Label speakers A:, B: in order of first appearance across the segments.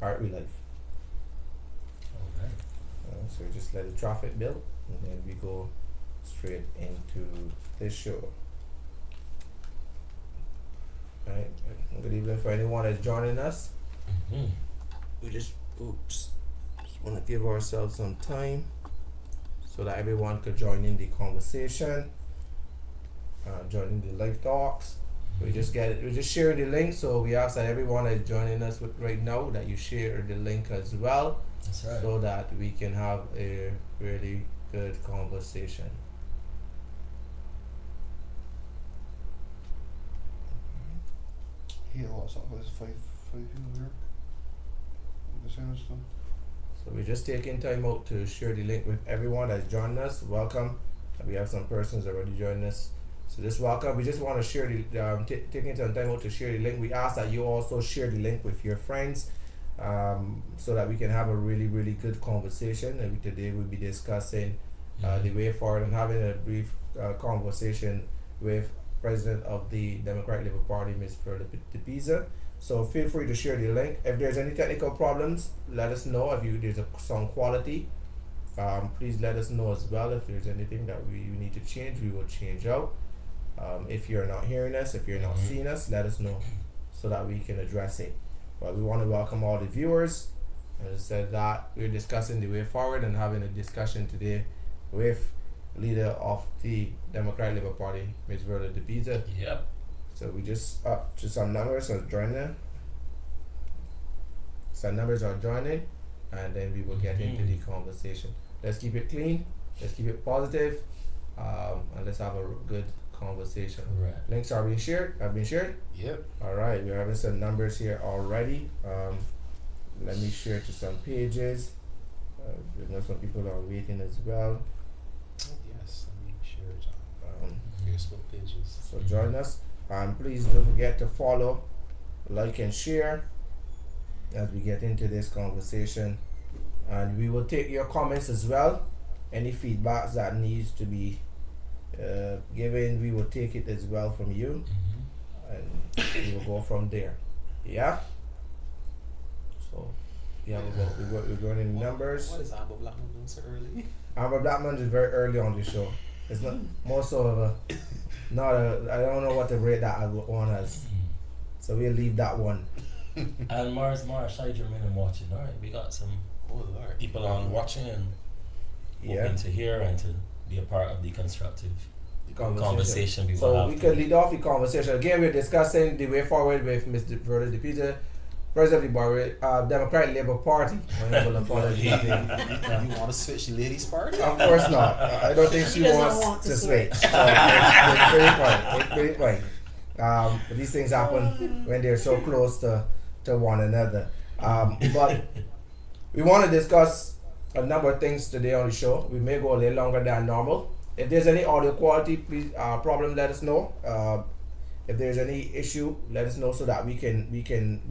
A: Art We Life.
B: Alright.
A: So we just let the traffic build, and then we go straight into this show. Right. Good evening for anyone that's joining us.
B: Mm-hmm.
A: We just want to give ourselves some time so that everyone could join in the conversation, join in the live talks. We just share the link, so we ask that everyone that's joining us right now that you share the link as well.
B: That's right.
A: So that we can have a really good conversation.
C: Here, what's up? There's five people here. The same stuff.
A: So we're just taking time out to share the link with everyone that's joined us. Welcome. We have some persons already joining us. So just welcome. We just want to share the taking some time out to share the link. We ask that you also share the link with your friends, so that we can have a really, really good conversation. And today we'll be discussing the way forward and having a brief conversation with President of the Democratic Labour Party, Ms. Verla Depeiza. So feel free to share the link. If there's any technical problems, let us know. If there's a sound quality, please let us know as well. If there's anything that we need to change, we will change out. If you're not hearing us, if you're not seeing us, let us know so that we can address it. But we want to welcome all the viewers. And said that we're discussing the way forward and having a discussion today with leader of the Democratic Labour Party, Ms. Verla Depeiza.
B: Yep.
A: So we just up to some numbers are joining. Some numbers are joining, and then we will get into the conversation. Let's keep it clean. Let's keep it positive, and let's have a good conversation.
B: Right.
A: Links are being shared. Have been shared.
C: Yep.
A: All right. We're having some numbers here already. Let me share to some pages. I know some people are waiting as well.
C: Yes, let me share it on Facebook pages.
A: So join us. Please don't forget to follow, like, and share as we get into this conversation. And we will take your comments as well. Any feedbacks that needs to be given, we will take it as well from you. And we will go from there. Yeah? So, yeah, we're going in numbers.
D: What is Amber Blackman doing so early?
A: Amber Blackman is very early on the show. It's not more so of a, I don't know what to rate that one as. So we'll leave that one.
B: And Mars, side remain and watching. Alright, we got some people on watching and hoping to hear and to be a part of the constructive conversation we will
A: So
B: have.
A: we could lead off the conversation. Again, we're discussing the way forward with Mr. Verla Depeiza, President of the Democratic Labour Party.
D: You want to switch ladies' party?
A: Of course not. I don't think she wants to switch. It's pretty fine. But these things happen when they're so close to one another. But we want to discuss a number of things today on the show. We may go a little longer than normal. If there's any audio quality problem, let us know. If there's any issue, let us know so that we can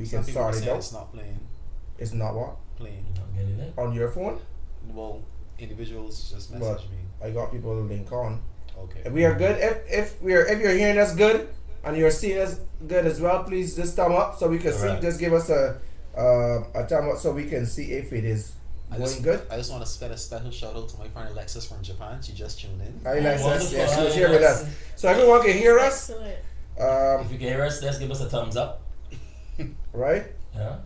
A: sort it out.
D: It's not playing.
A: It's not what?
D: Playing.
B: Not getting it?
A: On your phone?
D: Well, individuals just message me.
A: I got people to link on.
D: Okay.
A: If we are good, if you're hearing us good and you're seeing us good as well, please just thumb up so we can see.
B: Right.
A: Just give us a thumb up so we can see if it is going good.
D: I just want to spend a special shout out to my friend Alexis from Japan. She just tuned in.
A: Hi, Alexis.
B: Wonderful.
A: Yeah, she was here with us. So everyone can hear us.
E: Excellent.
B: If you can hear us, let's give us a thumbs up.
A: Right?
B: Yeah.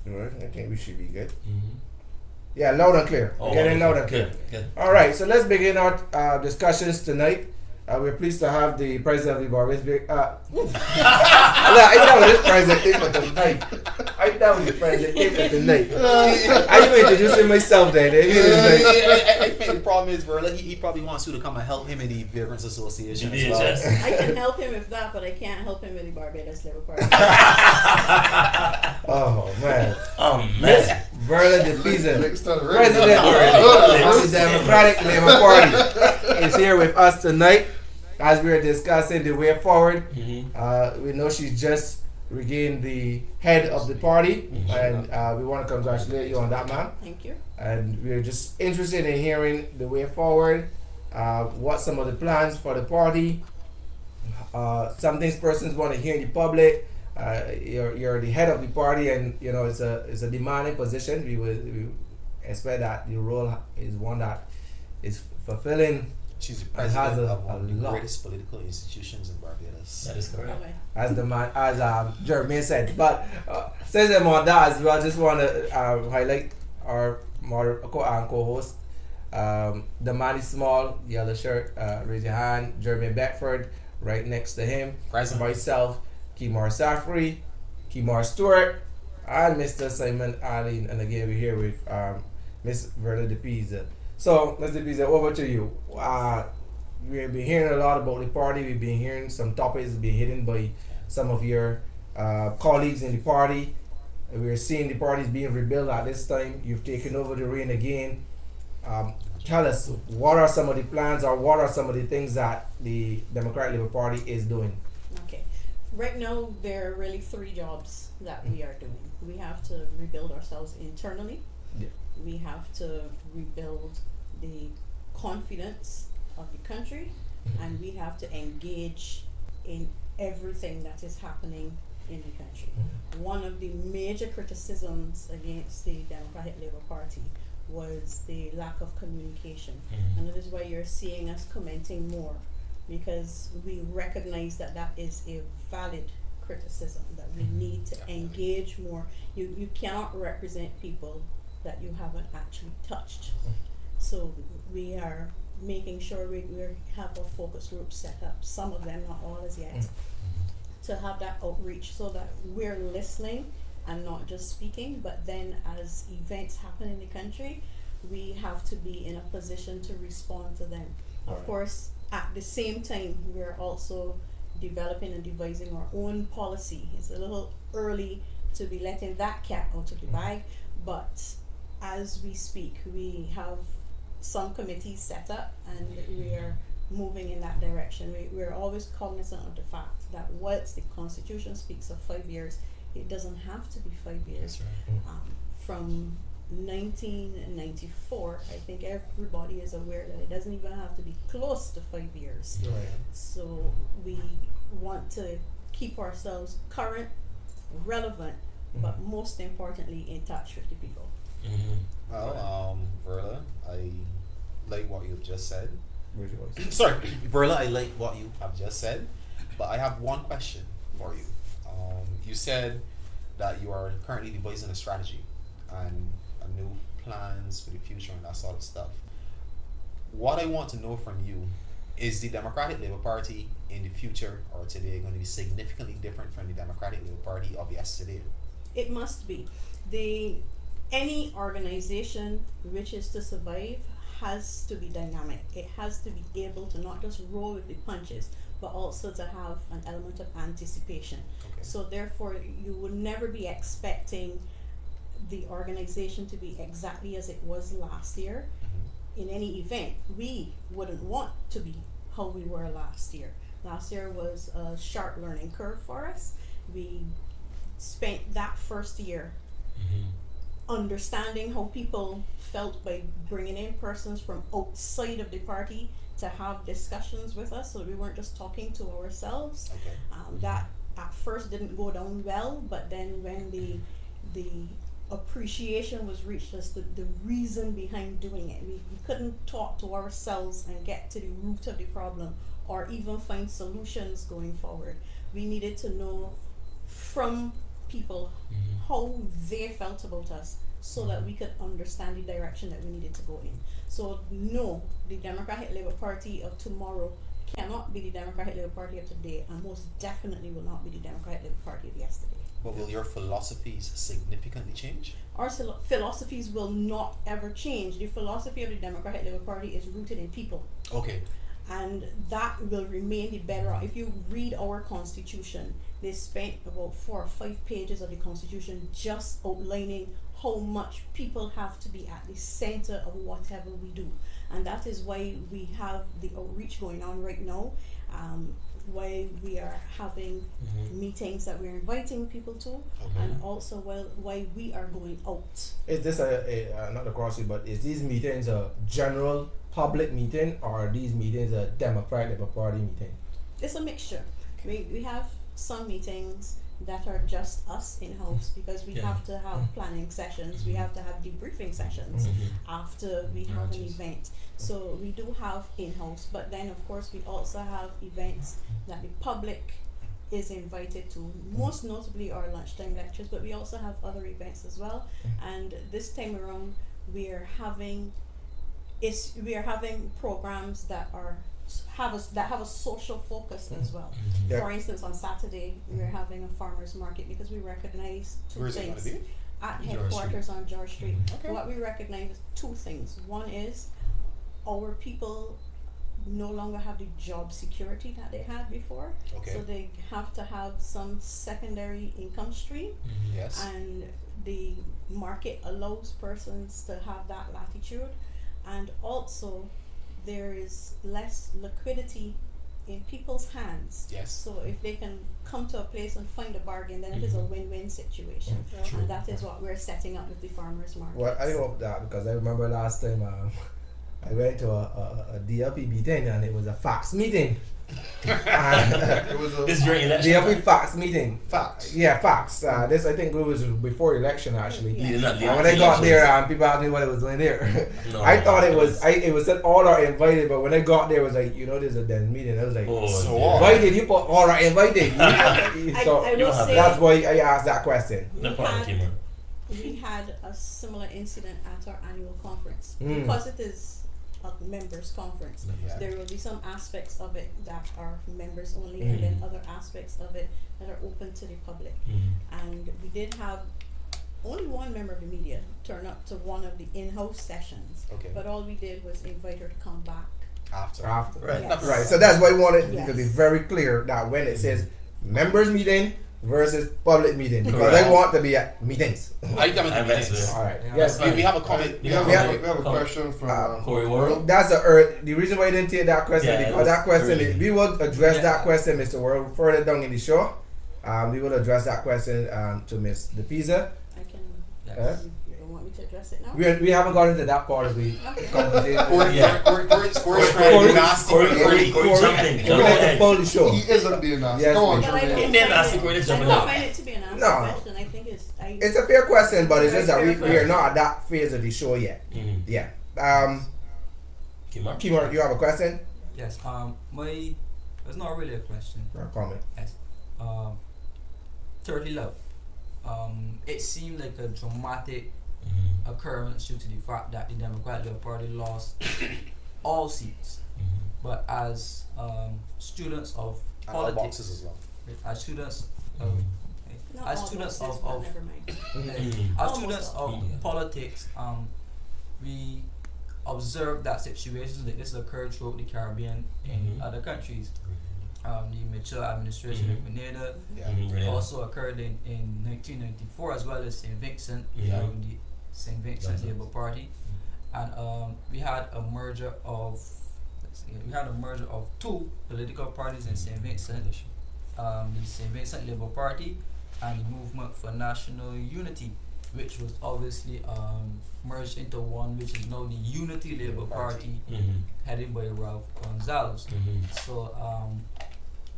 A: Right. I think we should be good.
B: Mm-hmm.
A: Yeah, loud and clear.
B: Oh,
A: Getting loud
B: wonderful.
A: and clear.
B: Good.
A: All right, so let's begin our discussions tonight. We're pleased to have the president of the bar. I know this president for tonight. I know the president for tonight. I'm introducing myself then.
D: I think the problem is, Verla, he probably wants you to come and help him in the Veterans Association as well.
B: VHS.
E: I can help him with that, but I can't help him with the Barbados Labour Party.
A: Oh man.
B: Man.
A: Verla Depeiza,
C: Next time,
A: president of the Democratic Labour Party, is here with us tonight as we are discussing the way forward.
B: Mm-hmm.
A: We know she's just regained the head of the party, and we want to congratulate you on that, ma'am.
E: Thank you.
A: And we're just interested in hearing the way forward, what some of the plans for the party, some things persons want to hear in the public. You're the head of the party, and you know it's a demanding position. We expect that the role is one that is fulfilling.
D: She's the
A: and
D: president
A: has
D: of one of the
A: lot.
D: greatest political institutions in Barbados.
B: That is correct.
E: Okay.
A: As the man, as Jermaine said. But since I'm on that as well, I just want to highlight our co-host. The man is small, yellow shirt. Raise your hand. Jermaine Beckford, right next to him.
D: Present.
A: Myself, Kimar Safri, Kimar Stewart, and Mr. Simon Allen. And again, we're here with Miss Verla Depeiza. So, Ms. Depeiza, over to you. We've been hearing a lot about the party. We've been hearing some topics being hidden by some of your colleagues in the party. We're seeing the parties being rebuilt at this time. You've taken over the reign again. Tell us, what are some of the plans, or what are some of the things that the Democratic Labour Party is doing?
E: Okay. Right now, there are really 3 jobs that we are doing. We have to rebuild ourselves internally.
A: Yeah.
E: We have to rebuild the confidence of the country, and we have to engage in everything that is happening in the country. One of the major criticisms against the Democratic Labour Party was the lack of communication, and that is why you're seeing us commenting more, because we recognize that that is a valid criticism, that we need to engage more. You cannot represent people that you haven't actually touched. So we are making sure we have a focus group set up, some of them, not all as yet, to have that outreach so that we're listening and not just speaking, but then as events happen in the country, we have to be in a position to respond to them. Of course, at the same time, we're also developing and devising our own policy. It's a little early to be letting that cat out of the bag, but as we speak, we have some committees set up, and we are moving in that direction. We're always cognizant of the fact that whilst the Constitution speaks of 5 years, it doesn't have to be 5 years.
B: That's right.
E: From 1994, I think everybody is aware that it doesn't even have to be close to 5 years.
A: Right.
E: So we want to keep ourselves current, relevant, but most importantly in touch with the people.
D: Well, Verla, I like what you've just said.
A: Where's yours?
D: Sorry, Verla, I like what you have just said, but I have one question for you. You said that you are currently devising a strategy and new plans for the future and that sort of stuff. What I want to know from you is the Democratic Labour Party in the future or today going to be significantly different from the Democratic Labour Party of yesterday?
E: It must be. Any organization which is to survive has to be dynamic. It has to be able to not just roll with the punches, but also to have an element of anticipation.
D: Okay.
E: So therefore, you would never be expecting the organization to be exactly as it was last year. In any event, we wouldn't want to be how we were last year. Last year was a sharp learning curve for us. We spent that first year understanding how people felt by bringing in persons from outside of the party to have discussions with us, so we weren't just talking to ourselves.
D: Okay.
E: That at first didn't go down well, but then when the appreciation was reached as the reason behind doing it, we couldn't talk to ourselves and get to the root of the problem or even find solutions going forward. We needed to know from people how they felt about us so that we could understand the direction that we needed to go in. So no, the Democratic Labour Party of tomorrow cannot be the Democratic Labour Party of today, and most definitely will not be the Democratic Labour Party of yesterday.
D: But will your philosophies significantly change?
E: Our philosophies will not ever change. The philosophy of the Democratic Labour Party is rooted in people.
D: Okay.
E: And that will remain the bedrock. If you read our constitution, they spent about 4 or 5 pages of the constitution just outlining how much people have to be at the center of whatever we do. And that is why we have the outreach going on right now, why we are having meetings that we're inviting people to, and also why we are going out.
A: Is this not a cross, but is these meetings a general public meeting, or are these meetings a Democratic Labour Party meeting?
E: It's a mixture. We have some meetings that are just us in-house because we have to have planning sessions, we have to have debriefing sessions after we have an event. So we do have in-house, but then of course we also have events that the public is invited to, most notably our lunchtime lectures, but we also have other events as well. And this time around we are having programs that have a social focus as well. For instance, on Saturday we're having a farmers market because we recognize two things at headquarters on George Street. What we recognize is two things. One is our people no longer have the job security that they had before, so they have to have some secondary income stream, and the market allows persons to have that latitude, and also there is less liquidity in people's hands. So if they can come to a place and find a bargain, then it is a win-win situation. And that is what we're setting up with the farmers market.
A: Well, I hope that, because I remember last time I went to a DLP meeting and it was a fax meeting. It was a DLP fax meeting. Fax? Yeah, fax. This I think it was before election actually. And when I got there, people asked me what I was doing there. I thought it was said all are invited, but when I got there it was like, there's a den meeting. I was like, why did you put all are invited? So that's why I asked that question.
E: We had a similar incident at our annual conference because it is a members conference. There will be some aspects of it that are members only, and then other aspects of it that are open to the public. And we did have only one member of the media turn up to one of the in-house sessions, but all we did was invite her to come back
D: after.
A: Right. So that's why I wanted to be very clear that when it says members meeting versus public meeting, because I want to be at meetings.
D: I come at meetings.
A: All right.
D: Yes. We have a comment.
F: We have a question from
B: Corey World.
A: That's the reason why I didn't take that question, because that question we will address that question, Mr. World, further down in the show. We will address that question to Ms. Depeiza.
E: I can. You don't want me to address it now?
A: We haven't gotten to that part of the conversation. Corey, show.
F: He isn't being nasty.
A: Yes,
F: Go on,
E: But I don't find it to be an answer question. I think
A: it's a fair question, but it's just that we are not at that phase of the show yet. Yeah. Kimar, you have a question?
G: Yes. It's not really a question.
A: Or a comment?
G: Yes. 30 Love. It seemed like a dramatic occurrence due to the fact that the Democratic Party lost all seats. But as students of politics,
D: as well.
G: as students of politics, we observed that situations like this occurred throughout the Caribbean in other countries. The Mitchell administration in Grenada also occurred in 1994, as well as St. Vincent, the St. Vincent Labour Party, and we had a merger of two political parties in St. Vincent, the St. Vincent Labour Party and the Movement for National Unity, which was obviously merged into one, which is now the Unity Labour Party, headed by Ralph Gonzalez. So,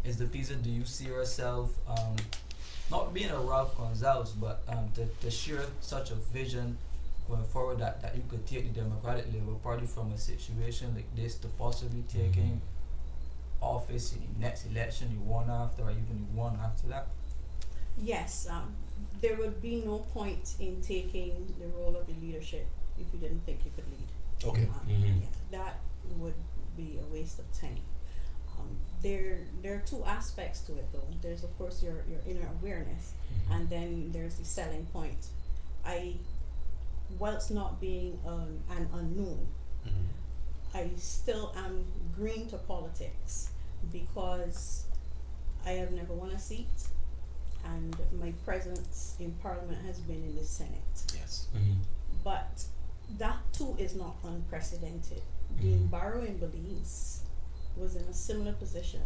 G: is Depeiza, do you see yourself not being a Ralph Gonzalez, but to share such a vision going forward that you could take the Democratic Labour Party from a situation like this to possibly taking office in the next election, the one after, or even the one after that?
E: Yes, there would be no point in taking the role of the leadership if you didn't think you could lead. That would be a waste of time. There are two aspects to it though. There's of course your inner awareness, and then there's the selling point. Whilst not being an unknown, I still am green to politics because I have never won a seat, and my presence in Parliament has been in the Senate.
D: Yes.
E: But that too is not unprecedented. Dean Barrow in Belize was in a similar position,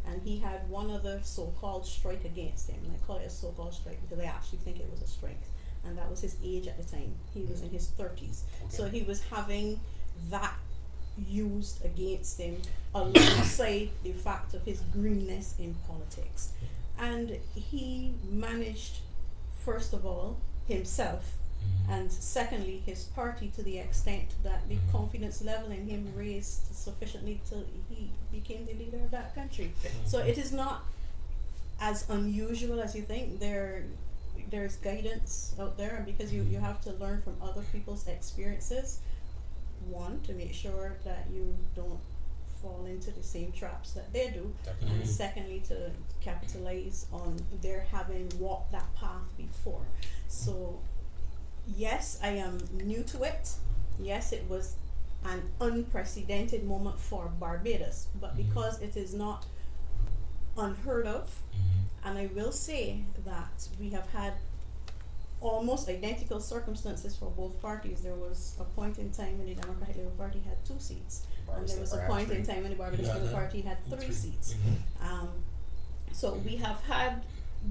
E: and he had one other so-called strike against him, and I call it a so-called strike because I actually think it was a strike, and that was his age at the time. He was in his 30s, so he was having that used against him alongside the fact of his greenness in politics. And he managed, first of all, himself, and secondly, his party, to the extent that the confidence level in him raised sufficiently till he became the leader of that country. So it is not as unusual as you think. There's guidance out there, and because you have to learn from other people's experiences, one, to make sure that you don't fall into the same traps that they do, and secondly, to capitalize on their having walked that path before. So yes, I am new to it. Yes, it was an unprecedented moment for Barbados, but because it is not unheard of, and I will say that we have had almost identical circumstances for both parties. There was a point in time when the Democratic Labour Party had 2 seats, and there was a point in time when the Barbados Labour Party had 3 seats. So we have had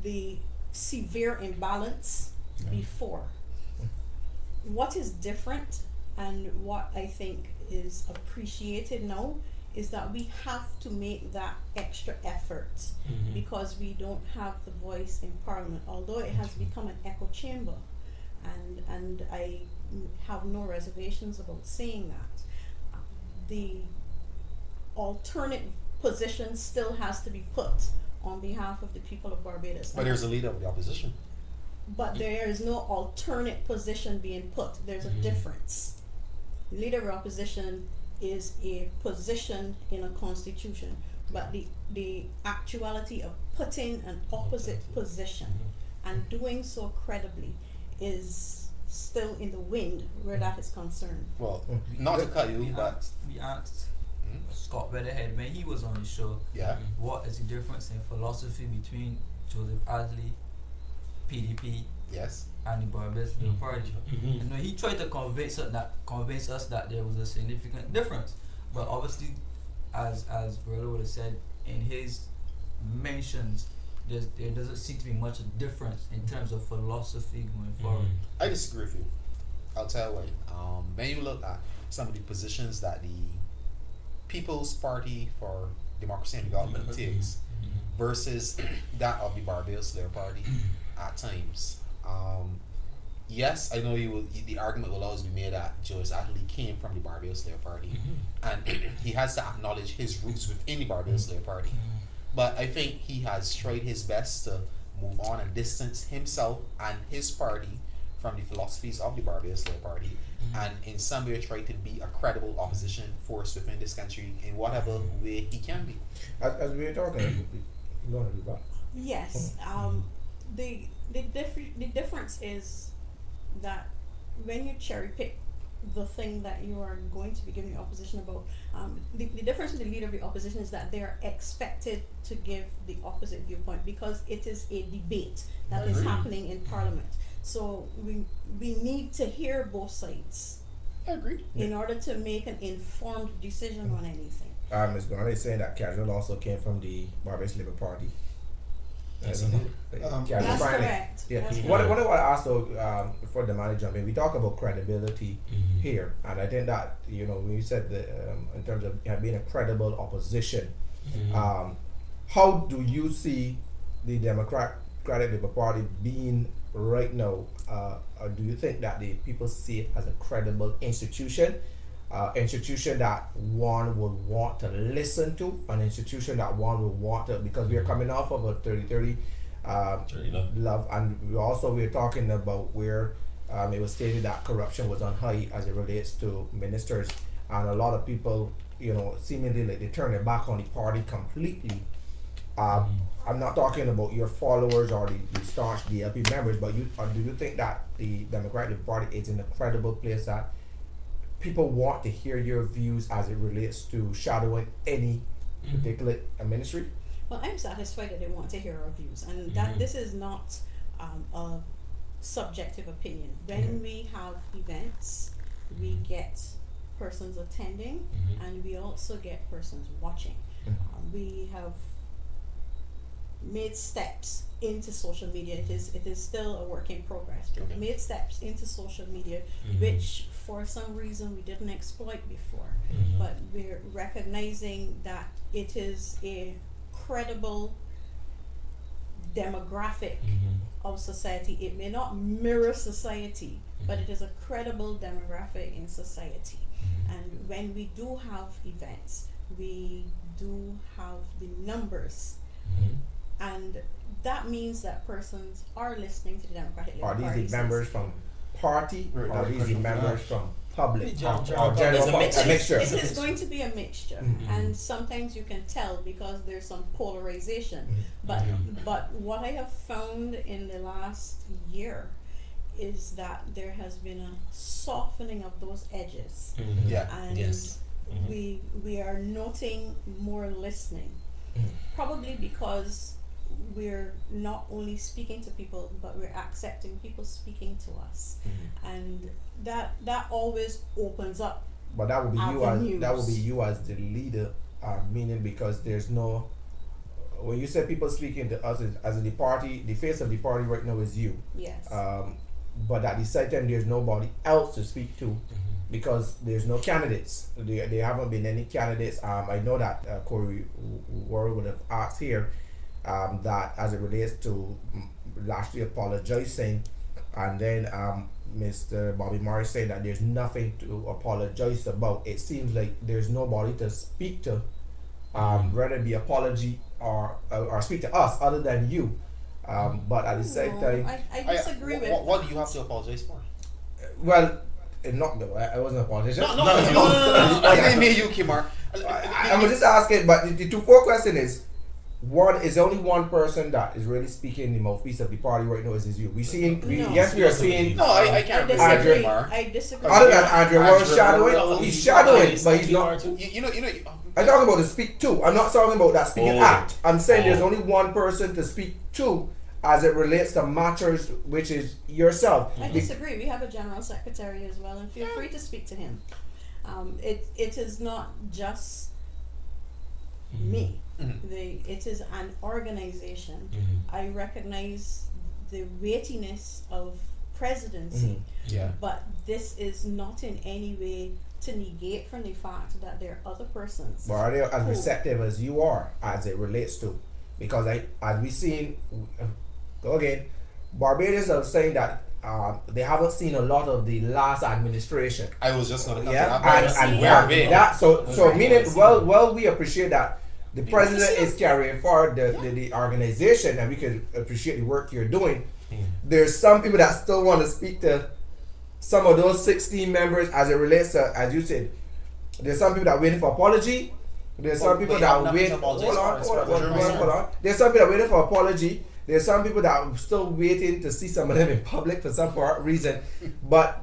E: the severe imbalance before. What is different, and what I think is appreciated now, is that we have to make that extra effort because we don't have the voice in Parliament, although it has become an echo chamber, and I have no reservations about saying that. The alternate position still has to be put on behalf of the people of Barbados.
D: But there's a leader of the opposition.
E: But there is no alternate position being put. There's a difference. Leader of opposition is a position in a constitution, but the actuality of putting an opposite position and doing so credibly is still in the wind where that is concerned.
D: Well, not to cut you, but
G: we asked Scott Weatherhead when he was on the show, what is the difference in philosophy between Joseph Adley, PDP, and the Barbados Labour Party? You know, he tried to convince us that there was a significant difference, but obviously, as Verla would have said in his mentions, there doesn't seem to be much difference in terms of philosophy going forward.
D: I disagree with you. I'll tell you why. When you look at some of the positions that the People's Party for Democracy and Development takes versus that of the Barbados Labour Party at times. Yes, I know the argument will always be made that Joseph Adley came from the Barbados Labour Party, and he has to acknowledge his roots within the Barbados Labour Party. But I think he has tried his best to move on and distance himself and his party from the philosophies of the Barbados Labour Party, and in some way try to be a credible opposition force within this country in whatever way he can be.
A: As we were talking, you want to do that?
E: Yes. The difference is that when you cherry pick the thing that you are going to be giving the opposition about, the difference with the leader of the opposition is that they are expected to give the opposite viewpoint because it is a debate that is happening in Parliament. So we need to hear both sides.
D: I agree.
E: In order to make an informed decision on anything.
A: Ms. Garner is saying that Casual also came from the Barbados Labour Party.
E: That's correct.
A: Yeah.
E: That's
A: What I want to ask though, before the man jump in, we talk about credibility here, and I think that when you said that in terms of being a credible opposition, how do you see the Democratic Labour Party being right now? Or do you think that the people see it as a credible institution? Institution that one would want to listen to, an institution that one would want to, because we are coming off of a 30-30 love, and we're talking about where it was stated that corruption was on high as it relates to ministers, and a lot of people, seemingly like they turn their back on the party completely. I'm not talking about your followers or the staunch DLP members, but do you think that the Democratic Party is in a credible place that people want to hear your views as it relates to shadowing any particular ministry?
E: Well, I'm satisfied that they want to hear our views, and that this is not a subjective opinion. When we have events, we get persons attending, and we also get persons watching. We have made steps into social media. It is still a work in progress. But
D: Okay.
E: made steps into social media, which for some reason we didn't exploit before. But we're recognizing that it is a credible demographic of society. It may not mirror society, but it is a credible demographic in society. And when we do have events, we do have the numbers, and that means that persons are listening to the Democratic Labour
A: Are
E: Party.
A: these the members from party, or are these the members from public, or
B: General
A: general
B: public?
A: public? A mixture.
E: It is going to be a mixture, and sometimes you can tell because there's some polarization. But what I have found in the last year is that there has been a softening of those edges,
D: Yeah.
E: and
B: Yes.
E: we are noting more listening, probably because we're not only speaking to people, but we're accepting people speaking to us, and that always opens up.
A: But that would be
E: avenues.
A: that would be you as the leader, meaning because there's no. When you say people speaking to us as the party, the face of the party right now is you.
E: Yes.
A: But at the same time, there's nobody else to speak to because there's no candidates. There haven't been any candidates. I know that Corey Worrell would have asked here that as it relates to Lashley apologizing, and then Mr. Bobby Morris saying that there's nothing to apologize about. It seems like there's nobody to speak to, whether it be apology or speak to us other than you. But at the same time,
E: I disagree with
D: What
E: that.
D: do you have to apologize for?
A: well, not no, I wasn't apologizing.
D: No. I didn't mean you, Kimar.
A: I was just asking, but the 2-4 question is, one is only one person that is really speaking the mouthpiece of the party right now is you. We seeing,
E: No.
A: yes, we are seeing.
D: No, I
E: I
D: can't
E: disagree.
A: Andrew-
D: Kimar.
E: I disagree.
A: Other than Andrew Worrell shadowing,
B: Worrell,
A: he's shadowing, but he's not.
D: You know.
A: I'm talking about the speak to. I'm not talking about that speaking
B: Oh.
A: act. I'm saying there's
B: Oh.
A: only one person to speak to as it relates to matters, which is yourself.
E: I disagree. We have a general secretary as well, and feel free to speak to him. It is not just me. It is an organization. I recognize the weightiness of presidency,
D: Yeah.
A: Mm-hmm.
E: but this is not in any way to negate from the fact that there are other persons.
A: But are they as
E: who-
A: receptive as you are as it relates to? Because as we seen, go again, Barbadians are saying that they haven't seen a lot of the last administration.
D: I was just gonna come
A: Yeah,
D: to that.
A: and
D: Where are they?
A: that so
B: Very
A: meaning
B: nice.
A: well we appreciate that the
D: Yeah.
A: president is carrying forward the organization, and we can appreciate the work you're doing. There's some people that still want to speak to some of those 16 members as it relates to, as you said, there's some people that are waiting for apology. There's some people
D: But
A: that
D: you have
A: are
D: nothing
A: waiting.
D: to apologize
A: Hold
D: for,
A: on,
D: as
A: hold on,
D: far as
A: hold
D: you're
A: on,
D: concerned.
A: hold on. There's some people that are waiting for apology. There's some people that are still waiting to see some of them in public for some reason. But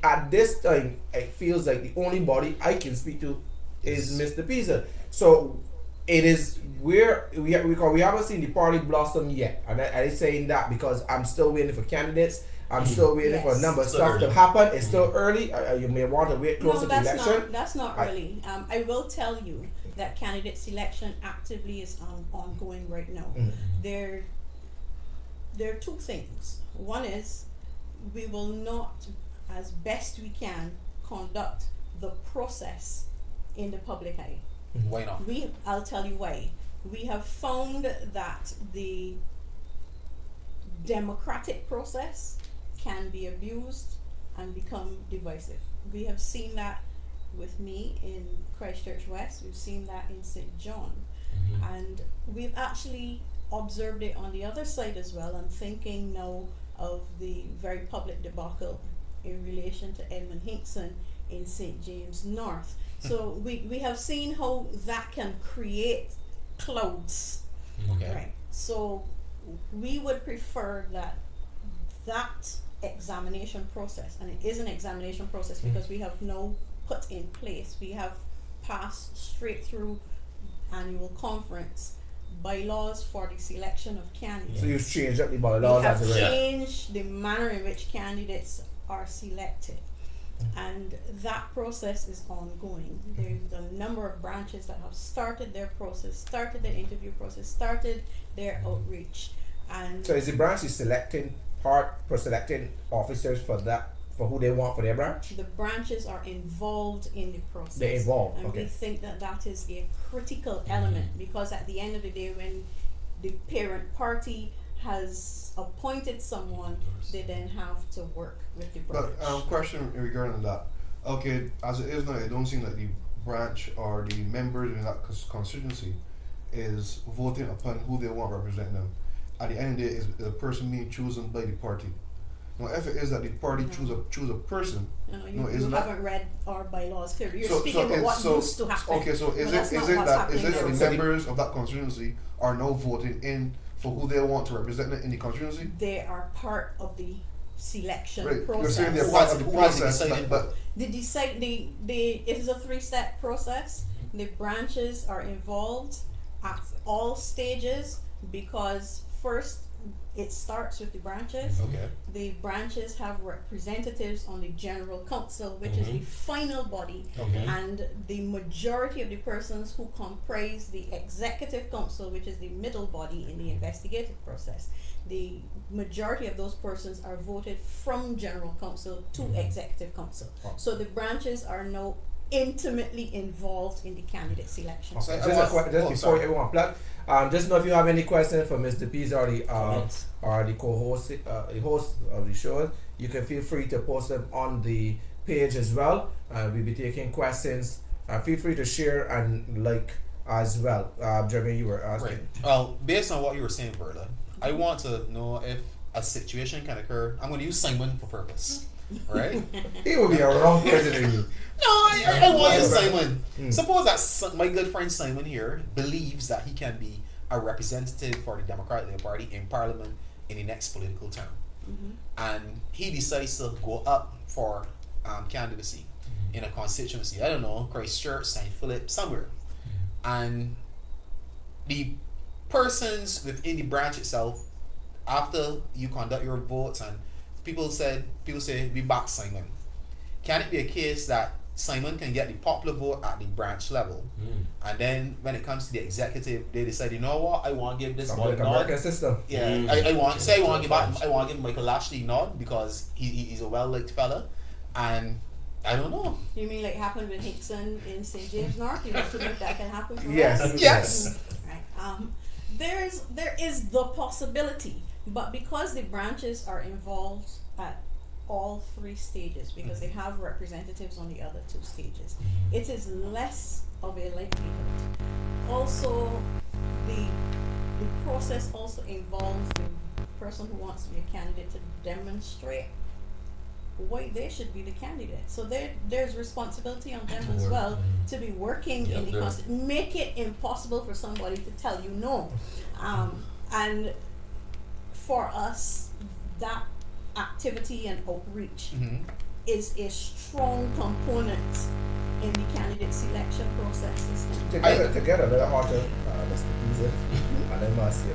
A: at this time, it feels like the only body I can speak to is Mr. Depeiza. So it is where we haven't seen the party blossom yet, and I'm saying that because I'm still waiting for candidates. I'm still waiting for a
E: Yes.
A: number of
B: Still
A: stuff to
B: early.
A: happen. It's still early. You may want to wait closer
E: No,
A: to
E: that's
A: election.
E: not. That's not
A: I-
E: really. I will tell you that candidate selection actively is ongoing right now. There are two things. One is we will not, as best we can, conduct the process in the public eye.
D: Why not?
E: I'll tell you why. We have found that the democratic process can be abused and become divisive. We have seen that with me in Christchurch West. We've seen that in St. John. And we've actually observed it on the other side as well. I'm thinking now of the very public debacle in relation to Edmund Hinkson in St. James North. So we have seen how that can create clouds.
D: Okay.
E: Right. So we would prefer that examination process, and it is an examination process because we have now put in place, we have passed straight through annual conference bylaws for the selection of candidates.
A: So you've changed up the bylaws
E: We have
A: as it relates.
E: changed the manner in which candidates are selected. And that process is ongoing. There's a number of branches that have started their process, started their interview process, started their outreach. And
A: So is the branches selecting officers for who they want for their branch?
E: the branches are involved in the process.
A: They're involved,
E: And
A: okay.
E: we think that is a critical element, because at the end of the day, when the parent party has appointed someone, they then have to work with the branch.
F: But question regarding that. Okay, as it is now, it don't seem like the branch or the members in that constituency is voting upon who they want to represent them. At the end of the day, is the person being chosen by the party. Now, if it is that the party choose a person,
E: You
F: isn't that-
E: haven't read our bylaws clearly. You're
F: So-
E: speaking
F: so
E: about
F: it's-
E: what
F: so-
E: used to happen.
F: okay, so
E: But
F: is
E: that's
F: it
E: not
F: is it
E: what's
F: that
E: happening
F: is it that
E: now.
F: the members of that constituency are now voting in for who they want to represent them in the constituency?
E: They are part of the selection
F: Right, you're
E: process.
F: saying they're
D: Who
F: part
D: has-
F: of the
D: who has the
F: process,
D: deciding
F: but
E: It is a 3-step process. The branches are involved at all stages, because first it starts with the branches.
D: Okay.
E: The branches have representatives on the general council, which is the final body,
D: Okay.
E: and the majority of the persons who comprise the executive council, which is the middle body in the investigative process, the majority of those persons are voted from general council to executive council. So the branches are now intimately involved in the candidate selection.
D: So I
A: Just
D: want-
A: before
D: sorry.
A: everyone plug, just know if you have any questions for Mr. Depeiza
B: Comments.
A: or the co-host, the host of the show, you can feel free to post them on the page as well. We'll be taking questions. Feel free to share and like as well. Jeremy, you were asking.
D: Right. Well, based on what you were saying, Verla, I want to know if a situation can occur. I'm going to use Simon for purpose. Right?
A: He will be a wrong person to you.
D: No, I want to use Simon.
A: Mm.
D: Suppose that my good friend Simon here believes that he can be a representative for the Democratic Labour Party in Parliament in the next political term. And he decides to go up for candidacy in a constituency. I don't know, Christchurch, St. Philip, somewhere. And the persons within the branch itself, after you conduct your votes and people say we back Simon, can it be a case that Simon can get the popular vote at the branch level, and then when it comes to the executive, they decide, you know what, I want to give this
A: Something
D: boy
A: like
D: nod.
A: American system.
D: Yeah, I want to give Michael Lashley nod because he's a well liked fella, and I don't know.
E: You mean like happened with Hickson in St. James North? You want to think that can happen for
A: Yes.
E: us?
D: Yes.
E: Right. There is the possibility, but because the branches are involved at all 3 stages, because they have representatives on the other 2 stages, it is less of a likelihood. Also, the process also involves the person who wants to be a candidate to demonstrate why they should be the candidate. So there's responsibility on them as well to be working in the make it impossible for somebody to tell you no. And for us, that activity and outreach is a strong component in the candidate selection process.
A: Together, they're hard to Mr. Depeiza. And I must,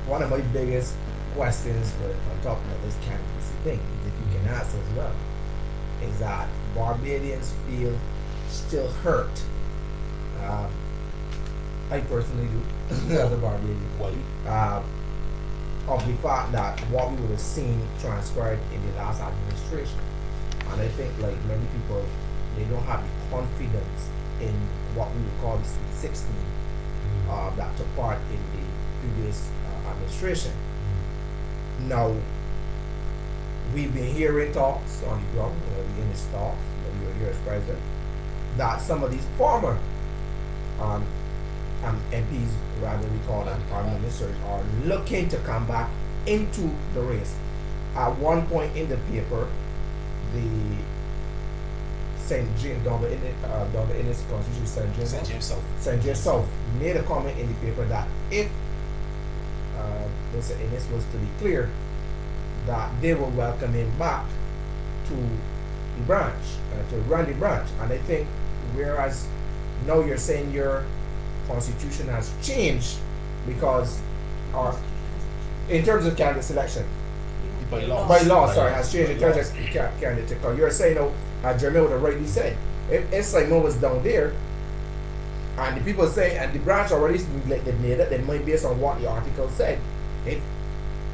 A: one of my biggest questions on top of this candidacy thing, is if you can answer as well, is that Barbadians feel still hurt. I personally do, as a Barbadian.
D: Why?
A: Of the fact that what we would have seen transpired in the last administration. And I think like many people, they don't have the confidence in what we would call the Sweet 16 that took part in the previous administration. Now, we've been hearing talks on the ground, in this talk that we were here as president, that some of these former MPs, rather we call them prime ministers, are looking to come back into the race. At one point in the paper, the St. James, Dr. Innes Constitution,
D: St. James South.
A: St. James South made a comment in the paper that if Mr. Innes was to be clear, that they will welcome him back to the branch, to run the branch. And I think, whereas now you're saying your constitution has changed because in terms of candidate selection, by law, sorry, has changed the candidate ticket. You're saying, as Jeremy would have rightly said, if Simon was down there, and the people say, and the branch already like they made it, then might based on what the article said, if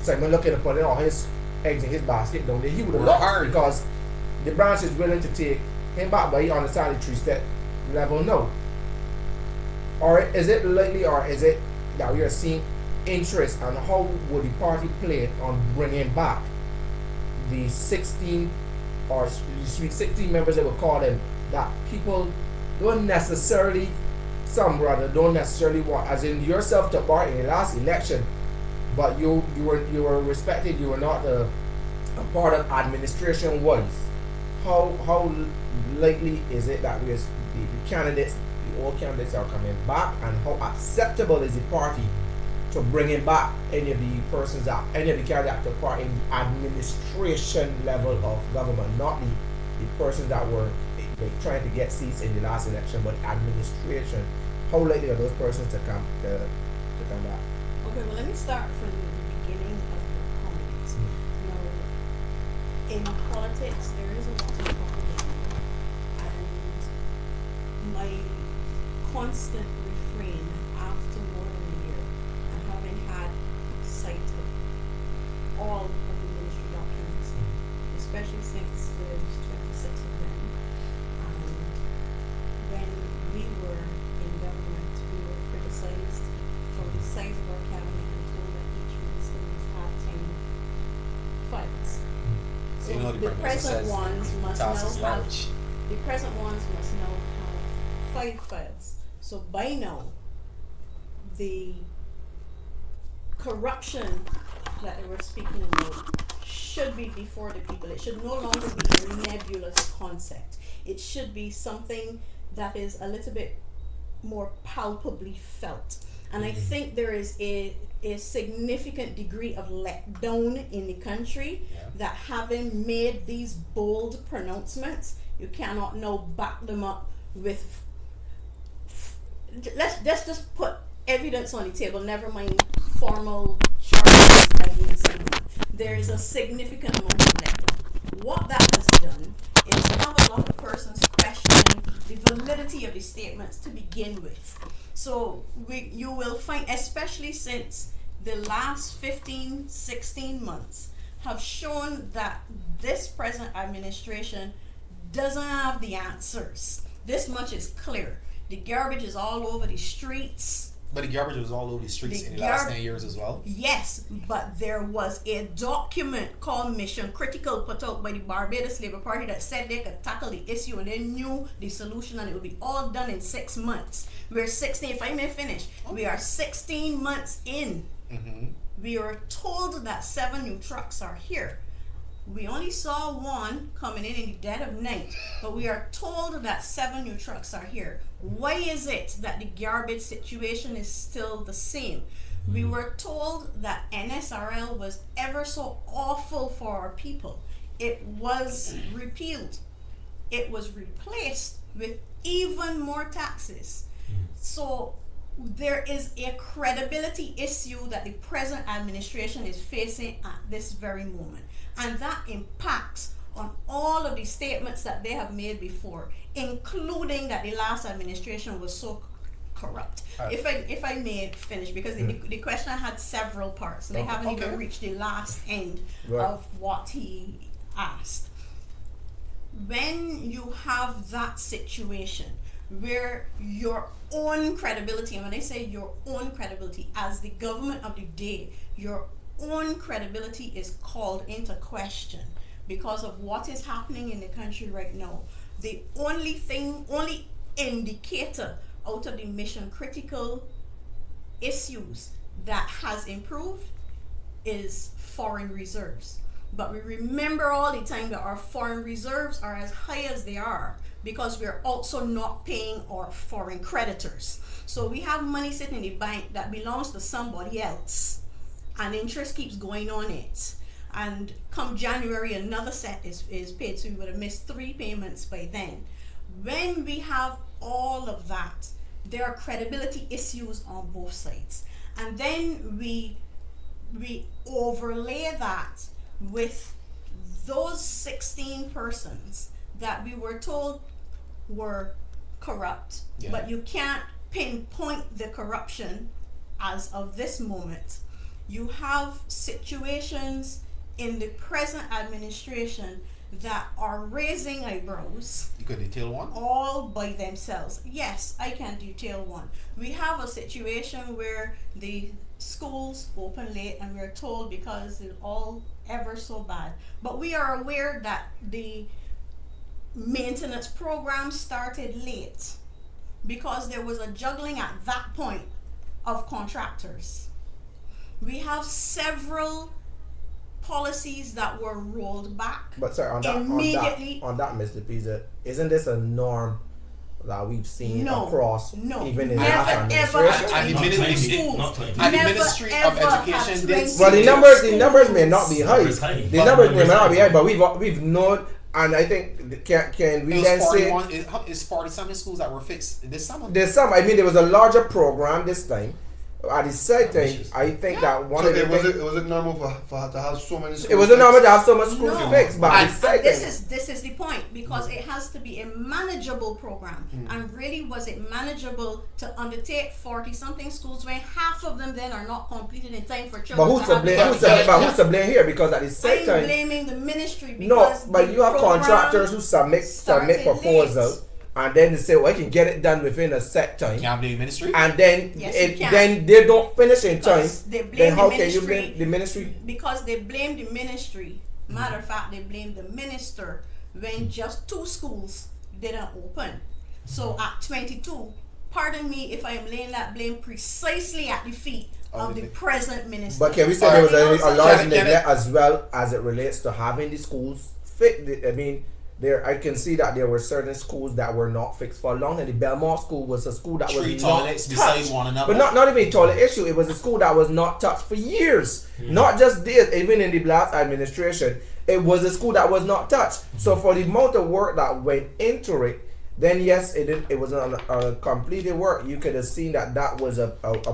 A: Simon looking to put in all his eggs in his basket down there, he would have lost because the branch is willing to take him back, but he understands the 3-step level no. Or is it likely, or is it that we are seeing interest, and how would the party play on bringing back the 16 or 16 members that would call them, that people don't necessarily, some rather don't necessarily want, as in yourself took part in the last election, but you were respected, you were not a part of administration wise. How likely is it that the candidates, the old candidates are coming back, and how acceptable is the party to bringing back any of the persons that, any of the candidates that took part in the administration level of government, not the persons that were like trying to get seats in the last election, but administration? How likely are those persons to come back?
E: Okay, well, let me start from the beginning of your comments. In politics, there is a lot of propaganda, and my constant refrain after more than a year, and having had sight of all of the ministry documents, especially since there's 26 of them, and when we were in government, we were criticized for the size of our cabinet and told that each minister must have 10 files. So the present ones must now have the present ones must now have 5 files. So by now, the corruption that they were speaking about should be before the people. It should no longer be a nebulous concept. It should be something that is a little bit more palpably felt. And I think there is a significant degree of letdown in the country that having made these bold pronouncements, you cannot now back them up with let's just put evidence on the table, never mind formal charges against someone. There is a significant amount of letdown. What that has done is have a lot of persons question the validity of the statements to begin with. So you will find, especially since the last 15, 16 months have shown that this present administration doesn't have the answers. This much is clear. The garbage is all over the streets.
D: But the garbage was all over the streets in the last 10 years as well?
E: Yes, but there was a document called Mission Critical put out by the Barbados Labour Party that said they could tackle the issue, and they knew the solution, and it would be all done in 6 months. We're 16, if I may finish, we are 16 months in. We were told that 7 new trucks are here. We only saw one coming in the dead of night, but we are told that 7 new trucks are here. Why is it that the garbage situation is still the same? We were told that NSRL was ever so awful for our people. It was repealed. It was replaced with even more taxes. So there is a credibility issue that the present administration is facing at this very moment. And that impacts on all of the statements that they have made before, including that the last administration was so corrupt. If I may finish, because the question had several parts, and they haven't even reached the last end of what he asked. When you have that situation where your own credibility, and when I say your own credibility as the government of the day, your own credibility is called into question because of what is happening in the country right now. The only indicator out of the mission critical issues that has improved is foreign reserves. But we remember all the time that our foreign reserves are as high as they are because we're also not paying our foreign creditors. So we have money sitting in the bank that belongs to somebody else, and interest keeps going on it. And come January, another set is paid, so we would have missed 3 payments by then. When we have all of that, there are credibility issues on both sides. And then we overlay that with those 16 persons that we were told were corrupt, but you can't pinpoint the corruption as of this moment. You have situations in the present administration that are raising eyebrows.
D: You could detail one?
E: All by themselves. Yes, I can detail one. We have a situation where the schools open late and we're told because it's all ever so bad. But we are aware that the maintenance program started late because there was a juggling at that point of contractors. We have several policies that were rolled back.
A: But sorry,
E: immediately.
A: on that, Ms. Depeiza, isn't this a norm that we've seen across, even in the
E: never ever
A: administration?
E: at 20 schools.
D: And the Ministry of Education did.
A: Well, the numbers may not be high. The numbers may not be high, but we've known, and I think can we then say
D: it's 40-something schools that were fixed this summer.
A: I mean, there was a larger program this time. At the same time, I think that one of the
F: was it normal for to have so many schools?
A: It wasn't normal to have so much schools fixed, but
E: this is the point, because it has to be a manageable program. And really, was it manageable to undertake 40-something schools when half of them then are not completed in time for children?
A: But who's to blame here? Because at the same time,
E: I'm blaming the ministry. Because
A: but you have contractors who submit proposals. And then they say, well, I can get it done within a set time.
D: Can't blame ministry.
A: And then then they don't finish in time. Then how can you blame the ministry?
E: Because they blame the ministry. Matter of fact, they blame the minister when just 2 schools didn't open. So at 22, pardon me if I am laying that blame precisely at the feet of the present minister.
A: But can we say there was a large neglect as well as it relates to having the schools fit? I mean, I can see that there were certain schools that were not fixed for long, and the Belmont school was a school that was
D: 3
A: not
D: toilets beside one another.
A: But not even a toilet issue. It was a school that was not touched for years. Not just this, even in the last administration, it was a school that was not touched. So for the amount of work that went into it, then yes, it was a completed work. You could have seen that was a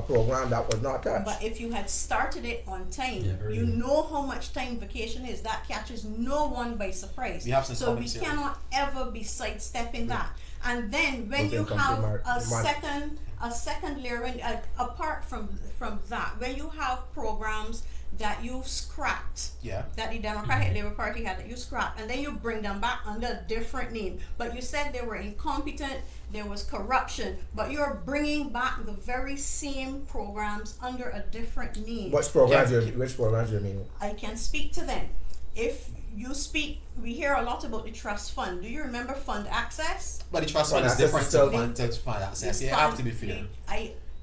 A: program that was not touched.
E: But if you had started it on time, you know how much time vacation is. That catches no one by surprise. So we cannot ever be sidestepping that. And then when you have a second layer, apart from that, when you have programs that you scrapped, that the Democratic Labour Party had, that you scrapped, and then you bring them back under a different name. But you said they were incompetent, there was corruption, but you're bringing back the very same programs under a different name.
A: Which programs you mean?
E: I can speak to them. If you speak, we hear a lot about the trust fund. Do you remember fund access?
D: But the trust fund is different to fund access. You have to be fair.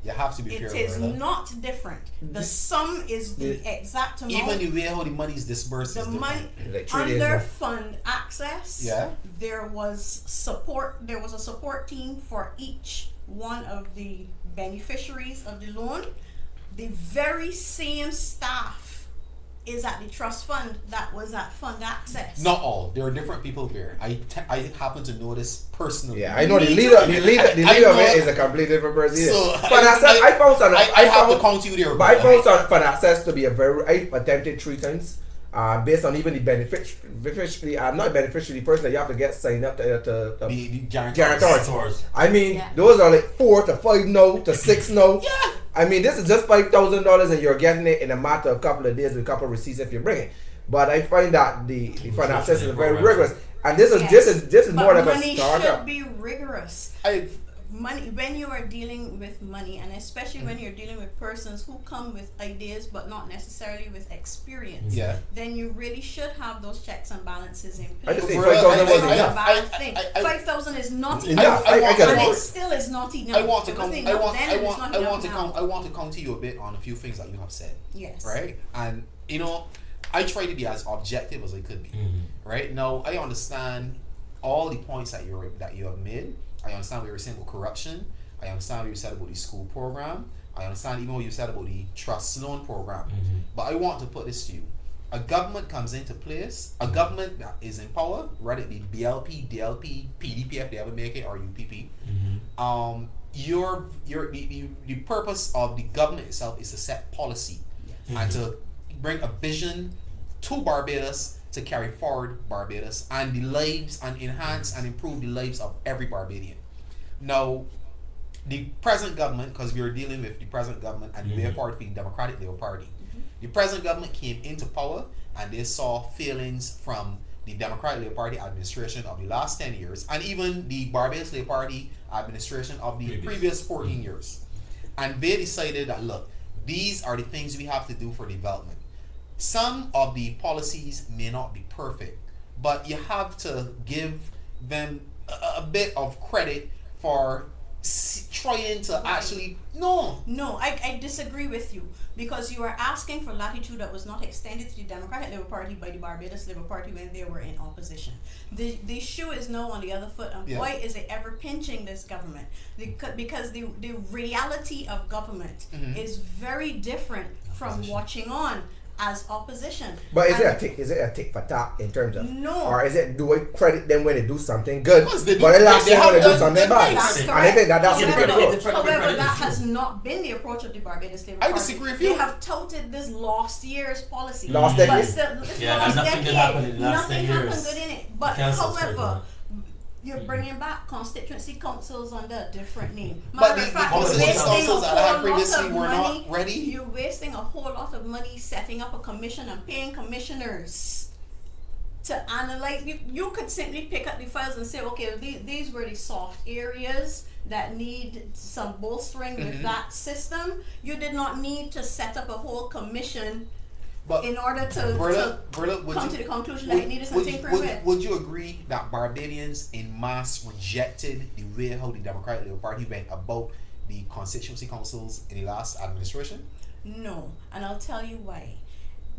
D: You have to be fair.
E: It is not different. The sum is the exact amount.
D: Even the way how the money is disbursed is different.
E: Under fund access, there was support. There was a support team for each one of the beneficiaries of the loan. The very same staff is at the trust fund that was at fund access.
D: Not all. There are different people there. I happen to know this personally.
A: Yeah, I know the leader of it is a completely different person. So fund access,
D: I have to count you there.
A: But I found fund access to be I attempted 3 times. Based on even the beneficiary, not beneficiary person that you have to get signed up to
D: the
A: guarantors. I mean, those are like 4 to 5 no to 6 no. I mean, this is just $5,000 and you're getting it in a matter of a couple of days with a couple of receipts if you bring it. But I find that the fund access is very rigorous, and this is more like a startup.
E: Money should be rigorous. Money, when you are dealing with money, and especially when you're dealing with persons who come with ideas but not necessarily with experience, then you really should have those checks and balances in place.
A: I just think 5,000 wasn't enough.
E: 5,000 is not enough, and it still is not enough.
D: I want to counter you a bit on a few things that you have said.
E: Yes.
D: Right, and I try to be as objective as I could be. Right now, I understand all the points that you have made. I understand what you were saying about corruption. I understand what you said about the school program. I understand even what you said about the trust loan program. But I want to put this to you. A government comes into place, a government that is in power, whether it be BLP, DLP, PDP if they ever make it, or UPP. The purpose of the government itself is to set policy and to bring a vision to Barbados to carry forward Barbados and the lives and enhance and improve the lives of every Barbadian. Now, the present government, because we are dealing with the present government and the way forward for the Democratic Labour Party, the present government came into power and they saw failings from the Democratic Labour Party administration of the last 10 years and even the Barbados Labour Party administration of the previous 14 years. And they decided that, look, these are the things we have to do for development. Some of the policies may not be perfect, but you have to give them a bit of credit for trying to actually
E: No, I disagree with you because you are asking for latitude that was not extended to the Democratic Labour Party by the Barbados Labour Party when they were in opposition. The shoe is now on the other foot, and boy is it ever pinching this government because the reality of government is very different from watching on as opposition.
A: But is it a tick for tack in terms of
E: no,
A: or is it do we credit them when they do something good,
D: but the
A: last year when they do something bad?
E: That's
A: And I think that's the
E: However,
A: approach.
E: however, that has not been the approach of the Barbados Labour Party.
D: I disagree with you.
E: They have touted this last year's policy.
A: Last
E: But
A: decade.
E: still, this
B: Yeah,
E: last
B: nothing
E: decade,
B: good happened in the last
E: nothing
B: 10 years.
E: happened good in it. But
B: Councils
E: however, you're bringing back constituency councils under a different name.
D: But
E: Matter of
D: the
E: fact, you're
D: constituency
E: wasting a
D: councils that I
E: whole
D: had
E: lot
D: previously
E: of
D: were
E: money.
D: not ready.
E: You're wasting a whole lot of money setting up a commission and paying commissioners to analyze. You could simply pick up the files and say, okay, these were the soft areas that need some bolstering with that system. You did not need to set up a whole commission
D: But
E: in order to
D: Verla, would
E: come
D: you-
E: to the conclusion that it needed some tinkering with.
D: would you agree that Barbadians in mass rejected the way how the Democratic Labour Party went about the constituency councils in the last administration?
E: No, and I'll tell you why.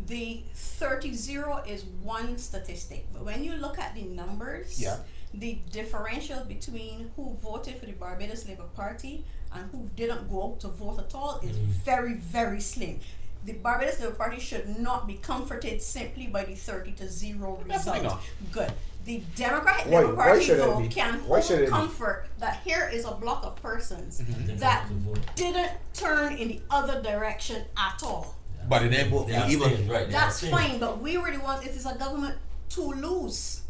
E: The 30-0 is one statistic, but when you look at the numbers, the differential between who voted for the Barbados Labour Party and who didn't go out to vote at all is very, very slim. The Barbados Labour Party should not be comforted simply by the 30-0
D: Definitely
E: result.
D: not.
E: Good. The Democratic
A: Why-
E: Labour
A: why
E: Party
A: should it
E: though
A: be?
E: can
A: Why should it
E: hold
A: be?
E: comfort that here is a block of persons
B: They
E: that
B: voted to vote.
E: didn't turn in the other direction at all.
D: But they didn't vote
B: They
D: for even.
B: abstained, right? They
E: That's
B: abstained.
E: fine, but we were the ones. It is a government to lose.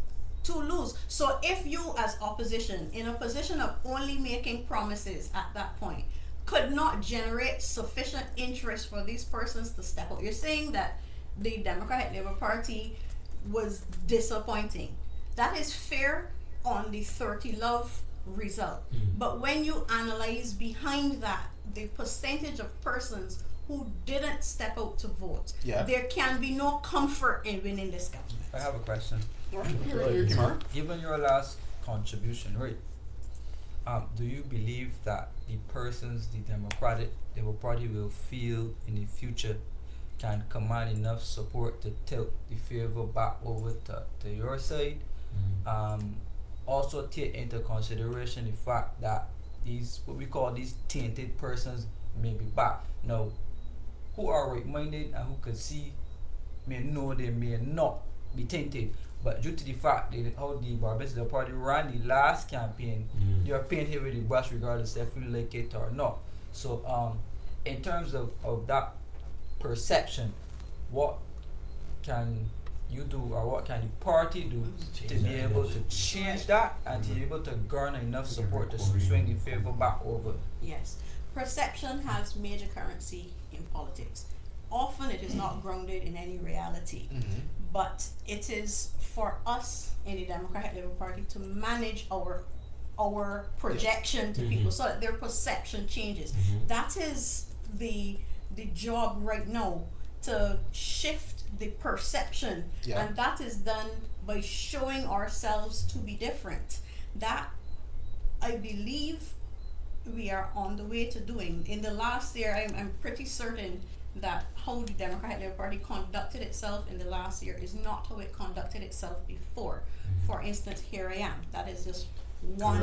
E: So if you, as opposition, in a position of only making promises at that point, could not generate sufficient interest for these persons to step up, you're saying that the Democratic Labour Party was disappointing. That is fair on the 30-love result. But when you analyze behind that the percentage of persons who didn't step out to vote, there can be no comfort in winning this government.
G: I have a question.
D: Right.
G: Given your last contribution, right? Do you believe that the persons the Democratic Labour Party will feel in the future can command enough support to tilt the favor back over to your side? Also take into consideration the fact that these, what we call these tainted persons, may be back. Now, who are right-minded and who can see may know they may not be tainted, but due to the fact that how the Barbados Labour Party ran the last campaign, they are painted with the brush regardless if you like it or not. So in terms of that perception, what can you do or what can the party do to be able to change that and to be able to garner enough support to swing the favor back over?
E: Yes. Perception has major currency in politics. Often it is not grounded in any reality, but it is for us in the Democratic Labour Party to manage our projection to people so that their perception changes. That is the job right now, to shift the perception, and that is done by showing ourselves to be different. That, I believe, we are on the way to doing. In the last year, I'm pretty certain that how the Democratic Labour Party conducted itself in the last year is not how it conducted itself before. For instance, here I am. That is just one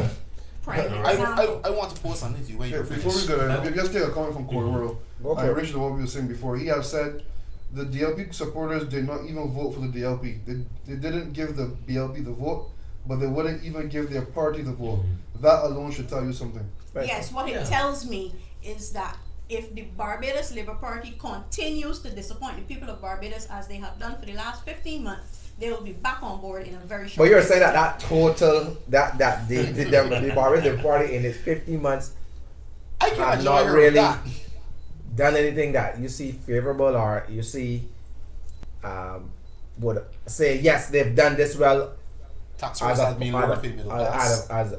E: prime example.
D: I want to post something to you when you're
F: Before we
D: finished.
F: go there, just take a comment from Corey World.
A: Go for it.
F: Richard, what we were saying before, he has said the DLP supporters did not even vote for the DLP. They didn't give the BLP the vote, but they wouldn't even give their party the vote. That alone should tell you something.
E: Yes, what it tells me is that if the Barbados Labour Party continues to disappoint the people of Barbados as they have done for the last 15 months, they will be back on board in a very short
A: But you're
E: period
A: saying
E: of
A: that
E: time.
A: the Barbados Labour Party in its 15 months
D: I can't
A: have
D: enjoy
A: not
D: her
A: really
D: that.
A: done anything that you see favorable, or you see would say yes, they've done this well
D: Tax
A: as
D: rates
A: a,
D: has been lowered for middle class.
A: as
G: Do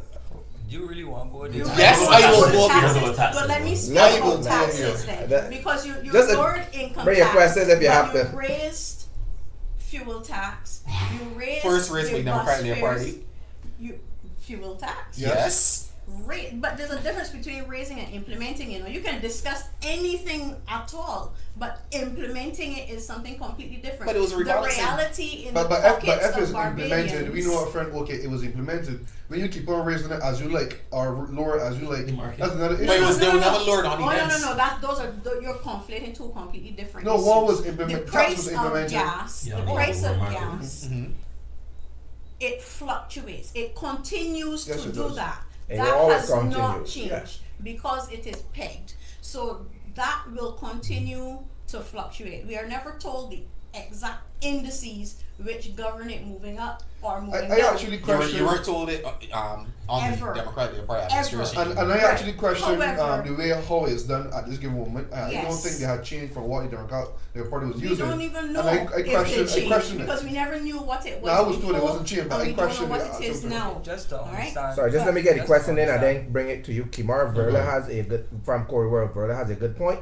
G: you really want to go
E: You
G: there?
D: Yes,
E: raise
D: I will go
E: taxes,
B: because of the taxes,
E: but let me
B: bro.
E: speak
A: Let me
E: about
A: go
E: taxes
A: here.
E: then, because you
A: Just
E: lowered income
A: bring your
E: tax,
A: questions if you
E: but
A: have
E: you
A: to.
E: raised fuel tax, you raised
D: First raised by
E: the
D: the
E: bus
D: Democratic Labour
E: fares,
D: Party.
E: you fuel tax.
D: Yes.
E: But there's a difference between raising and implementing. You can discuss anything at all, but implementing it is something completely different.
D: But it was a
E: the
D: rebalancing.
E: reality in
F: But
E: the
F: if
E: pockets
F: it's
E: of
F: implemented, we know
E: Barbadians.
F: our friend. Okay, it was implemented. When you keep on raising it as you like or lower it as you like,
B: The market.
F: that's another issue.
D: But it was they were never lowered on
E: Oh,
D: the
E: no,
D: ends.
E: you're conflating two completely different
F: No,
E: issues.
F: one was
E: The
F: implemented. Tax
E: price
F: was
E: of
F: implemented.
E: gas,
B: Yeah,
E: the
B: the
E: price of
B: overall market.
E: gas,
D: Mhm.
E: it fluctuates. It continues
F: Yes,
E: to
F: it
E: do
F: does.
E: that.
A: And it
E: That
A: always
E: has not
A: continues,
E: changed
A: yeah.
E: because it is pegged. So that will continue to fluctuate. We are never told the exact indices which govern it moving up or moving
F: I
E: down.
F: actually
D: You
F: question.
D: weren't told it on
E: Ever.
D: the Democratic Labour Party
E: Ever.
D: administration.
F: And I
E: Right.
F: actually question
E: However-
F: the way how it's done at this given moment. I don't
E: Yes.
F: think they had changed from what the Democratic Party was
E: We
F: using.
E: don't even know
F: And I
E: if they
F: question
E: changed
F: it.
E: because we never knew what it was.
F: No, I was told it
E: before,
F: wasn't changed, but
E: and
F: I
E: we don't know
F: questioned
E: what
F: it
E: it
F: at
E: is
F: some point.
E: now.
G: Just to
E: Alright.
G: understand.
A: Sorry, just let me get the
G: Just
A: question
G: to
A: in and
G: understand.
A: then bring it to you, Kimar. Verla has a good from Corey World. Verla has a good point.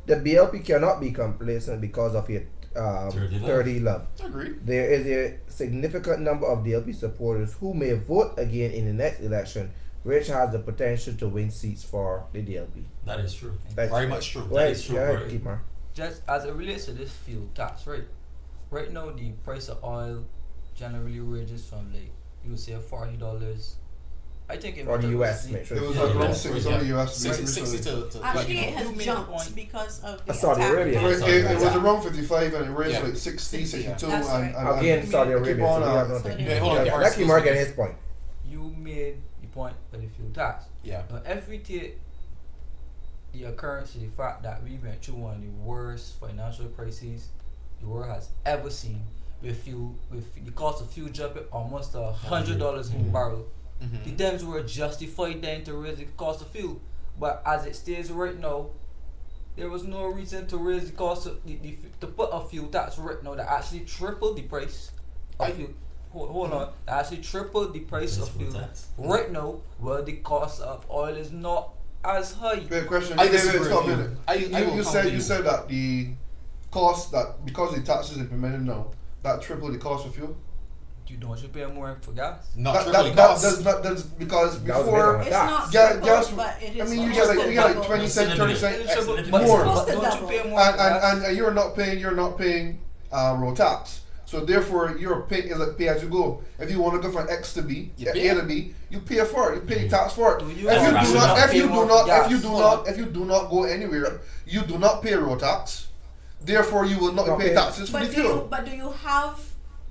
A: The BLP cannot be complacent because of your 30 love.
D: Agreed.
A: There is a significant number of DLP supporters who may vote again in the next election, which has the potential to win seats for the DLP.
B: That is true.
A: That's
D: Very much true.
A: Right,
B: is true,
A: yeah,
B: Corey.
A: Kimar.
G: Just as it relates to this fuel tax, right? Right now, the price of oil generally ranges from like you would say $40. I think
A: For the US, make
F: It
A: sure.
F: was
B: Yeah,
F: like around
B: yeah.
F: 6 on the US.
D: 60
F: recently.
D: to
E: Actually,
D: like,
E: it has
G: you made a
E: jumped
G: point.
E: because of the
A: Saudi
E: attack.
A: Arabia.
F: It,
B: Saudi
F: it was
B: Arabia.
F: around 55 and it raised
E: Yeah.
F: like 60, 62
E: That's right.
F: and
A: Again, Saudi
F: keep
A: Arabia.
F: on,
A: So we have
F: uh,
A: nothing.
E: Saudi
D: Yeah, hold on,
A: Yeah,
D: Mark,
A: let Kimar get his point.
G: You made the point for the fuel tax.
D: yeah.
G: But if we take the occurrence of the fact that we went through one of the worst financial crises the world has ever seen, with the cost of fuel jumping almost $100 in a barrel. The Dems were justified then to raise the cost of fuel, but as it stands right now, there was no reason to raise the cost of to put a fuel tax right now that actually tripled the price of fuel. Hold on, that actually tripled the price of fuel right now, where the cost of oil is not as high.
F: Wait, question.
D: I
F: Wait,
D: disagree
F: stop a
D: with you.
F: minute.
D: I will
F: You
D: counter
F: said
D: you.
F: you said that the cost that because the tax is implemented now that triple the cost of fuel.
G: You don't you pay more for gas?
D: Not
F: That,
D: triple
F: that,
D: the
F: that
D: cost.
F: does not that's because
A: That was
F: before
A: based
E: It's not
F: Gas-
E: triple,
F: gas-
E: but it
F: I
E: is
F: mean you
E: almost
F: get like
E: double.
F: 20 cent, 30 cent
G: It's triple,
B: But
G: but
F: more.
E: Supposed to
G: don't you
E: double.
G: pay more for gas?
F: and you're not paying road tax. So therefore you're paying is like pay as you go. If you want to go from X to B,
D: You
F: A
D: pay.
F: to B, you pay for it. You pay tax for it.
G: Do you
F: If you
G: actually
F: do not
G: not
F: if you
G: pay
F: do
G: more
F: not
G: for
F: if you
G: gas?
F: do
G: Hold
F: not
G: on.
F: if you do not go anywhere, you do not pay road tax. Therefore you will not
A: Not
F: pay
A: pay.
F: taxes for the fuel.
E: But do you have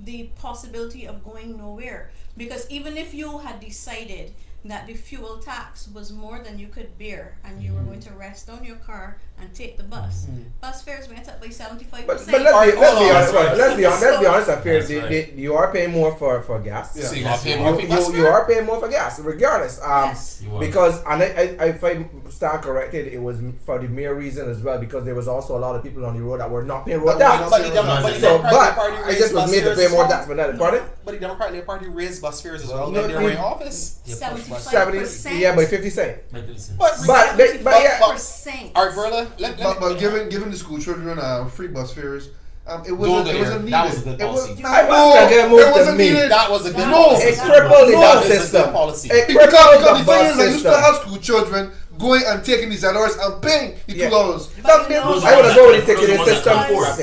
E: the possibility of going nowhere? Because even if you had decided that the fuel tax was more than you could bear and you were going to rest on your car and take the bus, bus fares went up by 75%.
A: But let's be honest. Let's be honest. And fair.
B: That's right.
A: You are paying more for gas.
F: Yeah.
D: So you gotta pay
B: Yes,
D: more for gas
A: You
D: fare?
A: are paying more for gas, regardless.
E: Yes.
B: You are.
A: Because and if I stand corrected, it was for the mere reason as well because there was also a lot of people on the road that were not paying road tax.
D: But the Democratic
A: So,
D: Party
A: but I
D: raised
A: just was
D: bus
A: made to
D: fares
A: pay
D: as
A: more
D: well.
A: tax for that. Pardon?
D: But the Democratic Party raised bus fares as well
A: No,
D: when they were in office.
E: 75%.
A: Yeah, by 50 cents.
D: But
A: But yeah.
E: 75%.
D: Alright, Verla,
F: But given the school children free bus fares, it
D: Don't
F: wasn't
D: go
F: it
D: there.
F: wasn't needed.
D: That was a good
F: It was-
D: policy.
A: I
F: no,
A: wasn't gonna move
F: it
A: to
F: wasn't
A: me.
F: needed.
D: that was a good
E: No,
D: policy.
A: It crippled the
D: That
A: bus
D: is a good
A: system.
D: policy.
A: It
F: Because
A: crippled
F: the
A: the
F: thing
A: bus
F: is, I used to
A: system.
F: have school children going and taking these $8 and paying the
A: Yeah.
F: $2.
E: But
A: That
E: you know
A: I would have go with the
B: Those
A: ticketing
B: are the ones that
A: system
B: come
A: for.
B: forth.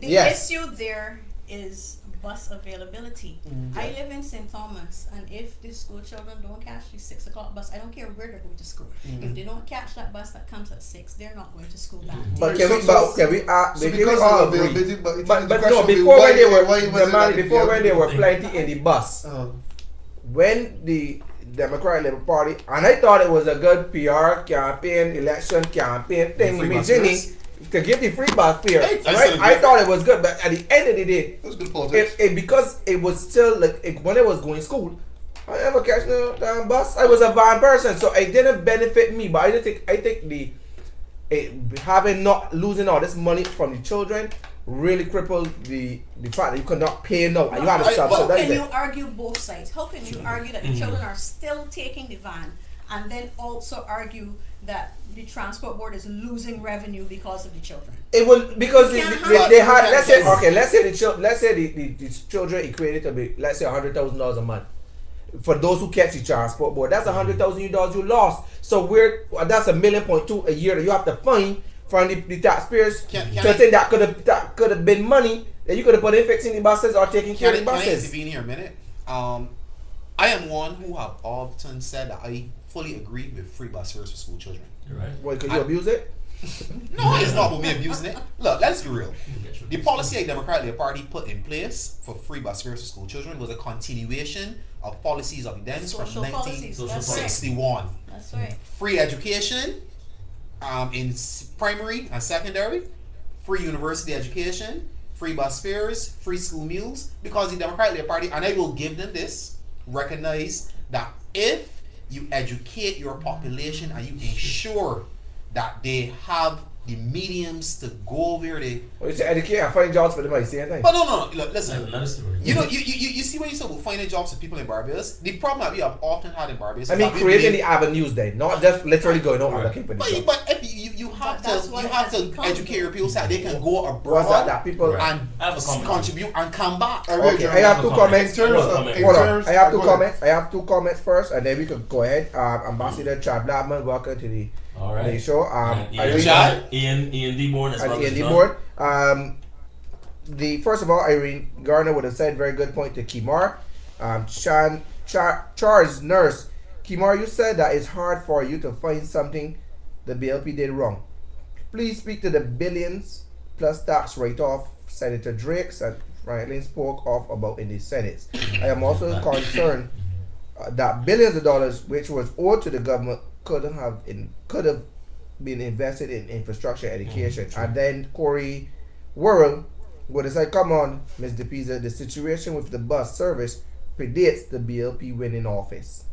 E: The
A: Yes.
E: issue there is bus availability. I live in St. Thomas, and if the school children don't catch the 6 o'clock bus, I don't care where they're going to school. If they don't catch that bus that comes at 6, they're not going to school that day.
A: But can we?
F: So
A: Can we?
F: So
A: Can we
F: because
A: all
F: of
A: agree?
F: availability, but
A: But
F: the
A: no,
F: question be
A: before
F: why-
A: when they were
F: why was it that
A: before when there were
B: thing?
A: plenty in the bus, when the Democratic Labour Party, and I thought it was a good PR campaign, election campaign thing.
D: Free
A: Me,
D: bus
A: Ginny,
D: fares?
A: to give the free bus fare.
D: Hey, I
A: Right?
D: said
A: I
D: it.
A: thought it was good, but at the end of the day,
F: It was good politics.
A: because it was still like when I was going to school, I never catch no damn bus. I was a van person, so it didn't benefit me. But I think having not losing all this money from the children really crippled the fact that you could not pay now and you had to
E: How
A: subsidize
E: can
A: it.
E: you argue both sides? How can you argue that the
B: Mm-hmm.
E: children are still taking the van and then also argue that the transport board is losing revenue because of the children?
A: It was because
E: You can't
A: they
E: have
A: had
E: it.
A: let's say the children equated to be let's say $100,000 a month. For those who catch the transport board, that's $100,000 you lost. So that's $1.2 million a year that you have to find from the taxpayers.
D: Can
A: So I
D: I-
A: think that could have been money that you could have put in fixing the buses or taking care of the
D: Can I
A: buses.
D: intervene here a minute? I am one who have often said that I fully agree with free bus fares for school children.
B: You're right.
A: Why could you abuse it?
D: No, it's not about me abusing it. Look, let's be real. The policy a Democratic Labour Party put in place for free bus fares for school children was a continuation of policies of the Dems from
E: Social policies. That's right.
D: 1961.
E: That's right.
D: Free education in primary and secondary, free university education, free bus fares, free school meals, because the Democratic Labour Party, and I will give them this, recognize that if you educate your population and you ensure that they have the mediums to go where they.
A: Well, you should educate and find jobs for them at the same time.
D: But no, look,
B: That's
D: listen.
B: another story.
D: You know, you see when you say about finding jobs for people in Barbados, the problem that we have often had in Barbados.
A: I
D: is
A: mean,
D: that we
A: creating
D: blame-
A: the avenues then, not just literally going out and
B: Right.
A: looking for the
D: But,
A: job.
D: but if you have
E: But that's
D: to
E: what
D: you
E: it
D: have
E: has
D: to
E: become.
D: educate your people so that they can go abroad
A: What's that people?
B: Right.
D: and
B: I have a comment.
D: contribute and come back.
A: Okay, I have two comments.
F: In terms
B: Hold
F: of,
B: on,
F: in
A: Hold on,
F: terms,
A: I have two
F: go ahead.
A: comments. I have two comments first, and then we could go ahead. Ambassador Chad Blackman, welcome to the
B: All right.
A: show.
B: And
A: Irene,
D: Chad?
B: Ian Deborn as
A: and
B: well.
A: Ian
B: as
A: Deborn. The first of all, Irene Garner would have said very good point to Kimar. Charles Nurse, Kimar, you said that it's hard for you to find something the BLP did wrong. Please speak to the billions plus tax write-off Senator Drake and Franklin spoke off about in the Senate. I am also concerned that billions of dollars which was owed to the government could have been invested in infrastructure, education. And then Corey Worrell would have said, come on, Ms. Depeiza, the situation with the bus service predates the BLP winning office.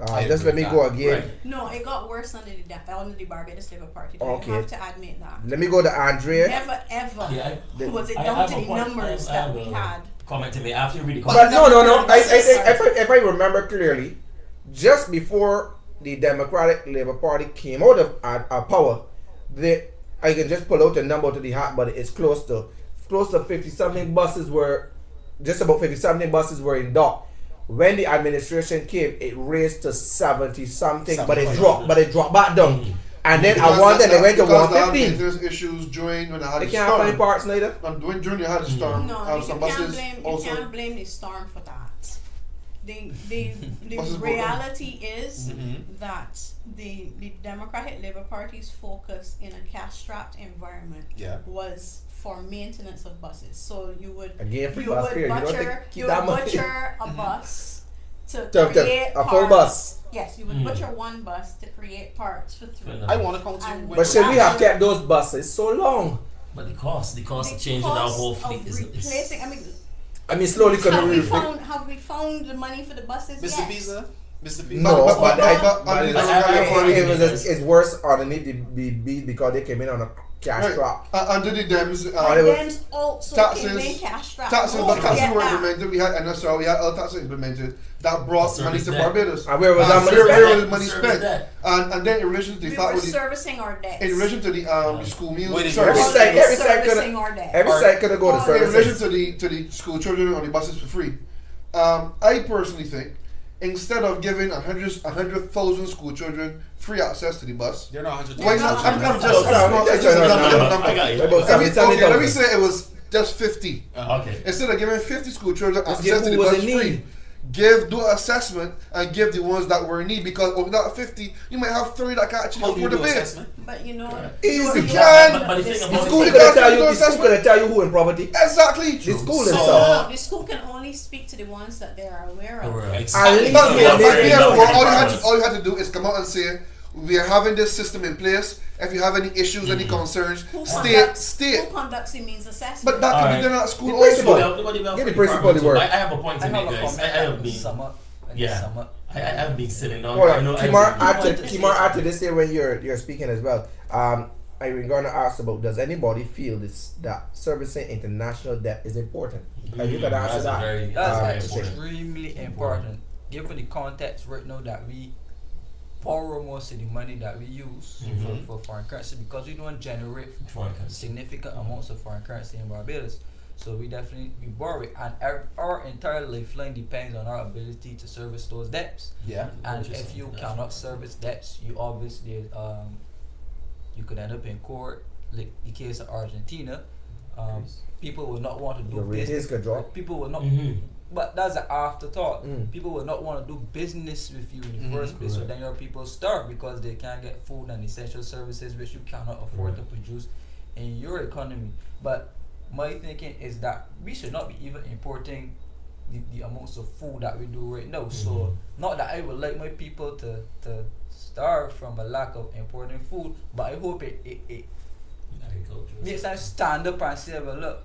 D: I
A: Just
D: agree
A: let me
D: with
A: go
B: that.
A: again.
B: Right.
E: No, it got worse under the Barbados Labour Party.
A: Okay.
E: You have to admit that.
A: Let me go to Andrea.
E: Never ever
B: Yeah,
E: was it
B: I
E: down
B: have
E: to
B: a
E: the
B: point.
E: numbers
B: I
E: that
B: have
E: we
B: a
E: had.
B: comment to me after you read the
A: But
B: comment.
A: no. I think
E: Sorry.
A: if I remember clearly, just before the Democratic Labour Party came out of power, I can just pull out a number to the hat, but it's close to 50 something buses were just about 50 something buses were in dock. When the administration came, it raised to 70 something, but it dropped back down. And then
F: Because
A: I wanted
F: that's
A: they went to
F: because they had
A: 115.
F: maintenance issues during when they had
A: They
F: the
A: can't find
F: storm.
A: parts neither.
F: And during they had the storm,
E: No,
F: some
E: you
F: buses
E: can't
F: also.
E: blame the storm for that. The
F: Buses broke down.
E: reality is that the Democratic Labour Party's focus in a cash-strapped environment
D: Yeah.
E: was for maintenance of buses. So you would
A: Again, free bus fare. You don't keep
E: you
A: that
E: would
A: money.
E: butcher a bus to
A: To
E: create
A: a full
E: parts.
A: bus.
E: Yes, you would butcher one bus to create parts for three.
B: For
D: I want to come to
E: And-
D: when
A: But should we have kept those buses so long?
B: But the cost of changing our
E: cost
B: whole
E: of
B: fleet is
E: replacing. I mean,
A: Slowly could
E: have
A: have
E: we found the money for the buses
D: Mr.
E: yet?
D: Pizza, Mr. Pizza.
A: No,
F: But-
A: but
F: but- but-
A: it's worse underneath the beat because they came in on a cash
F: Right.
A: crop.
F: Under the Dems,
A: it
E: And
A: was-
E: then also
F: taxes-
E: came in cash strapped.
F: taxes,
E: Don't
F: but taxes
E: forget
F: were
E: that.
F: implemented. We had NSR, we had other taxes implemented that brought
B: The
F: money to
B: service debt.
F: Barbados.
A: And where was
F: And
A: that money
F: where
A: spent?
F: was the money
B: Service
F: spent?
B: debt.
F: And then in relation to the
E: We
F: fact
E: were
F: with the,
E: servicing our debts.
F: in relation to the school meals,
D: Wait,
F: sorry,
A: Every
E: All
A: side-
E: we were
A: every side coulda-
E: servicing our debts.
A: Every
D: Alright.
A: side could have go to
E: In
F: in relation
A: services.
F: to the school children on the buses for free. I personally think instead of giving 100,000 school children free access to the bus,
D: They're not 100.
F: why not? I'm just just a
B: I
F: number.
B: got you.
A: About
F: Let me
A: 70,000.
F: let me say it was just 50.
B: Okay.
F: Instead of giving 50 school children
A: Let's
F: access
A: give
F: to the
A: who was
F: bus
A: in need.
F: free, do assessment and give the ones that were in need, because of that 50, you might have 3 that can actually
D: How do you
F: afford to
D: do
F: pay.
D: assessment?
E: But you know,
F: Easy,
E: you
F: can.
B: But the thing
E: the
B: about
F: school
A: The
F: is
A: school
F: gonna
A: gonna tell you.
F: do
A: The school
F: assessment.
A: gonna tell you who in poverty.
F: Exactly.
A: The school
D: So-
A: themselves.
E: the school can only speak to the ones that they are aware of.
A: At least
F: But
A: they
F: therefore,
A: make
F: all you had to do is come out and say, we are having this system in place. If you have any issues, any concerns,
E: Who
F: state.
E: Who conducts the means assessment?
F: But that can
B: Alright.
F: be done at school
A: The
F: also.
A: principal. Give the principal the word.
B: I have a point
G: I
B: to
G: have
B: make,
G: a
B: guys.
G: comment
B: I
G: that
B: have
G: will
B: been.
G: sum up.
B: Yeah.
G: Sum up.
B: I have been sitting down.
A: Hold
B: I
A: on,
B: know
A: Kimar,
B: I've been-
A: add to this here when you're speaking as well. I'm going to ask about, does anybody feel that servicing international debt is important? And you can answer
B: That's
A: that.
B: a very,
G: That's
B: very important.
G: extremely important. Given the context right now that we borrow most of the money that we use for foreign currency, because we don't generate
B: Foreign currency.
G: significant amounts of foreign currency in Barbados. So we borrow it, and our entire lifeline depends on our ability to service those debts.
D: Yeah.
G: And if you cannot service debts, you obviously you could end up in court. Like the case of Argentina, people will not want to do
A: The rate
G: business.
A: is could drop.
G: People will not. But that's an afterthought. People will not want to do business with you in the first place. So then your people starve because they can't get food and essential services which you cannot afford to produce in your economy. But my thinking is that we should not be even importing the amounts of food that we do right now. So not that I would like my people to starve from a lack of importing food, but I hope it makes them stand up and say, well, look,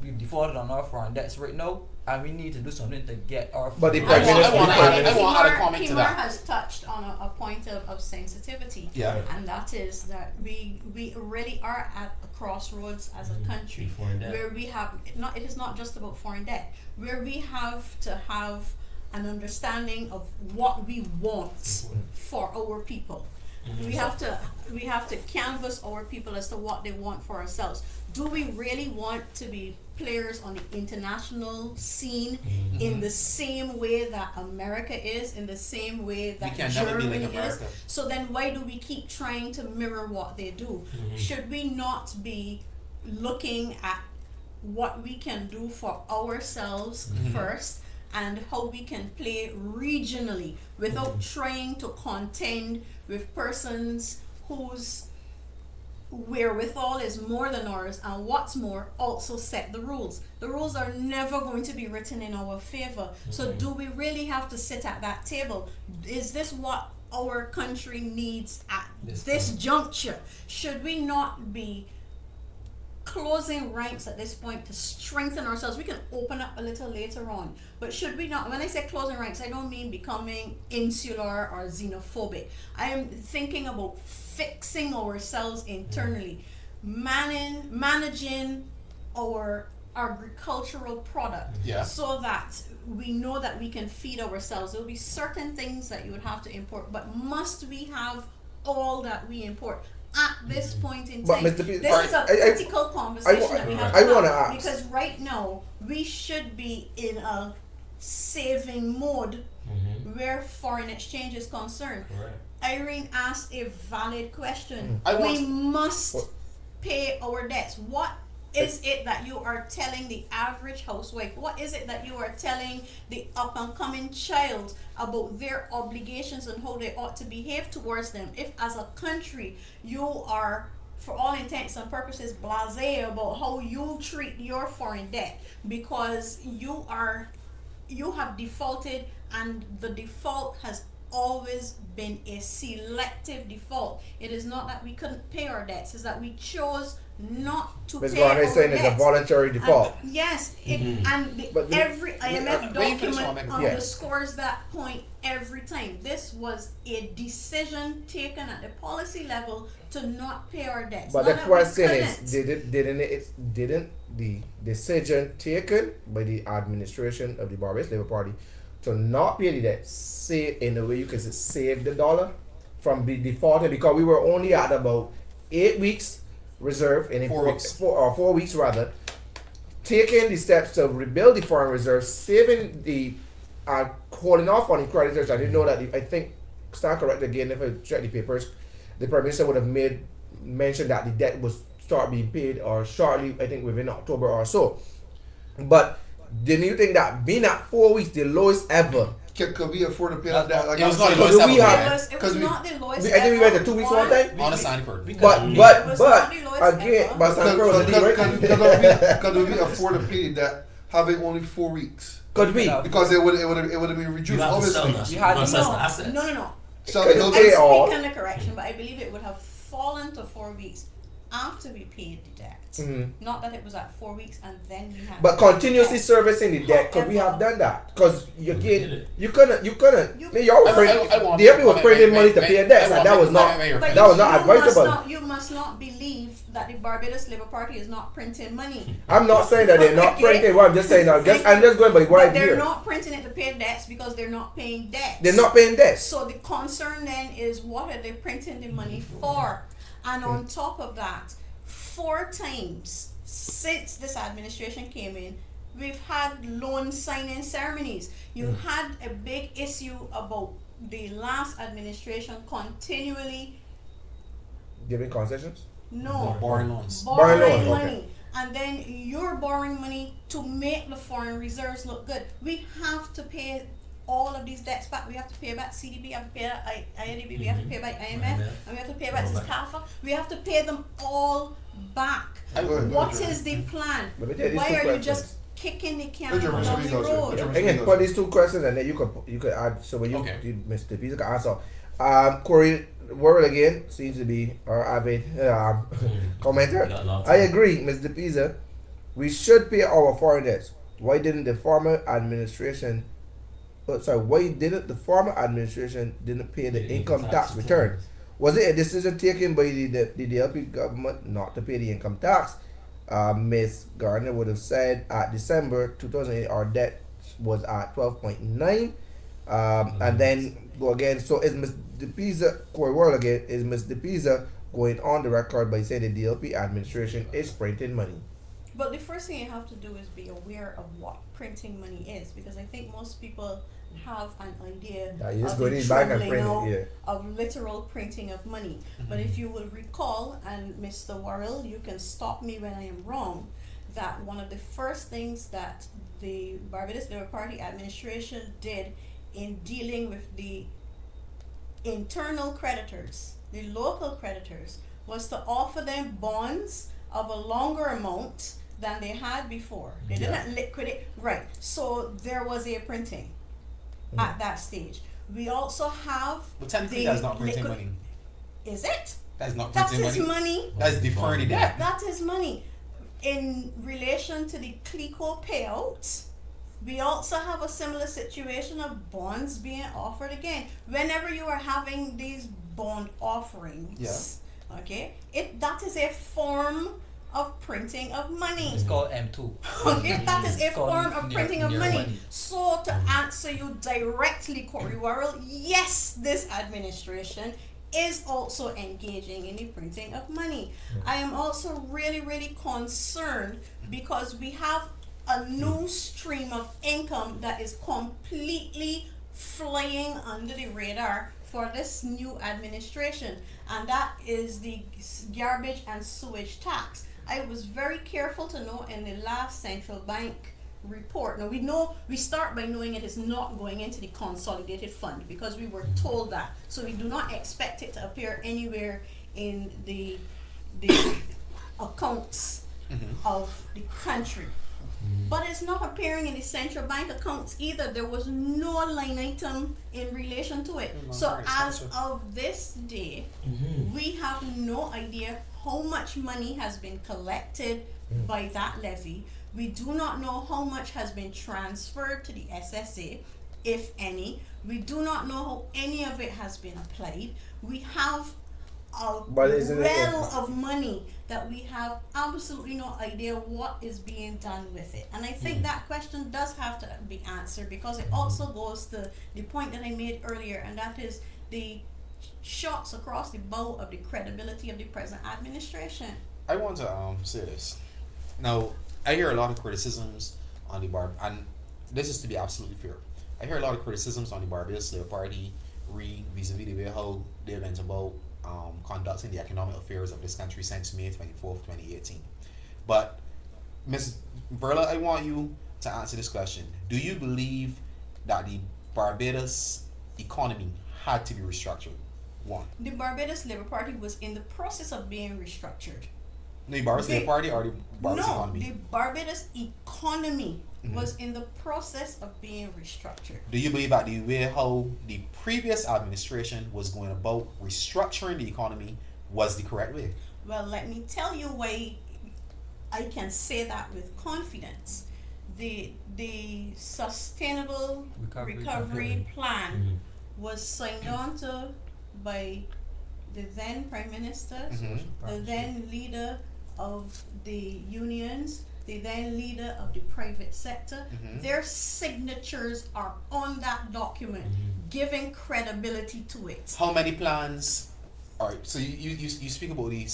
G: we've defaulted on our foreign debts right now, and we need to do something to get our
A: But the
G: food.
A: Prime Minister-
D: I want to add a comment to
E: Kimar
D: that.
E: has touched on a point of sensitivity,
D: Yeah.
E: and that is that we really are at a crossroads as a country
B: Foreign debt.
E: where we have it is not just about foreign debt, where we have to have an understanding of what we want for our people. We have to canvas our people as to what they want for ourselves. Do we really want to be players on the international scene in the same way that America is, in the same way that
D: We can never be
E: Germany
D: like
E: is?
D: America.
E: So then why do we keep trying to mirror what they do? Should we not be looking at what we can do for ourselves first, and how we can play regionally without trying to contend with persons whose wherewithal is more than ours, and what's more, also set the rules. The rules are never going to be written in our favor. So do we really have to sit at that table? Is this what our country needs at this juncture? Should we not be closing ranks at this point to strengthen ourselves? We can open up a little later on, but should we not? When I say closing ranks, I don't mean becoming insular or xenophobic. I am thinking about fixing ourselves internally, managing our agricultural product, so that we know that we can feed ourselves. There will be certain things that you would have to import, but must we have all that we import at this point in
A: But
E: time?
A: Mr. P-
E: This is a critical conversation that we have to
A: I wanna
E: have,
A: ask.
E: because right now we should be in a saving mode where foreign exchange is concerned.
B: Correct.
E: Irene asked a valid question.
D: I
E: We
D: want-
E: must pay our debts. What is it that you are telling the average housewife? What is it that you are telling the up and coming child about their obligations and how they ought to behave towards them? If as a country you are, for all intents and purposes, blasé about how you treat your foreign debt because you have defaulted, and the default has always been a selective default. It is not that we couldn't pay our debts, it's that we chose not to
A: Ms.
E: pay
A: Garner
E: our
A: is saying it's a
E: debts.
A: voluntary default.
E: And, yes, and
A: But the-
E: every IMF
D: wait, you finish, I'll
E: document
D: make a
A: point.
E: underscores that point every time. This was a decision taken at the policy level to not pay our debts.
A: But
E: Not
A: the
E: that we
A: question is,
E: couldn't.
A: didn't the decision taken by the administration of the Barbados Labour Party to not pay the debt, say in a way you can say save the dollar from the defaulted, because we were only at about 8 weeks reserve in
D: 4 weeks.
A: 4 weeks rather, taking the steps to rebuild the foreign reserve, saving the holding off on the creditors. I didn't know that. I think, stand correct again if I check the papers, the Prime Minister would have mentioned that the debt would start being paid or shortly, I think within October or so. But Then you think that being at 4 weeks, the lowest ever?
F: Could we afford to pay that? Like,
D: It was not the
A: Because
D: lowest
A: we
D: ever.
A: have-
E: It was
F: Because
E: not the lowest
A: I think we went to 2 weeks one time.
D: On the Sanford.
E: It was
A: But
E: not the lowest
A: again,
E: ever.
A: but Sanford was a deal, right?
F: Could we afford to pay that having only 4 weeks?
A: Could we?
F: Because it would have been
B: You
F: reduced,
B: have to sell
F: obviously.
B: us.
G: You
B: You
G: had
B: have to
G: to
B: sell the assets.
E: No.
F: So
A: Could
F: it'll
A: you
E: I
A: pay
F: take
A: all?
E: speak under correction, but I believe it would have fallen to 4 weeks after we paid the debt.
A: Mhm.
E: Not that it was at 4 weeks and then we had.
A: But
E: to pay
A: continuously
E: debt.
A: servicing the debt, could we have done that? Because
B: We did
A: again,
B: it.
A: you couldn't.
E: You-
A: Y'all were
D: want-
A: the DLP was printing money to pay debts, and that was not.
E: But
A: That was not advisable.
E: You must not believe that the Barbados Labour Party is not printing money.
A: I'm not saying that they're not
E: Okay.
A: printing. What I'm just saying, I'm just going by what
E: But
A: I
E: they're
A: hear.
E: not printing it to pay debts because they're not paying debts.
A: They're not paying debts.
E: So the concern then is what are they printing the money for? And on top of that, 4 times since this administration came in, we've had loan signing ceremonies. You had a big issue about the last administration continually
A: Giving concessions.
D: Borrowing loans.
A: Borrowing
E: borrowing
A: loans,
E: money. And then you're borrowing money to make the foreign reserves look good. We have to pay all of these debts back. We have to pay back CDB, we have to pay back IADB, we have to pay back IMF, and we have to pay back CAFA. We have to pay them all back. What is the plan?
A: Let me tell you these
E: Why
A: two
E: are you
A: questions.
E: just kicking the can
F: Put your
E: down
F: response
E: the
F: out there.
E: road?
F: Put your
A: Again, put these 2 questions and then you could add. So when you,
D: Okay.
A: Mr. Pisa can answer. Corey Worrell again seems to be our avid commenter.
B: Got a lot of
A: I
B: time.
A: agree, Mr. Pisa. We should pay our foreign debts. Why didn't the former administration? Why didn't the former administration didn't pay the income tax return? Was it a decision taken by the DLP government not to pay the income tax? Ms. Garner would have said at December 2008 our debt was at 12.9, and then go again. So is Ms. Depeiza, Corey World again, is Ms. Depeiza going on the record by saying the DLP administration is printing money?
E: But the first thing you have to do is be aware of what printing money is, because I think most people have an idea
A: That is
E: of
A: going
E: the
A: in back and
E: troubling
A: printing,
E: out
A: yeah.
E: of literal printing of money. But if you will recall, and Mr. Worrell, you can stop me when I am wrong, that one of the first things that the Barbados Labour Party administration did in dealing with the internal creditors, the local creditors, was to offer them bonds of a longer amount than they had before. They didn't liquidate. Right. So there was a printing at that stage. We also have
D: But technically,
E: the
D: that's not printing
E: liquid-
D: money.
E: Is it?
D: That's not
E: That's
D: printing
E: his
D: money.
E: money.
D: That's deferring the debt.
E: That is money. In relation to the CLICO payout, we also have a similar situation of bonds being offered again. Whenever you are having these bond offerings, okay, that is a form of printing of money.
G: It's called M2.
E: Okay, that is a
G: It's called
E: form of printing of
G: near
E: money. So to answer you directly, Corey Worrell, yes, this administration is also engaging in the printing of money. I am also really, really concerned because we have a new stream of income that is completely flying under the radar for this new administration, and that is the garbage and sewage tax. I was very careful to know in the last central bank report. Now we start by knowing it is not going into the consolidated fund because we were told that. So we do not expect it to appear anywhere in the accounts of the country. But it's not appearing in the central bank accounts either. There was no line item in relation to it. So as of this day, we have no idea how much money has been collected by that levy. We do not know how much has been transferred to the SSA, if any. We do not know how any of it has been applied. We have a well of money that we have absolutely no idea what is being done with it. And I think that question does have to be answered because it also goes to the point that I made earlier, and that is the shots across the bow of the credibility of the present administration.
D: I want to say this. Now, I hear a lot of criticisms on the and this is to be absolutely fair. I hear a lot of criticisms on the Barbados Labour Party vis-a-vis the way how they went about conducting the economic affairs of this country since May 24th, 2018. But Ms. Verla, I want you to answer this question. Do you believe that the Barbados economy had to be restructured? One.
E: The Barbados Labour Party was in the process of being restructured.
D: The Barbados Labour Party or the Barbados
E: No,
D: economy?
E: the Barbados economy was in the process of being restructured.
D: Do you believe that the way how the previous administration was going about restructuring the economy was the correct way?
E: Well, let me tell you why I can say that with confidence. The sustainable recovery plan was signed on to by the then Prime Minister, the then leader of the unions, the then leader of the private sector. Their signatures are on that document, giving credibility to it.
D: How many plans? All right, so you speak about the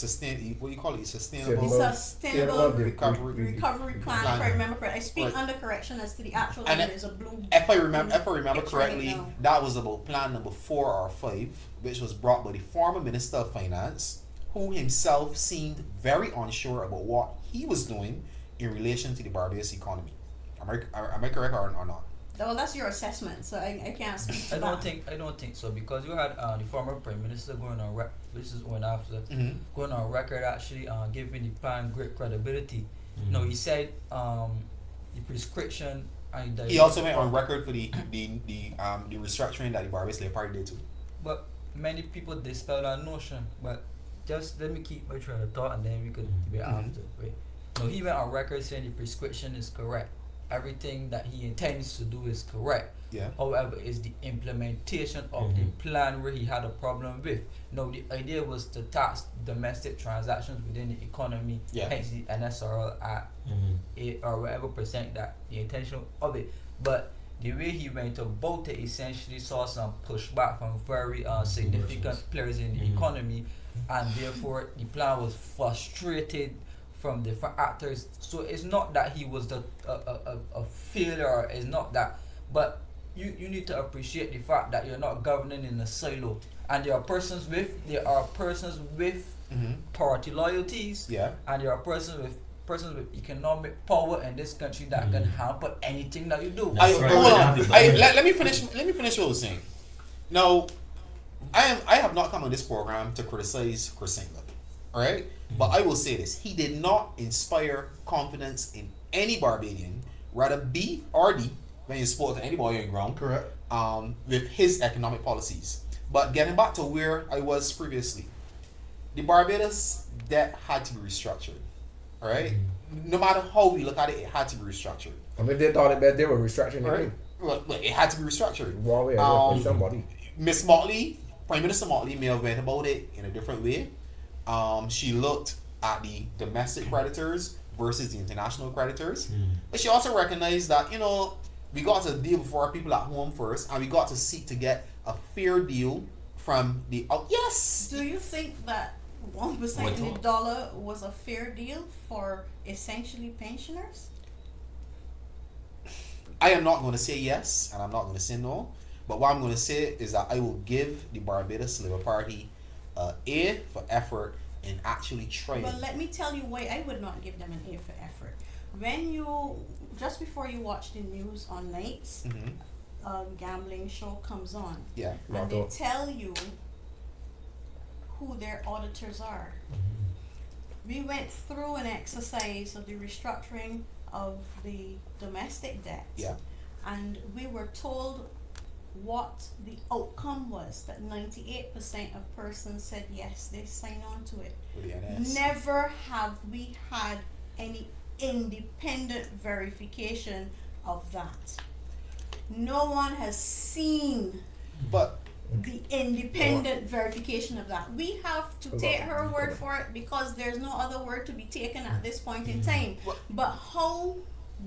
D: what do you call it? Sustainable
E: Recovery plan, if I remember correctly. I speak under correction as to the actual name. There's a blue.
D: If I remember
E: picture
D: correctly,
E: right now.
D: that was about plan number 4 or 5, which was brought by the former Minister of Finance, who himself seemed very unsure about what he was doing in relation to the Barbados economy. Am I correct or not?
E: Well, that's your assessment, so I can't speak to
G: I
E: that.
G: don't think so, because you had the former Prime Minister going on this is when after going on record actually giving the plan great credibility. No, he said the prescription and
D: He also went on record for the restructuring that the Barbados Labour Party did too.
G: But many people dispel that notion. But just let me keep my train of thought and then we could debate after. Right? No, he went on record saying the prescription is correct. Everything that he intends to do is correct.
D: Yeah.
G: However, it's the implementation of the plan where he had a problem with. No, the idea was to tax domestic transactions within the economy, hence the NSRL at 8 or whatever percent that the intention of it. But the way he went about it essentially saw some pushback from very significant players in the economy, and therefore the plan was frustrated from different actors. So it's not that he was a failure, it's not that, but you need to appreciate the fact that you're not governing in a silo, and there are persons with party loyalties, and there are persons with economic power in this country that can hamper anything that you do.
D: Let me finish what I was saying. Now, I have not come on this program to criticize Chris Singler, all right? But I will say this: he did not inspire confidence in any Barbadian, rather B or D, when you spoke to anybody on the ground.
F: Correct.
D: With his economic policies. But getting back to where I was previously, the Barbados debt had to be restructured. All right. No matter how we look at it, it had to be restructured.
A: I mean, they thought they were restructuring
D: Right.
A: it.
D: Well, it had to be restructured.
A: One way or somebody.
D: Miss Motley, Prime Minister Motley, may have went about it in a different way. She looked at the domestic creditors versus the international creditors, but she also recognized that we got to deal with our people at home first, and we got to seek to get a fair deal from the yes.
E: Do you think that 1% in the dollar was a fair deal for essentially pensioners?
D: I am not going to say yes, and I'm not going to say no. But what I'm going to say is that I will give the Barbados Labour Party A for effort in actually trying.
E: Well, let me tell you why I would not give them an A for effort. When just before you watch the news on nights, a gambling show comes on.
D: Yeah.
E: And they tell you who their auditors are. We went through an exercise of the restructuring of the domestic debt.
D: Yeah.
E: And we were told what the outcome was, that 98% of persons said yes, they signed on to it. Never have we had any independent verification of that. No one has seen the independent verification of that. We have to take her word for it because there's no other word to be taken at this point in time. But how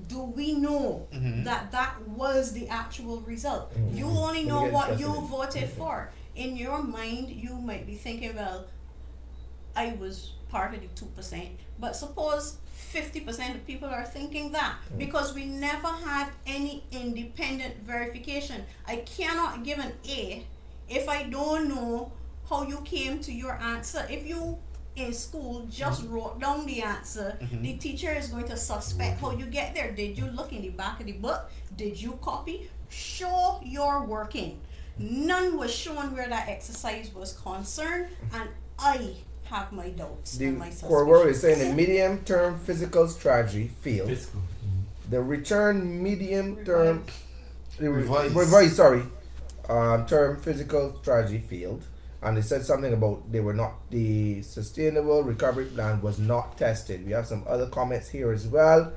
E: do we know that that was the actual result? You only know what you voted for. In your mind, you might be thinking, well, I was part of the 2%, but suppose 50% of people are thinking that, because we never had any independent verification. I cannot give an A if I don't know how you came to your answer. If you in school just wrote down the answer, the teacher is going to suspect how you get there. Did you look in the back of the book? Did you copy? Show your working. None was shown where that exercise was concerned, and I have my doubts and my
A: The core word is saying
E: suspicions.
A: the medium-term physical strategy field.
B: Fiscal.
A: The return medium-term
F: Revised.
A: term physical strategy field, and they said something about the sustainable recovery plan was not tested. We have some other comments here as well.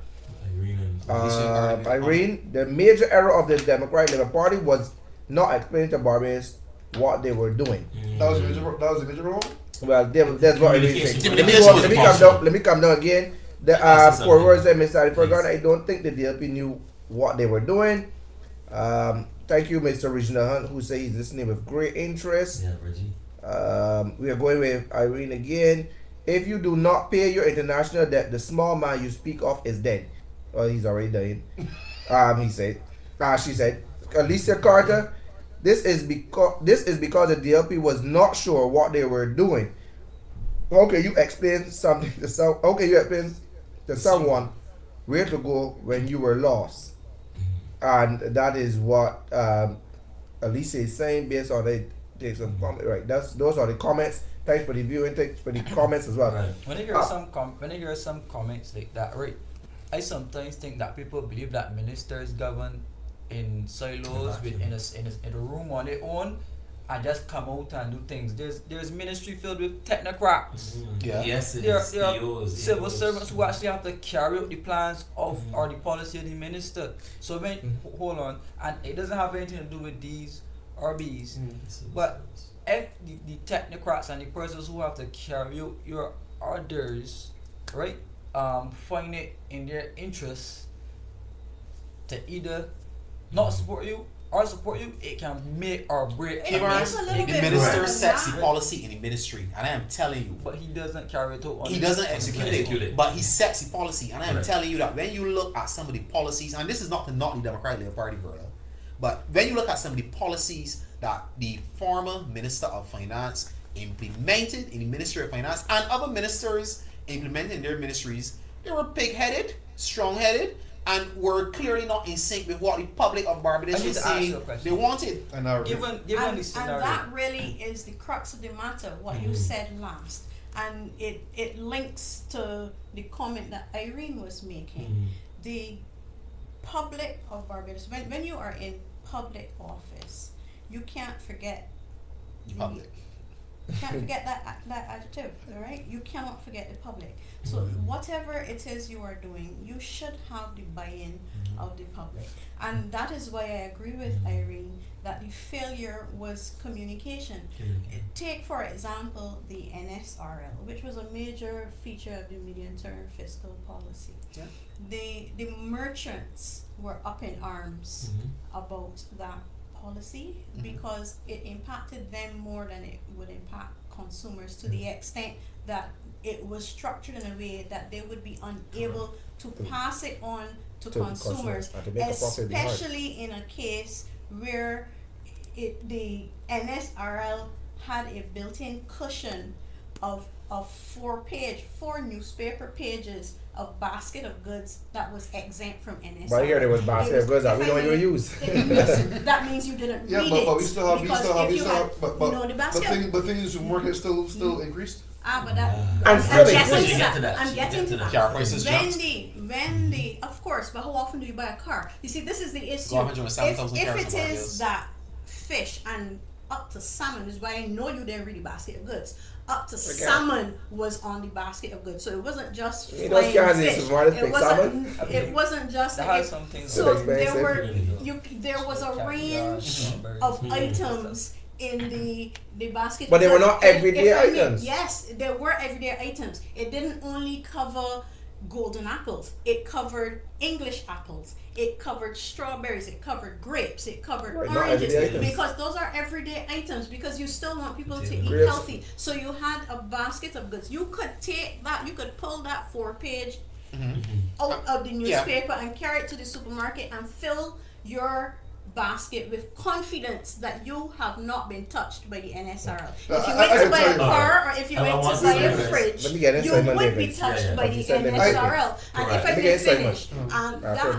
A: Irene, the major error of the Democratic Labour Party was not explaining to Barbados what they were doing.
F: That was the major wrong.
A: Well, that's what Irene thinks.
B: Communication was partial.
A: Let me come down again. The four words that Mr. Forgot, I don't think the DLP knew what they were doing. Thank you, Mr. Regional Hunt, who says he's listening with great interest.
B: Yeah, Reggie.
A: We are going with Irene again. If you do not pay your international debt, the small man you speak of is dead. Oh, he's already dying. He said. She said. Alicia Carter, this is because the DLP was not sure what they were doing. Okay, you explain something to someone where to go when you were lost, and that is what Alicia is saying based on it. Take some comment, right? Those are the comments. Thanks for the viewing. Thanks for the comments as well.
B: Right.
G: When I hear some comments like that, right, I sometimes think that people believe that ministers govern in silos in a room on their own and just come out and do things. There's ministry filled with technocrats.
D: Yeah.
B: Yes, it
G: There
B: is.
G: are
B: CEOs,
G: civil
B: CEOs.
G: servants who actually have to carry out the plans of or the policy of the minister. So when hold on, and it doesn't have anything to do with these or B's. But if the technocrats and the persons who have to carry out your orders, right, find it in their interest to either not support you or support you, it can make or break.
E: It is a little
D: The
E: bit
D: minister
E: more than
D: sets the
E: that.
D: policy in the ministry, and I am telling you,
G: But he doesn't carry it out.
D: he doesn't execute
B: Execute
D: it,
B: it.
D: but he sets the policy. And I am
B: Right.
D: telling you that when you look at some of the policies, and this is not the Democratic Labour Party, Verla, but when you look at some of the policies that the former Minister of Finance implemented in the Ministry of Finance and other ministers implemented in their ministries, they were pig-headed, strong-headed, and were clearly not in sync with what the public of Barbados
G: I need
D: was
G: to ask
D: saying
G: you a question.
D: they wanted.
F: And now
G: Given
E: and
G: the scenario,
E: that really is the crux of the matter, what you said last. And it links to the comment that Irene was making. The public of Barbados, when you are in public office, you can't forget
D: Public.
E: You can't forget that adjective, all right? You cannot forget the public. So whatever it is you are doing, you should have the buy-in of the public. And that is why I agree with Irene that the failure was communication. Take, for example, the NSRL, which was a major feature of the medium-term fiscal policy.
D: Yeah.
E: The merchants were up in arms about that policy because it impacted them more than it would impact consumers, to the extent that it was structured in a way that they would be unable to pass it on to consumers,
A: and to make a profit behind.
E: especially in a case where the NSRL had a built-in cushion of four newspaper pages of basket of goods that was exempt from NSRL.
A: Right here there was basket of goods that we don't even use.
E: That means you didn't
F: yeah,
E: read
F: but
E: it.
F: we still have
E: because if you had,
F: but
E: you know, the basket.
F: the thing is the market still increased.
E: But that
A: And
E: I'm
A: still
E: getting
A: exists.
E: to
B: Get to
E: that.
B: that.
E: I'm getting to that.
D: Car prices jumped.
E: When the of course, but how often do you buy a car? You see, this is the issue.
D: Go 107,000
E: If
D: cars
E: it
D: in
E: is
D: Barbados.
E: that fish and up to salmon is why I know you didn't read the basket of goods. Up to salmon was on the basket of goods, so it wasn't just
A: You know,
E: flying
A: cans in
E: fish.
A: supermarkets
E: It
A: pick
E: wasn't.
A: salmon.
E: It wasn't just.
G: that
E: like
G: has
E: it-
G: something.
E: so
A: It's
E: there
A: expensive.
E: were there was a range of items in the basket.
A: But they were
E: because
A: not everyday
E: if I may-
A: items.
E: Yes, there were everyday items. It didn't only cover golden apples. It covered English apples. It covered strawberries. It covered grapes. It covered
A: Right, not
E: oranges.
A: everyday items.
E: Because those are everyday items. Because you still want people to
B: Yeah.
E: eat
A: Grapes.
E: healthy. So you had a basket of goods. You could take that. You could pull that 4-page out of the newspaper and carry it to the supermarket and fill your basket with confidence that you have not been touched by the NSRL. If you
F: I
E: went to
F: can
E: buy
F: tell
E: a
F: you.
E: car or if you
B: I
E: went
B: want
E: to buy
B: to
E: a
B: say this.
E: fridge,
A: Let me get
E: you
A: inside my
E: would be
A: limits.
E: touched
B: Yeah,
E: by
A: yeah.
E: the
A: You said limits.
E: NSRL. And
B: Correct.
E: if I
A: Let me
E: can
A: get inside
E: finish,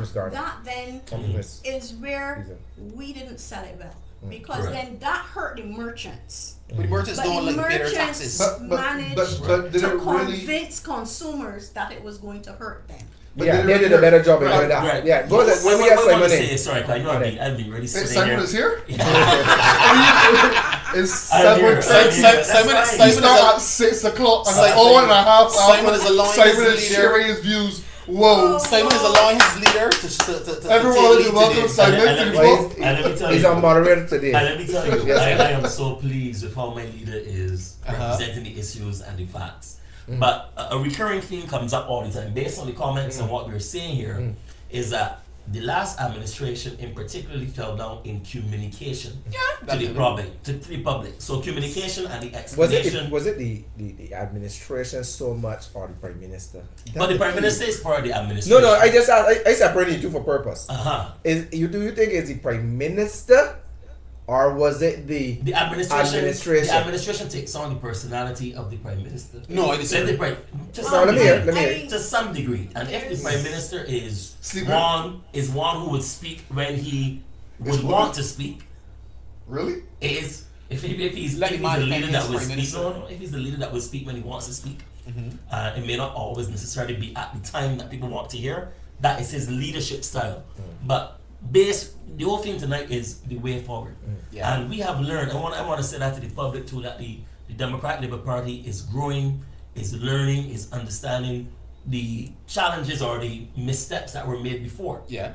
A: Miss Garner.
E: that then
A: Miss.
E: is where
A: Please.
E: we didn't sell it well. Because
B: Correct.
E: then that hurt the merchants.
D: But the merchants
E: But
D: don't
E: the
D: like pay their
E: merchants
D: taxes.
E: managed
F: but did
E: to
F: it really?
E: convince consumers that it was going to hurt them.
F: But
A: Yeah,
F: did it
A: they did
F: really
A: a better job in
F: Right.
A: doing that.
B: Right.
A: Yeah, go ahead.
B: What
A: Let me get
B: I
A: Simon
B: want to
A: in.
B: say, sorry, 'cause I know I've been really
F: Hey,
B: sitting
F: Simon
B: here.
F: is here. It's
B: I'm here.
F: 7:10.
D: Simon
B: That's
D: is
B: fine.
F: We
D: Simon
F: start at
D: is
F: 6 o'clock and
D: Simon-
F: an hour and a half
D: Simon
F: after
D: is allowing
F: Simon
D: his
F: is
D: leader-
F: sharing his views. Whoa.
D: Simon is allowing his leader to
F: Everyone
D: take
F: is
D: lead
F: welcome,
D: today.
F: Simon.
B: And let me- and let me tell
A: He's
B: you.
A: on moderator today.
B: And let me tell you,
A: Yes,
B: I
A: sir.
B: am so pleased with how my leader is representing the issues and the facts. But a recurring theme comes up all the time, based on the comments and what we're seeing here, is that the last administration in particularly fell down in communication to the
D: definitely.
B: public. So communication and the
A: Was
B: explanation.
A: it the administration so much or the prime minister?
B: But the prime minister is part of the administration.
A: No, I just asked, I separated the two for purpose. Do you think it's the prime minister or was it the
B: administration. The administration takes on the personality of the prime minister.
D: No, I
B: So
D: disagree.
B: the prime, to
A: No,
B: some
A: let me
B: degree,
A: hear. Let me hear.
B: to some degree. And if the prime minister is
F: Sleeper.
B: one who would speak when he would
F: Is what?
B: want to speak,
F: Really?
B: is if he's
D: Let
B: if
D: him
B: he's the
D: defend
B: leader
D: his
B: that will
D: prime
B: speak,
D: minister.
B: no, if he's the leader that will speak when he wants to speak, it may not always necessarily be at the time that people want to hear. That is his leadership style. But the whole thing tonight is the way forward.
D: Yeah.
B: And we have learned, I want to say that to the public too, that the Democratic Labour Party is growing, is learning, is understanding the challenges or the missteps that were made before.
D: Yeah.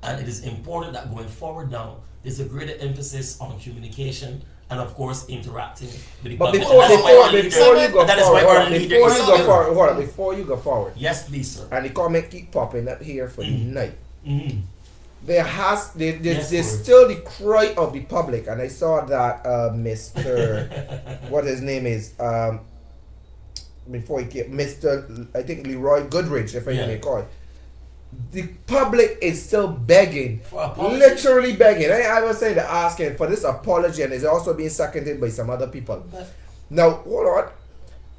B: And it is important that going forward now, there's a greater emphasis on communication and of course interacting with the
A: But
B: public.
A: before
B: And that is why our leader-
A: you go
B: that is why
A: forward,
B: our leader
A: before
B: is
A: you go
B: here.
A: forward, hold on, before you go forward,
B: Yes, please, sir.
A: and the comment keep popping up here for the night.
B: Mm-hmm.
A: There's
B: Yes, Lord.
A: still the cry of the public, and I saw that Mr. what his name is before he came, Mr. I think Leroy Goodrich, if I
B: Yeah.
A: may call it. The public is still begging,
B: For apology.
A: literally begging. I was saying that asking for this apology, and it's also being seconded by some other people.
E: But
A: Now, hold on.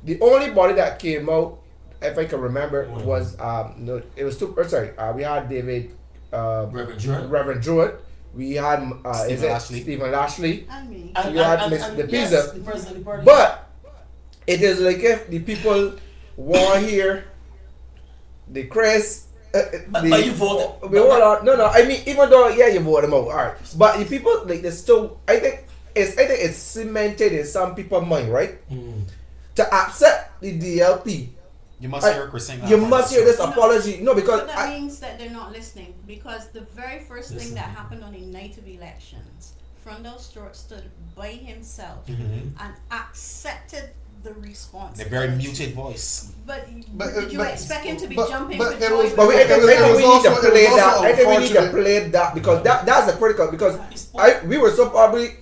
A: The only body that came out, if I can remember,
B: Mm.
A: was no, it was two. Sorry, we had David,
B: Reverend Jordan.
A: Reverend Jewett. We had Stephen Lashley.
E: and me.
A: You had Miss Depeiza.
B: Yes, the president of the party.
A: But it is like if the people want here, the Chris.
B: But you voted.
A: We hold on. No. I mean, even though you vote them out, alright. But the people like they still. I think it's cemented in some people's mind, right? To accept the DLP.
D: You must hear Chris saying that.
A: You
D: from
A: must
D: the
A: hear this
D: show.
A: apology. No, because
E: But that means that they're not listening because the very first
B: Listen.
E: thing that happened on the night of elections, Frondell Stewart stood by himself and accepted the response.
D: The very muted voice.
E: But
F: But,
E: did you
F: but-
E: expect him to be
F: but-
E: jumping
F: but
E: for
F: it
E: joy?
F: was-
A: But we, I think
F: It was
A: we need to
F: also-
A: play
F: it was
A: that.
F: also
A: I think we need to
F: unfortunate.
A: play that because that's the critical. Because
B: He
A: we were so probably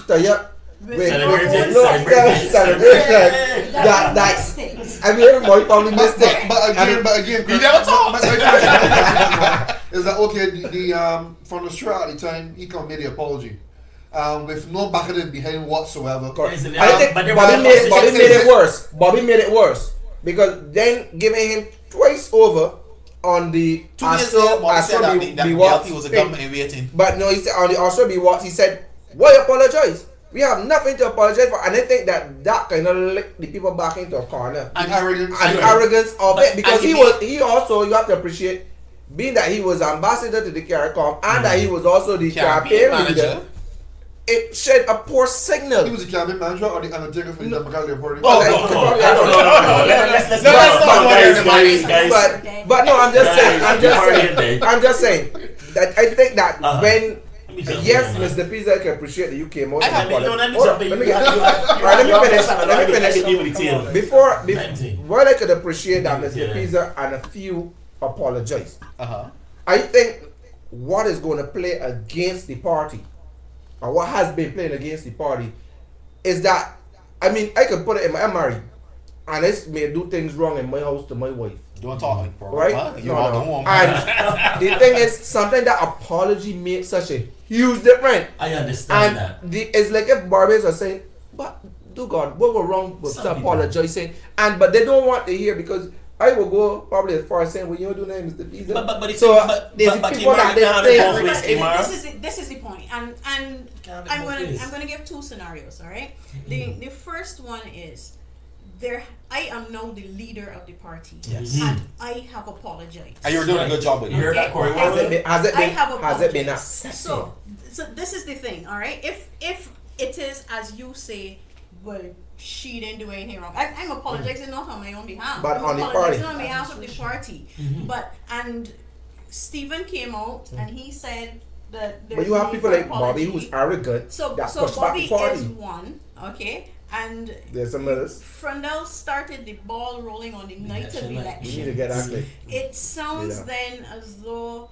A: tired
E: With
A: with
B: Celebrating,
A: no
B: celebrating.
A: celebration
E: that
A: that
E: missed it.
A: I mean everybody probably missed it.
F: But again,
D: We never talked.
F: is that okay? From the start at the time, he come made the apology, with no backing behind whatsoever.
B: There's a
A: I
B: little-
A: think
B: but there
A: Bobby
B: was a
A: made it worse. Bobby made it worse because then giving him twice over on the
D: 2 years later, Bobby said that the DLP was a government in waiting.
A: But no, he said on the Astro B Watts, he said, "Why apologize? We have nothing to apologize for." And I think that kind of licked the people back into a corner
F: And arrogance.
A: and arrogance of
B: But-
A: it because
B: and
A: he also you have to appreciate being that he was ambassador to the CARICOM and that he was also the campaign leader. It shed a poor signal.
F: He was the cabinet manager or the undertaker for the Democratic Party.
B: Oh,
A: Like,
B: no. Let's
A: No,
B: not
A: let's not
B: guys,
A: go there,
B: guys.
A: But no, I'm just
B: Guys,
A: saying.
B: party
A: I'm just saying that I think that when
B: Let me jump
A: yes,
B: in, man.
A: Mr. Pizza can appreciate that you came out.
B: Let
A: and
B: me
A: apologized.
B: jump in.
A: Let me
B: You
A: get-
B: have-
A: Alright, let me finish. Let me
B: I can
A: finish.
B: deal with the tail.
A: Before,
B: Plenty.
A: while I could appreciate that Mr.
B: Yeah.
A: Pizza and a few apologize,
D: Uh-huh.
A: I think what is going to play against the party, or what has been playing against the party, is that I mean I could put it in my I'm married, and I may do things wrong in my house to my wife.
D: Don't talk like poor.
A: Right?
D: You all don't want
A: And the thing is, sometimes that apology makes such a huge difference.
B: I understand that.
A: And it's like if Barbados are saying, but do God, what was wrong with
B: Some people.
A: apologizing? But they don't want to hear because I will go probably as far as saying, well, you don't do that, Mr. Pizza.
B: But if
A: so
B: but
A: people that they
B: have
A: say,
B: it both ways, Kimara.
E: This is the point, and
B: Can't have it
E: I'm
B: both
E: gonna
B: ways.
E: I'm gonna give two scenarios. All right, the first one is there. I am now the leader of the party,
D: Yes.
E: and I have apologized.
D: And you're doing a good job with
B: You heard
D: it.
B: that, Corey?
A: has it been, has it
E: I
A: been,
E: have
A: has it been
E: apologized.
A: accepted?
E: So this is the thing, all right. If it is as you say, well, she didn't do anything wrong. I'm apologizing not on my own behalf,
A: But
E: I'm
A: on the
E: apologizing
A: party.
E: on behalf of the party.
B: Mhm.
E: And Stephen came out and he said that.
A: But you have people like Bobby who's arrogant
E: so
A: that
E: so
A: push back
E: Bobby
A: the party.
E: is one, okay, and
A: There's some others.
E: Frondel started the ball rolling on the night of
B: Election night.
A: We need to
E: election.
A: get active.
E: It sounds
A: Yeah.
E: then as though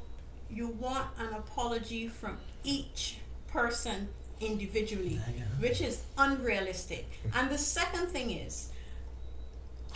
E: you want an apology from each person individually, which is unrealistic. And the second thing is,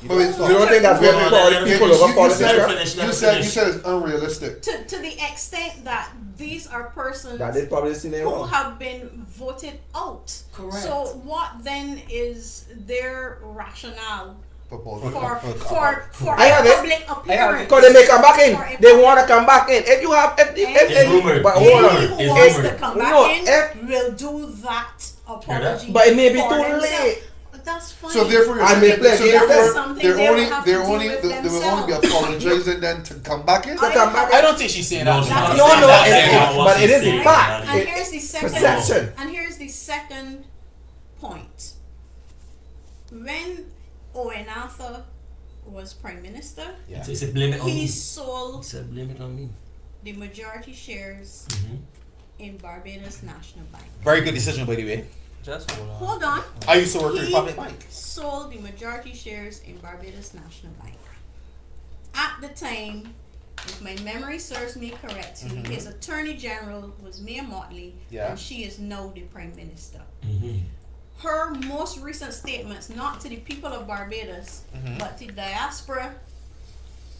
F: But wait, stop.
A: You don't think that's
B: No,
A: where
B: no,
A: people,
B: no, no,
A: people
B: no,
A: over
F: you
A: politics?
F: said-
A: are?
B: finish, let
F: You
B: me
F: said
B: finish.
F: it's unrealistic.
E: to the extent that these are persons
A: That they probably seen it
E: who
A: wrong.
E: have been voted out.
B: Correct.
E: So what then is their rationale
F: For
E: for
A: I have it.
E: public appearance?
A: Because they may come back
E: For
A: in.
E: a
A: They
E: public-
A: want to come back in. If you have,
B: It's rumored.
A: but
B: It's
A: hold on.
B: rumored.
E: He who
B: It's
E: wants to
B: rumored.
E: come
A: No,
E: back in
A: if-
E: will do that apology.
A: But it may be
E: for
A: too
E: themselves.
A: late.
E: That's fine.
F: So therefore,
A: I may play
F: so
A: against
F: therefore,
E: something
F: they're
E: they will
F: only
E: have
F: they're
E: to deal
F: only
E: with
F: they will only be
E: themselves.
F: apologizing then to come back in.
A: To come back
D: I don't think she's saying
B: No,
D: that.
B: she's not
A: No,
B: saying
A: no,
B: that.
A: it-
B: That's
A: it-
B: not what
A: but
B: she's
A: it is a
B: saying,
A: fact.
B: man.
E: And here's the second
A: perception.
E: And here's the second point. When Owen Arthur was prime minister,
D: Yeah.
B: So he said blame it on me.
E: he
B: He
E: sold
B: said blame it on me.
E: the majority shares
B: Mhm.
E: in Barbados National Bank.
D: Very good decision, by the way.
G: Just hold on.
E: Hold on.
D: I used to work in
E: He
D: Republic Bank.
E: sold the majority shares in Barbados National Bank. At the time, if my memory serves me correctly,
D: Mhm.
E: his attorney general was Mia Motley,
D: Yeah.
E: and she is now the prime minister.
B: Mhm.
E: Her most recent statements, not to the people of Barbados,
D: Mhm.
E: but to diaspora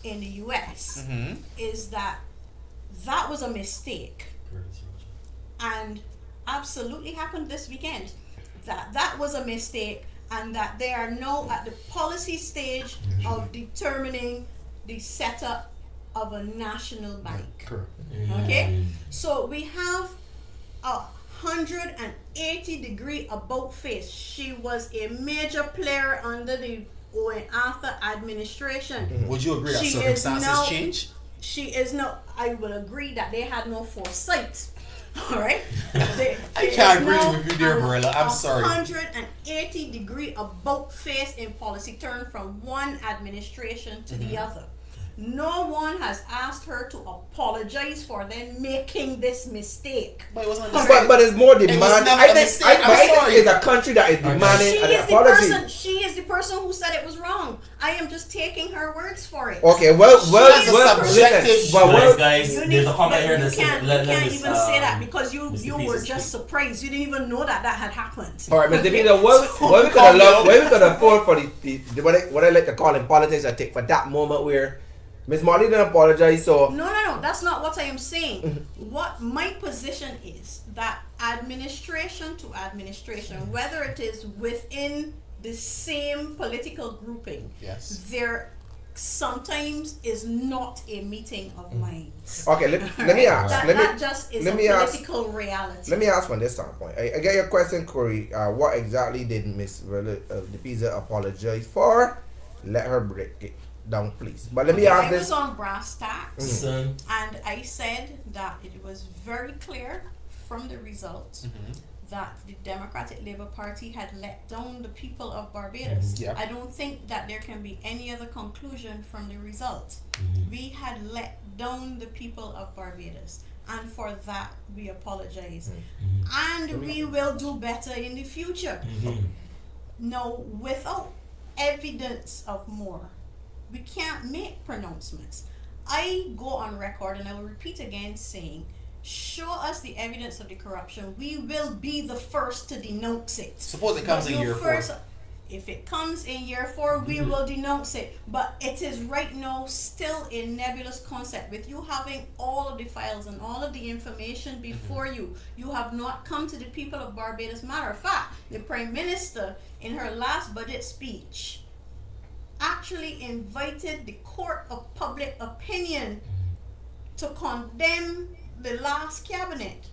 E: in the US,
D: Mm-hmm.
E: is that was a mistake, and absolutely happened this weekend. That was a mistake, and that they are now at the policy stage of determining the setup of a national bank.
F: Correct.
E: Okay, so we have a 180-degree about face. She was a major player under the Owen Arthur administration.
D: Would you agree that
E: She is
D: circumstances
E: now-
D: change?
E: She is no. I will agree that they had no foresight. All right.
D: I can't agree with you there, Verla. I'm sorry.
E: 180-degree about face in policy turn from one administration to the other. No one has asked her to apologize for them making this mistake.
D: But it wasn't a
A: But,
D: mistake.
A: but it's more
D: It was
A: demand.
D: never
A: I
D: a
A: think,
D: mistake.
A: I,
D: I'm
A: but I
D: sorry.
A: think it's a country that is demanding
E: She
A: an
E: is the
A: apology.
E: person. She is the person who said it was wrong. I am just taking her words for it.
A: Okay, well,
E: She is
A: well,
D: subjective
A: listen, but well,
B: Guys,
E: You
B: there's a comment
E: but
B: here
E: you
B: that
E: can't,
B: said
E: you
B: let
E: can't
B: this,
E: even say that because you
B: Mr.
E: were
B: Pieces
E: just
B: speak.
E: surprised. You didn't even know that had happened.
A: all right, Mr. Peter, what we could have loved, what we could afford for the what I like to call in politics, I take for that moment where Miss Marley didn't apologize, so
E: No, that's not what I am saying. What my position is that administration to administration, whether it is within the same political grouping,
D: Yes.
E: there sometimes is not a meeting of minds.
A: okay, let me ask,
E: That just is
A: let
E: a
A: me ask-
E: political reality.
A: let me ask from this standpoint. I get your question, Corey. What exactly did Miss Verla Depeiza apologize for? Let her break it down, please. But let me ask
E: I
A: this.
E: was on brass tacks.
B: Son,
E: And I said that it was very clear from the results that the Democratic Labour Party had let down the people of Barbados.
D: Yeah.
E: I don't think that there can be any other conclusion from the result. We had let down the people of Barbados, and for that we apologize. And we will do better in the future. Now, without evidence of more, we can't make pronouncements. I go on record and I will repeat again saying, show us the evidence of the corruption. We will be the first to denounce it.
D: Suppose it comes
E: But
D: in
E: you
D: year
E: first,
D: 4.
E: If it comes in year 4, we will denounce it. But it is right now still a nebulous concept. With you having all of the files and all of the information before you, you have not come to the people of Barbados. Matter of fact, the Prime Minister, in her last budget speech, actually invited the court of public opinion to condemn the last cabinet.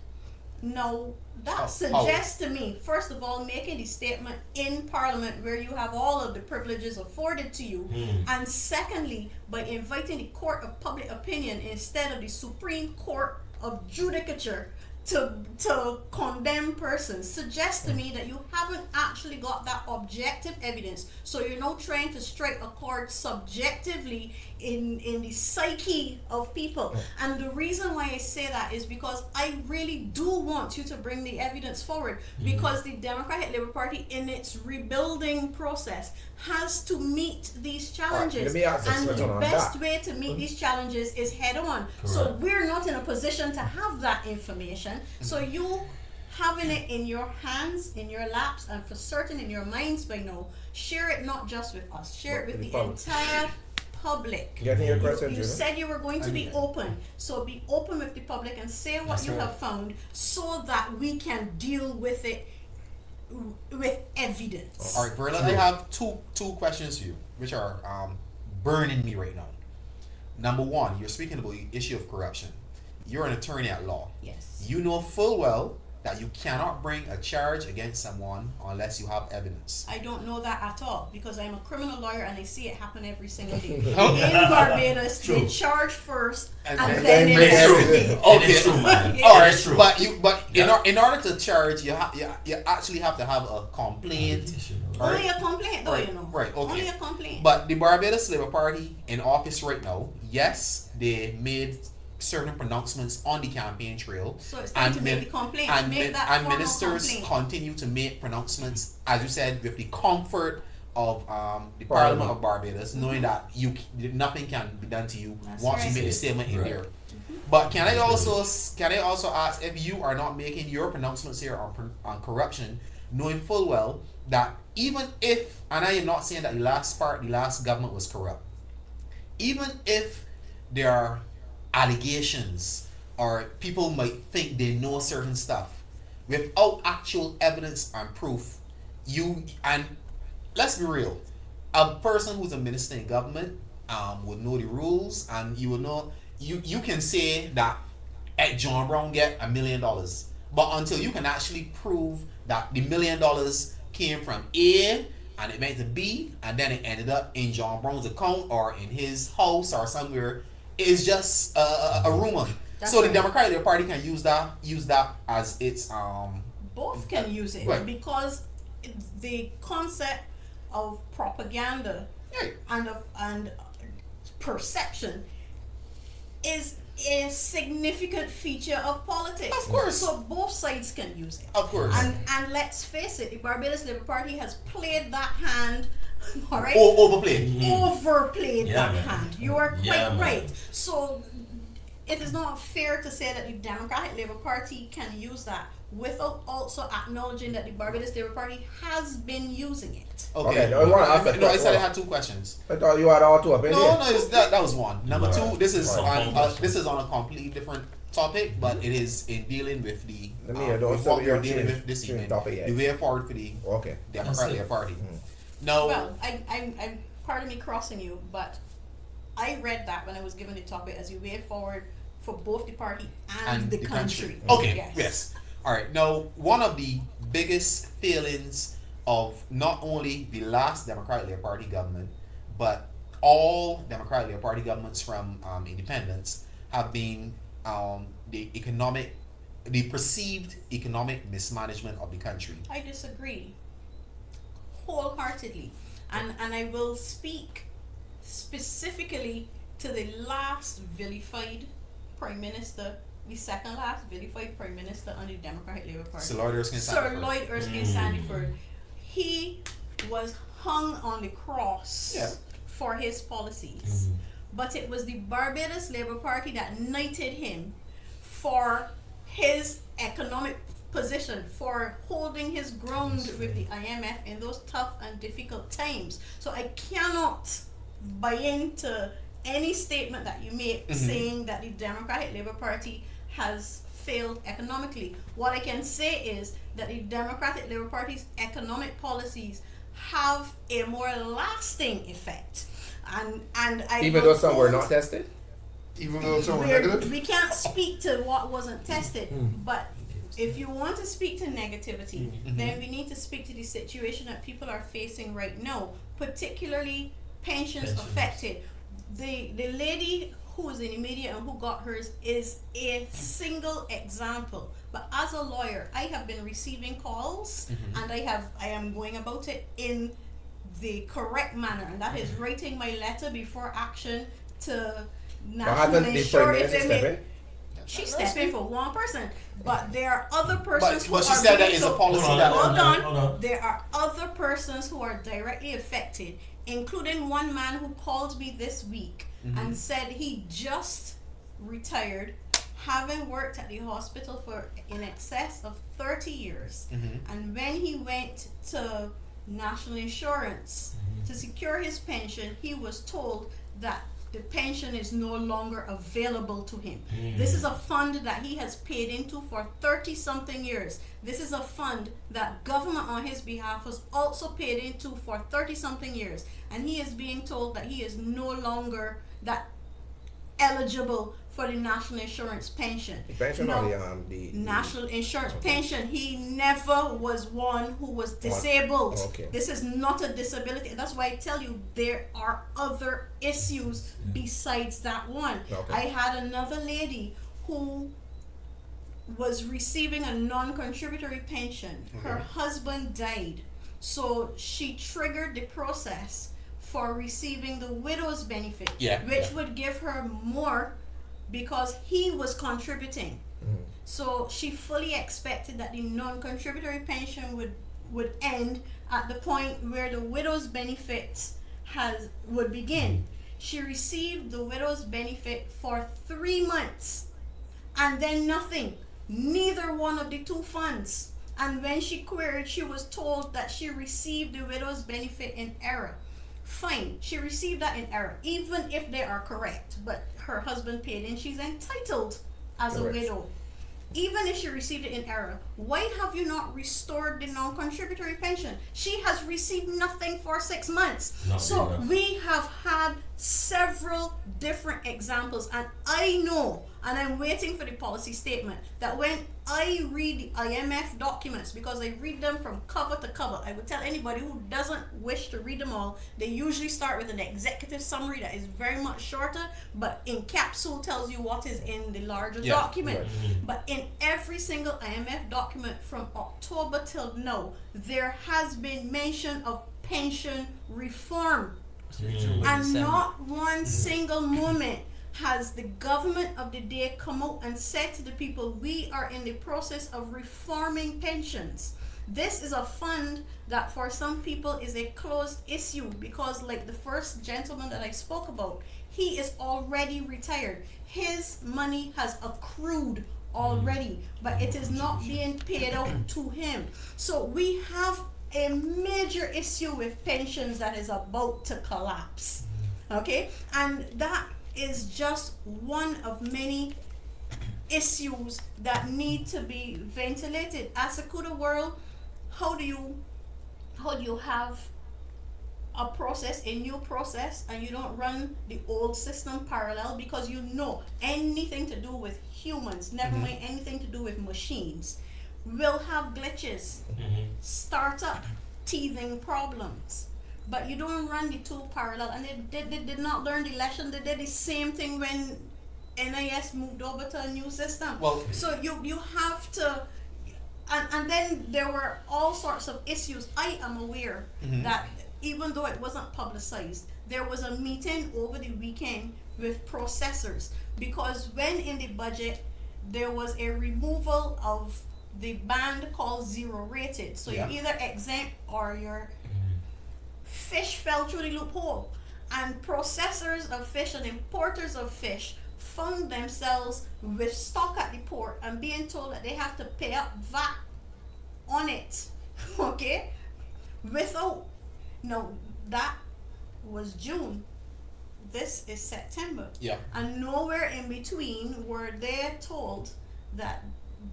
E: Now, that suggests to me, first of all, making the statement in Parliament where you have all of the privileges afforded to you, and secondly, by inviting the court of public opinion instead of the Supreme Court of Judicature to condemn persons, suggests to me that you haven't actually got that objective evidence. So you're now trying to strike a chord subjectively in the psyche of people. And the reason why I say that is because I really do want you to bring the evidence forward, because the Democratic Labour Party in its rebuilding process has to meet these challenges. And the best way to meet these challenges is head on. So we're not in a position to have that information. So you having it in your hands, in your laps, and for certain in your minds by now, share it not just with us, share it with the entire public.
A: Getting your question,
E: You said you were going to be open, so be open with the public and say what you have found, so that we can deal with it with evidence.
D: All right, Verla, I have two questions for you, which are burning me right now. Number one, you're speaking about the issue of corruption. You're an attorney at law.
E: Yes.
D: You know full well that you cannot bring a charge against someone unless you have evidence.
E: I don't know that at all, because I'm a criminal lawyer and I see it happen every single day. In Barbados, they charge first and then they investigate.
B: It's true, man.
D: All right,
B: It's true.
D: but in order to charge, you actually have to have a complaint.
E: Only a complaint, though, you know.
D: Right. Okay.
E: Only a complaint.
D: But the Barbados Labour Party in office right now, yes, they made certain pronouncements on the campaign trail,
E: so it's time to make the complaint.
D: and
E: Ministers
D: ministers continue to make pronouncements, as you said, with the comfort of the Parliament of Barbados, knowing that nothing can be done to you once you make the statement in there. But can I also ask, if you are not making your pronouncements here on corruption, knowing full well that even if, and I am not saying that the last government was corrupt, even if there are allegations or people might think they know certain stuff, without actual evidence and proof, and let's be real, a person who's a minister in government would know the rules, and you will know, you can say that John Brown get $1 million, but until you can actually prove that the $1 million came from A and it went to B and then it ended up in John Brown's account or in his house or somewhere, is just a rumor. So the Democratic Labour Party can use that as its
E: both can use it,
D: right,
E: because the concept of propaganda and perception is a significant feature of politics.
D: Of course.
E: So both sides can use it.
D: Of course.
E: And let's face it, the Barbados Labour Party has played that hand. All right.
D: Overplayed
E: that hand. You are quite right. So it is not fair to say that the Democratic Labour Party can use that without also acknowledging that the Barbados Labour Party has been using it.
D: Okay. I said I had two questions.
A: I thought you had all two opinions.
D: No, that was one. Number two, this is on a completely different topic, but it is in dealing with the what we are dealing with this evening, the way forward for the Democratic Labour Party. No.
E: Well, I'm pardon me crossing you, but I read that when I was given the topic as a way forward for both the party and the country.
D: Okay. Yes. All right. Now, one of the biggest failings of not only the last Democratic Labour Party government, but all Democratic Labour Party governments from independence have been the perceived economic mismanagement of the country.
E: I disagree wholeheartedly, and I will speak specifically to the last vilified Prime Minister, the second last vilified Prime Minister under the Democratic Labour Party,
D: Sir Lloyd Erskine
E: Sandiford. He was hung on the cross for his policies, but it was the Barbados Labour Party that knighted him for his economic position, for holding his ground with the IMF in those tough and difficult times. So I cannot buy into any statement that you make saying that the Democratic Labour Party has failed economically. What I can say is that the Democratic Labour Party's economic policies have a more lasting effect. And I
A: Even though some were not tested?
F: Even though some were negative?
E: we can't speak to what wasn't tested, but if you want to speak to negativity, then we need to speak to the situation that people are facing right now, particularly pensions affected. The lady who was in the media and who got hers is a single example. But as a lawyer, I have been receiving calls, and I am going about it in the correct manner, and that is writing my letter before action to National Insurance. She stepped in for one person, but there are other persons who
D: but she
E: are
D: said that
E: being
D: is a policy that
E: hold on.
B: Hold on.
E: There are other persons who are directly affected, including one man who called me this week and said he just retired, having worked at the hospital for in excess of 30 years. And when he went to National Insurance to secure his pension, he was told that the pension is no longer available to him. This is a fund that he has paid into for 30 something years. This is a fund that government on his behalf has also paid into for 30 something years. And he is being told that he is no longer that eligible for the National Insurance pension.
A: The pension
E: No,
A: or the
E: National Insurance pension. He never was one who was disabled.
A: Okay.
E: This is not a disability. And that's why I tell you there are other issues besides that one.
A: Okay.
E: I had another lady who was receiving a non-contributory pension. Her husband died. So she triggered the process for receiving the widow's benefit, which would give her more because he was contributing. So she fully expected that the non-contributory pension would end at the point where the widow's benefit would begin. She received the widow's benefit for 3 months and then nothing, neither one of the two funds. And when she queried, she was told that she received the widow's benefit in error. Fine, she received that in error, even if they are correct, but her husband paid and she's entitled as a widow. Even if she received it in error, why have you not restored the non-contributory pension? She has received nothing for 6 months. So we have had several different examples, and I know, and I'm waiting for the policy statement, that when I read the IMF documents, because I read them from cover to cover, I would tell anybody who doesn't wish to read them all, they usually start with an executive summary that is very much shorter, but in capsule tells you what is in the larger document. But in every single IMF document from October till now, there has been mention of pension reform. And not one single moment has the government of the day come out and said to the people, we are in the process of reforming pensions. This is a fund that for some people is a closed issue because, like the first gentleman that I spoke about, he is already retired. His money has accrued already, but it is not being paid out to him. So we have a major issue with pensions that is about to collapse. Okay? And that is just one of many issues that need to be ventilated. As a Kuda world, how do you have a process, a new process, and you don't run the old system parallel? Because you know anything to do with humans, never mind anything to do with machines, will have glitches, startup teething problems. But you don't run the two parallel, and they did not learn the lesson. They did the same thing when NIS moved over to a new system.
D: Well,
E: so you have to, and then there were all sorts of issues. I am aware that even though it wasn't publicized, there was a meeting over the weekend with processors, because when in the budget there was a removal of the band called zero rated, so you're either exempt or your fish fell through the loophole, and processors of fish and importers of fish found themselves with stock at the port and being told that they have to pay up VAT on it, okay, without, no, that was June. This is September.
D: Yeah.
E: And nowhere in between were they told that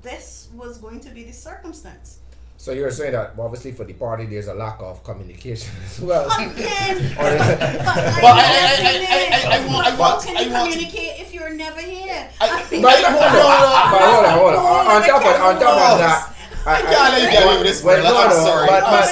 E: this was going to be the circumstance.
A: So you're saying that obviously for the party there's a lack of communication as well.
E: Again,
A: Or-
E: but how can you communicate if you're never here?
A: But hold on. On top of that,
D: I can't let you get away with this,
A: well,
D: Verla. I'm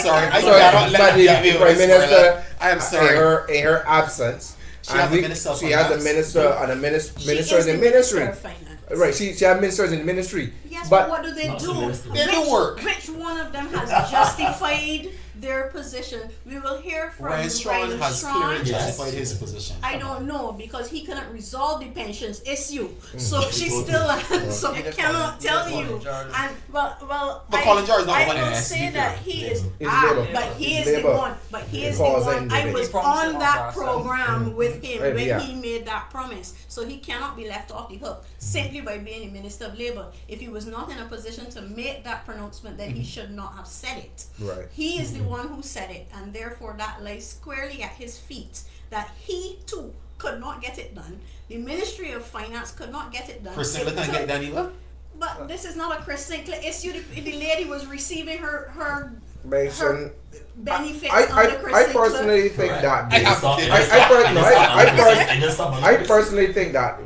D: sorry. I'm sorry. I cannot let you get away with
A: Prime
D: this,
A: Minister,
D: Verla. I am sorry.
A: in her absence,
D: She has a minister of
A: she has a
D: finance.
A: minister and a minister
E: She is
A: in the ministry.
E: Minister of Finance.
A: Right, she has ministers in the ministry.
E: Yes,
A: but
E: but what do they
B: Not
E: do?
B: the minister.
D: They do work.
E: Which one of them has justified their position? We will hear from
D: Ryan Strong
E: Ryan
D: has
E: Strong.
D: clearly
B: Yes.
D: justified his position.
E: I don't know because he couldn't resolve the pensions issue, so
B: Mm.
E: she's
B: People
E: still so I
G: Either
E: cannot
G: Colin-
E: tell
G: either
E: you.
G: Colin Jordan.
E: And well,
D: But Colin Jordan is not
E: I
D: the one in
E: will
D: the
E: say
D: SCP.
E: that he is
A: He's Labour.
E: but he
A: He's
E: is
A: Labour.
E: the one. But he is the
A: Because
E: one. I
A: he
E: was
G: promised
E: on
G: it
E: that
G: on
E: program with him
A: Right,
E: when
A: yeah.
E: he made that promise, so he cannot be left off the hook simply by being the Minister of Labour. If he was not in a position to make that pronouncement, then he should not have said it.
A: Right.
E: He is the one who said it, and therefore that lies squarely at his feet. That he too could not get it done. The Ministry of Finance could not get it done.
D: Priscilla
E: It
D: can
E: took-
D: get done either.
E: But this is not a Chris Sinclair issue. The lady was receiving her
A: Mention.
E: benefits under Chris
A: I
E: Sinclair.
A: personally think
B: Right.
A: that.
D: I have to-
A: I personally think that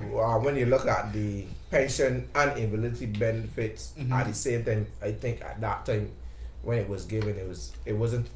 A: when you look at the pension and invalidity benefits at the same time, I think at that time when it was given, it wasn't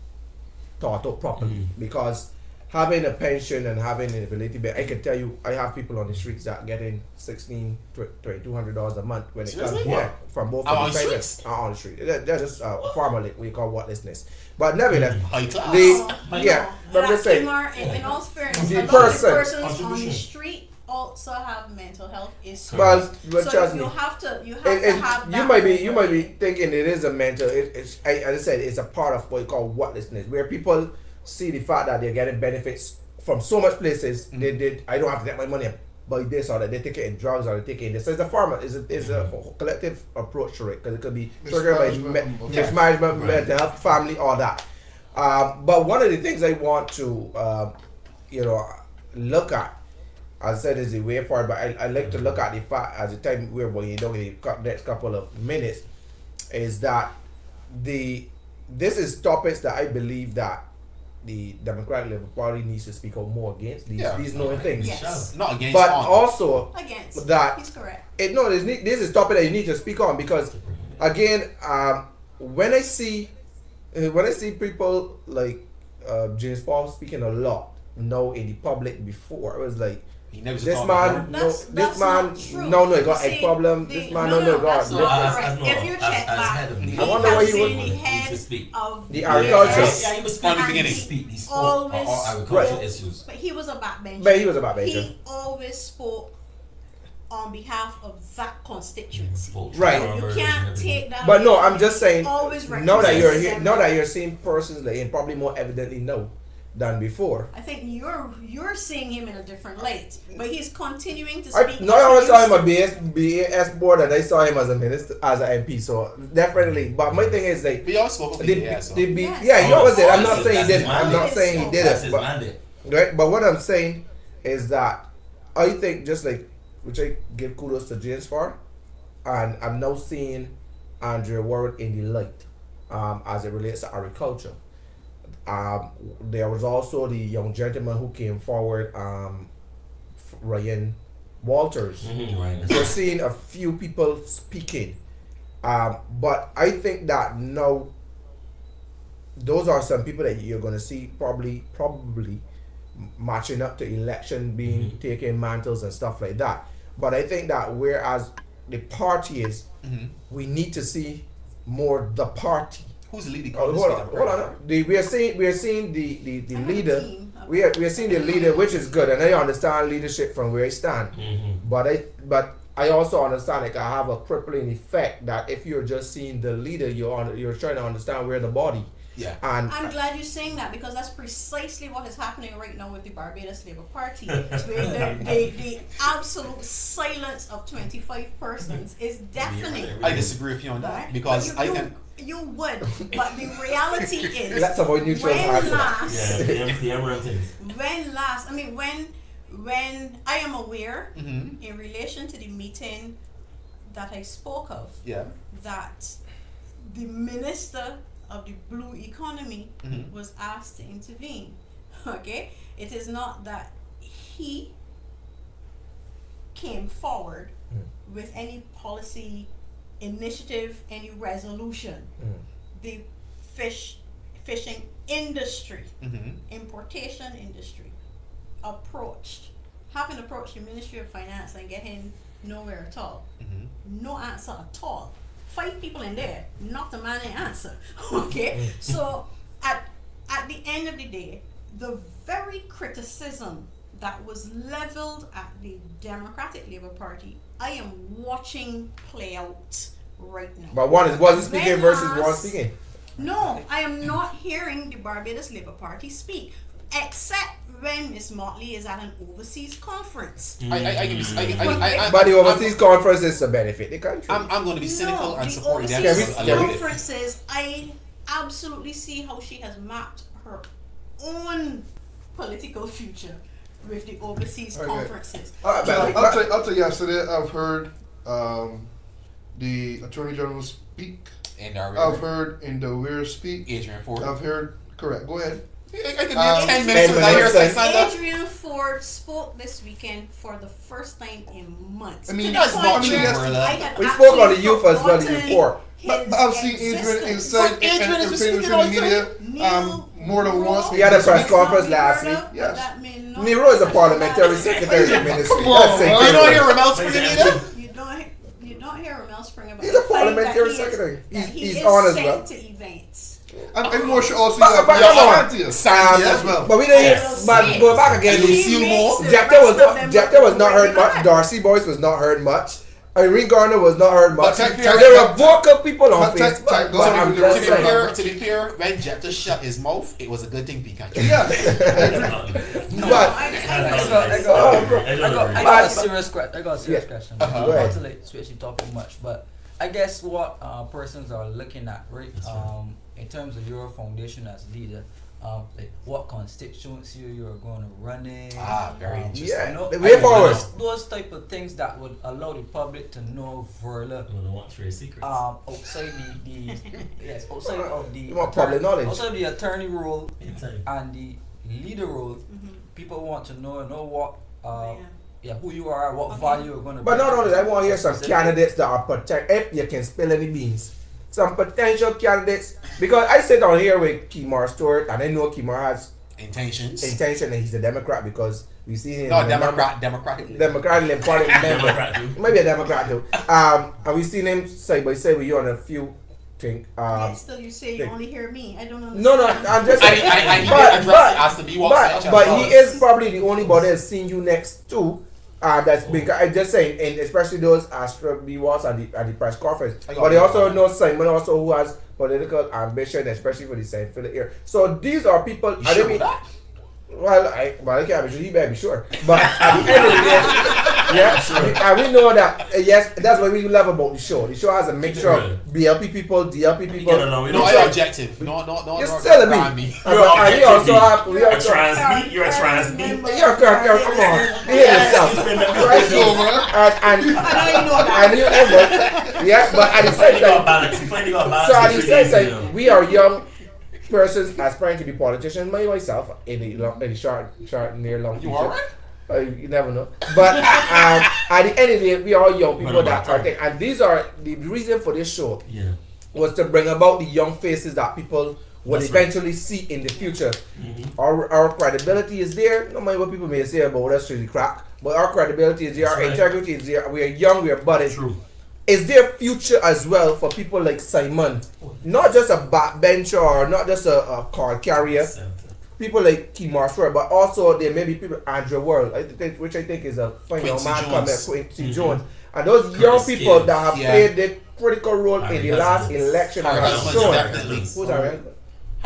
A: thought out properly because having a pension and having an invalidity benefit, I can tell you, I have people on the streets that are getting $1,200 a month when it
D: Seriously?
A: comes from both
D: Are
A: of
D: on
A: the payments
D: streets?
A: are on the street. They're just formerly we call worthlessness, but nevertheless.
D: High class.
A: The, yeah, but I'm just saying.
E: In all fairness,
A: The
E: a lot of
A: person-
E: the persons on the
B: Contribution.
E: street also have mental health issues.
A: But
E: So
A: trust me,
E: you have to
A: it,
E: have
A: you
E: that
A: might be
E: overlay.
A: thinking it is a mental. It's as I said, it's a part of what you call worthlessness, where people see the fact that they're getting benefits from so much places. I don't have to get my money and buy this or that. They take it in drugs or they take it in this. So it's a formal, it's a collective approach to it because it could be triggered by
F: Mismanagement of-
A: mismanagement,
B: Right.
A: mental health, family, all that. But one of the things I want to look at, as I said, is the way forward. But I like to look at the fact as the time we're going down in the next couple of minutes, is that this is topics that I believe that the Democratic Labour Party needs to speak out more against these known things.
E: Yes.
D: Not against
A: But
D: on.
A: also
E: Against
A: that
E: he's correct.
A: this is topic that you need to speak on because again, when I see people like James Paul speaking a lot now in the public before, it was like
D: He never
A: this
D: talked
A: man,
D: before.
E: That's not true.
A: he got
E: See,
A: a problem.
E: the-
A: This man,
E: no,
A: got
E: that's not correct. If you check back,
B: head of
E: he
B: the
A: I wonder
E: has
A: why you
E: been
A: would-
E: the
B: He
E: head
B: used to speak.
E: of
A: The agriculture.
E: Yes.
B: Yeah, he was
D: From the
E: And
B: speaking.
D: beginning.
B: He spoke
E: always
B: all agricultural
A: Right.
B: issues.
E: But he was a backbencher.
A: But he was a backbencher.
E: He always spoke on behalf of that constituency.
B: Spoke
A: Right.
B: farmers
E: You
B: and
E: can't
B: everything.
E: take that.
A: But no,
E: away
A: I'm
E: from
A: just
E: him.
A: saying.
E: Always
A: Now that you're
E: represents
A: here,
E: them.
A: now that you're seeing persons like him, probably more evidently now than before.
E: I think you're seeing him in a different light, but he's continuing to
A: I
E: speak.
A: no, I always saw him
E: as
A: on BAS board, and I saw him as a minister, as an MP. So definitely. But my thing is like.
D: We all spoke of
A: The,
D: it, yeah, so.
E: Yes.
A: yeah, he always did. I'm not
B: That's
A: saying he
B: his
A: didn't. I'm not
E: mandate.
A: saying he
B: That's
A: didn't.
B: his
A: But
B: mandate.
A: right. But what I'm saying is that I think just like which I give kudos to James for, and I'm now seeing Andrea Warren in the light, as it relates to agriculture. There was also the young gentleman who came forward, Ryan Walters.
B: Right.
A: We're seeing a few people speaking, but I think that now those are some people that you're gonna see probably matching up to election, being taking mantles and stuff like that. But I think that whereas the party is, we need to see more the party.
D: Who's the leading
A: Hold on. We are seeing the
E: I have a
A: leader.
E: team.
A: We are seeing the leader, which is good, and I understand leadership from where I stand. But I also understand it can have a crippling effect that if you're just seeing the leader, you're trying to understand where the body.
D: Yeah.
A: And
E: I'm glad you're saying that because that's precisely what is happening right now with the Barbados Labour Party. Where the absolute silence of 25 persons is deafening.
D: I disagree with you on that
E: Right?
D: because
E: But you would, but the reality is
A: let's avoid neutral
E: when
A: answer.
E: last,
B: the emerald things.
E: when last, I mean when I am aware
D: Mm-hmm.
E: in relation to the meeting that I spoke of,
D: Yeah.
E: that the minister of the blue economy
D: Mhm.
E: was asked to intervene. Okay, it is not that he came forward with any policy initiative, any resolution. The fishing industry,
D: Mm-hmm.
E: importation industry, having approached the Ministry of Finance and getting nowhere at all.
D: Mm-hmm.
E: No answer at all. 5 people in there, not a man an answer. Okay, so at the end of the day, the very criticism that was leveled at the Democratic Labour Party, I am watching play out right now.
A: But one is wasn't speaking
E: When
A: versus one
E: last-
A: speaking.
E: No, I am not hearing the Barbados Labour Party speak, except when Miss Motley is at an overseas conference.
D: I
A: But the overseas conference is to benefit the country.
D: I'm going to be cynical
E: No,
D: and
E: the
D: support them.
E: overseas
A: Can we-
E: conferences, I absolutely see how she has mapped her own political future with the overseas
F: Okay.
E: conferences.
A: But-
F: I'll tell you, yesterday I've heard the Attorney General speak.
D: And
F: I've heard in the Weir speak.
D: Adrian Ford.
F: I've heard, correct, go ahead.
D: I could
F: Um,
D: 10 minutes
A: 10
D: without hearing
A: minutes.
D: Alexander.
E: Adrian Ford spoke this weekend for the first time in months.
F: I mean,
E: To the
D: that's
E: point
D: not
F: true,
E: where
D: Verla.
E: I had
A: We spoke on the
E: actually
A: youth as well, the
E: forgotten
A: youth poor.
E: his
F: But I've seen Adrian
E: existence.
F: inside
D: But Adrian
F: and
D: has been
F: in
D: speaking all the
F: media
E: Neil
F: more than once.
A: He had a press
E: It's
A: conference
E: not
A: last
E: heard
A: week.
E: of, but
F: Yes.
E: that may not-
A: Nero is a parliamentary secretary of the ministry.
F: Come on,
A: That's
F: man.
D: You
A: it.
D: don't hear Ramel speaking either?
E: You don't hear Ramel Spring about
A: He's
E: the
A: a
E: fact that
A: parliamentary
E: he is-
A: secretary.
E: that
A: He's-
E: he
A: he's
E: is
A: on as
E: sent
A: well.
E: to events.
F: And more should also
A: But-
F: have
A: but come on.
F: Sandy as well.
A: But we didn't hear,
B: Yes.
A: but go back again.
D: And you
E: He
D: see
E: makes
D: more?
E: the
A: Jepta
E: rest of them
A: Jepta was not heard
E: really
A: much.
E: bad.
A: Darcy Boyce was not heard much. Irene Garner was not heard much.
F: But
A: There were vocal people on
F: but
A: Facebook.
F: type-
A: But I'm
F: to
A: just
F: be
A: saying.
D: To be fair, when Jepta shut his mouth, it was a good thing, Pikachu.
F: Yeah.
E: No,
A: But-
G: I got a serious question.
A: Yeah.
G: question.
A: Uh-huh.
G: Not
A: Go ahead.
G: to like switch the topic much, but I guess what persons are looking at, right?
B: That's right.
G: In terms of your foundation as leader, like what constituency you're going to run in.
D: Very interesting.
A: Yeah,
G: You know,
A: the way forward.
G: those type of things that would allow the public to know Verla.
B: I don't want trade secrets.
G: Outside the yes, outside of the
A: You want public knowledge.
G: outside the attorney role
B: Anytime.
G: and the leader role, people want to know what
E: Yeah.
G: who you are, what
E: Okay.
G: value you're going to.
A: But not only that, I want to hear some candidates that are if you can spill any beans. Some potential candidates, because I sit on here with Kemar Stewart, and I know Kemar has
D: Intentions.
A: intention and he's a Democrat because we see him.
D: No,
A: in the
D: Democratic.
A: Democratic Party member.
B: Democrat too.
A: Maybe a Democrat too. And we seen him side by side with you on a few things.
E: Yet still you say you
A: they-
E: only hear me. I don't understand.
A: No, I'm just
D: I
A: saying.
D: he did address it as to be what
A: But he is probably the only body that's seen you next to. That's been. I'm just saying, and especially those Astra B Walls at the press conference.
D: I got
A: But they
D: it.
A: also know Simon also who has political ambition, especially for the St. Philip area. So these are people.
D: You
A: I
D: sure
A: don't mean.
D: with that?
A: Well, I can't be sure. He better be sure. But at the end of the day, and we know that yes, that's what we love about the show. The show has a mixture of BLP people, DLP people.
B: Get along. We
D: No,
B: don't
D: you're
B: say
D: objective. No.
A: You're still a
D: around
A: me.
D: me.
A: And we also have. We
B: You're a
A: also.
B: trans. You're a trans.
A: You're come on. Behave yourself. Right, so, and
E: I know that.
A: I knew ever. Yeah, but at the same time, so at the same time, we are young persons aspiring to be politicians. Myself in the short, near, long future.
D: You alright?
A: You never know. But at the end of the day, we are young people that are thinking, and these are the reason for this show
B: Yeah.
A: was to bring about the young faces that people will
B: That's right.
A: eventually see in the future.
B: Mm-hmm.
A: Our credibility is there. No matter what people may say about us, really crack, but our credibility is there.
B: That's
A: Our
B: right.
A: integrity is there. We are young. We are buddies.
B: True.
A: Is there future as well for people like Simon? Not just a backbencher or not just a card carrier. People like Kemar Stewart, but also there may be people, Andrew World, which I think is a funny young
D: Quincy
A: man coming,
D: Jones.
A: Quincy
B: Mm-hmm.
A: Jones. And those
B: Curtis
A: young people
B: Gibbs.
A: that have
D: Yeah.
A: played the critical role in
B: Harry
A: the last
B: Husbands.
A: election and
D: Harry
A: have
D: Husbands,
A: shown.
D: definitely.
A: Who's Harry?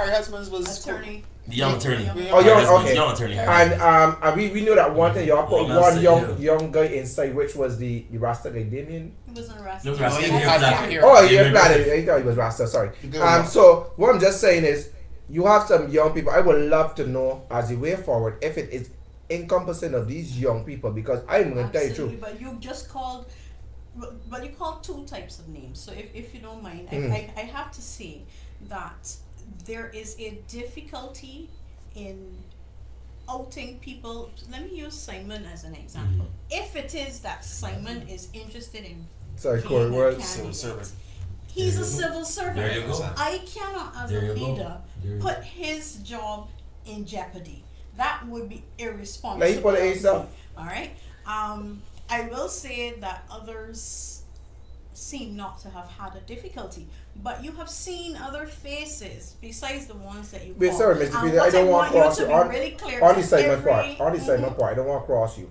D: Harry Husbands was
E: attorney.
B: The young attorney.
D: Yeah.
A: Oh, young,
B: Harry Husband's
A: okay.
B: young attorney.
A: And we know that one thing y'all put
B: Well,
A: one
B: that's
A: young
B: it,
A: young guy inside, which was the Rasta guy, Damien.
E: He wasn't
B: No,
E: arrested.
B: Rasta
D: he
B: here,
D: has
B: black.
D: that here.
A: Oh,
B: Yeah,
A: yeah, planted. I thought he was Rasta. Sorry.
F: Good
A: So what I'm just saying is, you have some young people. I would love to know as the way forward if it is encompassing of these young people, because I'm going to tell you the
E: Absolutely,
A: truth.
E: but you just called, but you called two types of names. So if you don't mind,
A: Mm.
E: I have to say that there is a difficulty in outing people. Let me use Simon as an example. If it is that Simon is interested in
A: Sorry,
E: being
A: Corey.
E: a
A: What?
D: Civil
E: candidate,
D: servant.
E: he's
B: There
E: a
B: you go.
E: civil servant.
B: There you go.
E: I cannot, as
B: There
E: a
B: you go.
E: leader,
B: There you
E: put
B: go.
E: his job in jeopardy. That would be irresponsible.
A: Like he put it himself.
E: All right. I will say that others seem not to have had a difficulty, but you have seen other faces besides the ones that you
A: Wait,
E: call.
A: sorry, Mr.
E: And
A: Peter, I
E: what
A: don't want to
E: you
A: cross
E: to
A: you.
E: be
A: On,
E: really clear
A: on the
E: is
A: Simon part.
E: every-
A: On the Simon part. I don't want to cross you.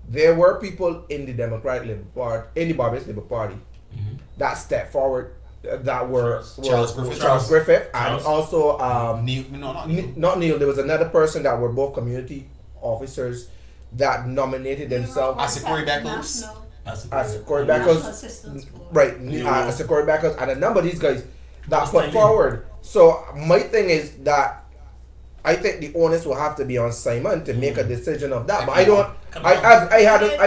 A: There were people in the Democratic Labour Party, in the Barbados Labour Party, that stepped forward, that were
D: Charles Griffith.
A: Charles Griffith,
B: Charles.
A: and also
D: Neil, no, not Neil.
A: not Neil. There was another person that were both community officers that nominated themselves
D: Asikori Beckles.
E: National-
B: That's
A: as
B: a
A: Corey
E: National
A: Beckles,
E: Assistance Board.
A: right?
B: Yeah.
A: As Corey Beckles, and a number of these guys that
B: What's
A: put
B: that
A: forward. So my thing is that I think the onus will have to be on Simon to make a decision of that. But I don't. I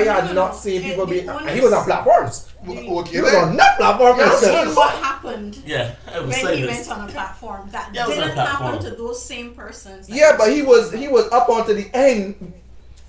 A: had not seen people be. He was on platforms.
F: Okay,
A: He was on that platform.
E: I've seen
A: Yes.
E: what happened
B: Yeah, I was
E: when he
B: saying
E: went
B: this.
E: on a platform. That
B: Yeah, it was on a
E: didn't happen
B: platform.
E: to those same persons. that
A: Yeah, but he was up onto the end.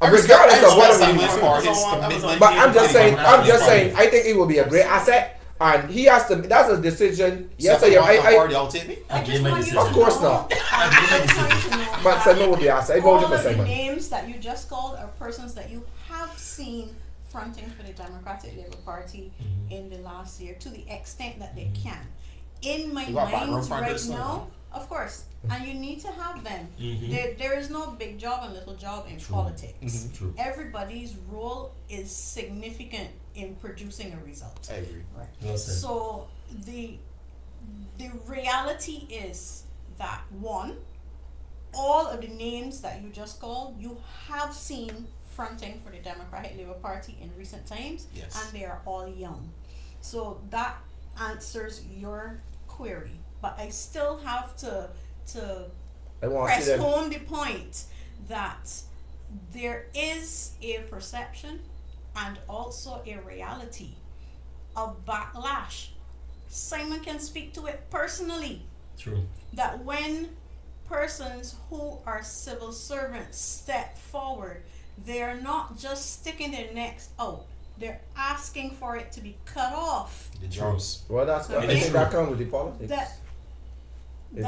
A: Regardless
D: I
A: of what
D: respect
A: it
D: Simon
A: is.
D: for his
B: I was on-
D: commitment.
A: But I'm just
D: to
A: saying.
D: the
A: I'm just
D: party.
A: saying. I think it will be a great asset, and he has to. That's a decision. Yes,
D: So if
A: I.
D: I'm party, I'll take me.
E: I
B: I
E: just
B: gave my
E: want you to
B: decision.
A: Of course
E: know,
A: not.
E: I just want you to know
A: But
E: that
A: Simon will be asset. I
E: all
A: voted for
E: of the
A: Simon.
E: names that you just called are persons that you have seen fronting for the Democratic Labour Party in the last year to the extent that they can. In my
D: You got background
E: mind
D: fighters,
E: right
D: so-
E: now, of course, and you need to have them.
B: Mhm.
E: There is no big job and little job in
B: True.
E: politics.
B: True.
E: Everybody's role is significant in producing a result.
D: I agree.
B: Well said.
E: So the reality is that one, all of the names that you just called, you have seen fronting for the Democratic Labour Party in recent times,
D: Yes.
E: and they are all young. So that answers your query, but I still have to
A: I want to
E: press
A: see them.
E: home the point that there is a perception and also a reality of backlash. Simon can speak to it personally,
B: True.
E: that when persons who are civil servants step forward, they're not just sticking their necks out, they're asking for it to be cut off.
D: The jobs.
A: Well, that's I
E: Okay.
A: think that comes with the politics.
E: That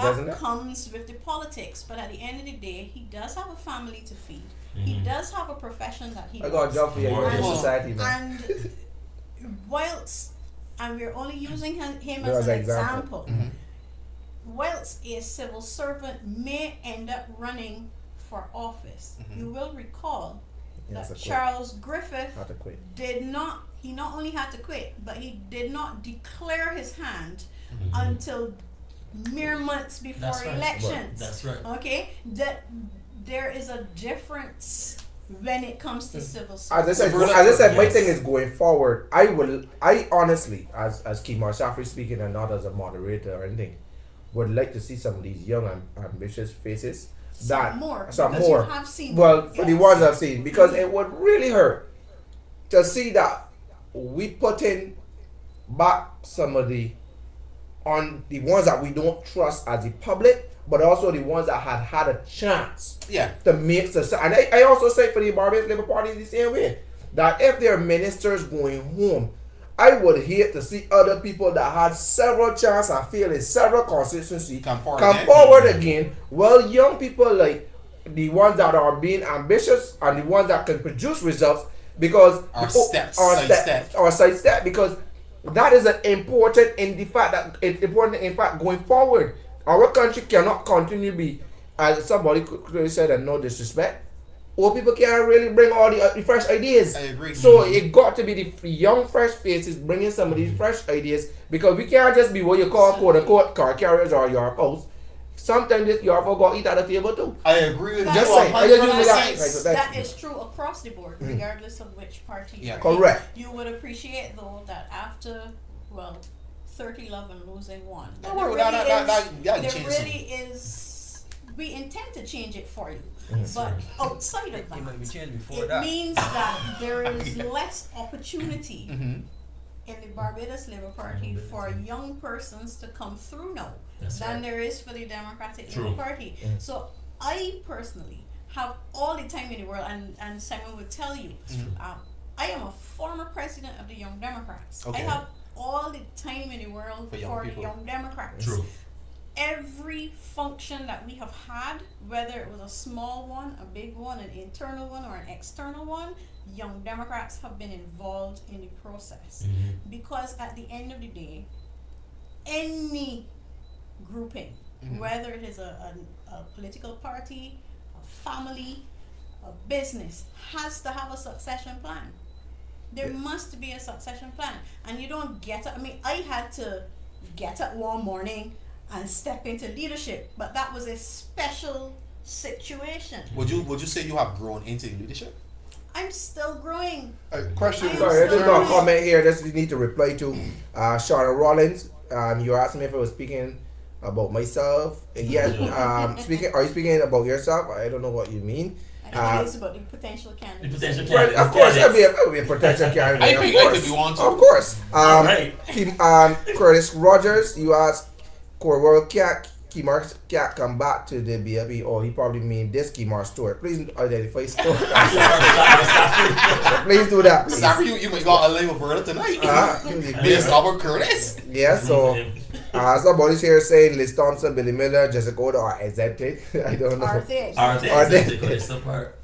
A: Doesn't it?
E: comes with the politics, but at the end of the day, he does have a family to feed. He does have a profession that he
A: I got a
E: loves.
A: job for you in
B: Mortgage.
A: society, man.
E: And whilst, and we're only using him
A: No,
E: as
A: as
E: an
A: an example.
E: example, whilst a civil servant may end up running for office, you will recall
A: Yes,
E: that
A: I quit.
E: Charles Griffith
A: Had to quit.
E: he not only had to quit, but he did not declare his hand until mere months before
B: That's right.
E: elections.
B: That's right.
E: Okay, that there is a difference when it comes to civil
A: As
E: service.
A: I said, my
B: Yes.
A: thing is going forward. I honestly, as Kimar Shafri speaking, and not as a moderator or anything, would like to see some of these young and ambitious faces.
E: Some more.
A: Some
E: because
A: more.
E: You have seen
A: Well,
E: them.
A: for the
E: Yes.
A: ones I've seen, because it would really hurt to see that we put in back some of the on the ones that we don't trust as the public, but also the ones that had a chance
D: Yeah.
A: to make society. And I also say for the Barbados Labour Party the same way, that if there are ministers going home, I would hate to see other people that had several chances and failed in several constituencies
D: Come forward again.
A: forward again. Well, young people like the ones that are being ambitious and the ones that can produce results, because
D: Are
A: sidestep, because that is an important in the fact that it's important in fact going forward. Our country cannot continue to be, as somebody could said, and no disrespect, old people can't really bring all the fresh ideas.
D: I agree.
A: So it got to be the young fresh faces bringing some of these fresh ideas, because we can't just be what you call quote unquote car carriers or your host sometimes you have to go eat at the table too.
D: I agree with
A: Just
D: you.
A: saying. I just use that.
D: 100%.
A: Right, so that-
E: That is true across the board, regardless of which party.
D: Yeah.
E: you're in.
A: Correct.
E: You would appreciate though that after 30 love and losing one, that
D: Don't worry,
E: there
D: that
E: there
D: change
E: really is. We intend to change it for you,
A: Mm.
E: but outside of
G: It might be
E: that,
G: changed before
E: it
G: that.
E: means that there is less opportunity
D: Mm-hmm.
E: in the Barbados Labour Party for young persons to come through now
B: That's
E: than
B: right.
E: there is for the Democratic
B: True.
E: Labour Party. So I personally have all the time in the world, and Simon would tell you, I am a former president of the Young Democrats.
D: Okay.
E: I have all the time in the world
D: For
E: for,
D: young
E: the
D: people.
E: Young Democrats.
B: True.
E: Every function that we have had, whether it was a small one, a big one, an internal one, or an external one, Young Democrats have been involved in the process. Because at the end of the day, any grouping, whether it is a political party, a family, a business, has to have a succession plan. There must be a succession plan. And you don't get up. I mean, I had to get up one morning and step into leadership, but that was a special situation.
D: Would you say you have grown into leadership?
E: I'm still growing.
F: Question.
E: I'm
A: Sorry, I just
E: sorry.
A: got a comment here. Just you need to reply to Shauna Rollins. You asked me if I was speaking about myself. Yes. Speaking. Are you speaking about yourself? I don't know what you mean.
E: I think it's about the potential
B: The
E: candidates.
B: potential
A: Well,
B: candidate.
A: of course, I'll be a potential candidate.
D: I
A: of
D: think
A: course.
D: if you want to.
A: Of course.
B: Right.
A: Curtis Rogers, you asked Corwell Kimar can't come back to the BLP, or he probably mean this Kimar Stewart. Please identify Stewart. Please do that. Please.
D: Sorry, you might got a live with Verla tonight. Based off of Curtis.
A: Yeah, so somebody's here saying Liz Thompson, Billy Miller, Jessica Oda are exempted. I don't know.
E: Are they?
B: Are they?
A: Are they?
B: It's the part.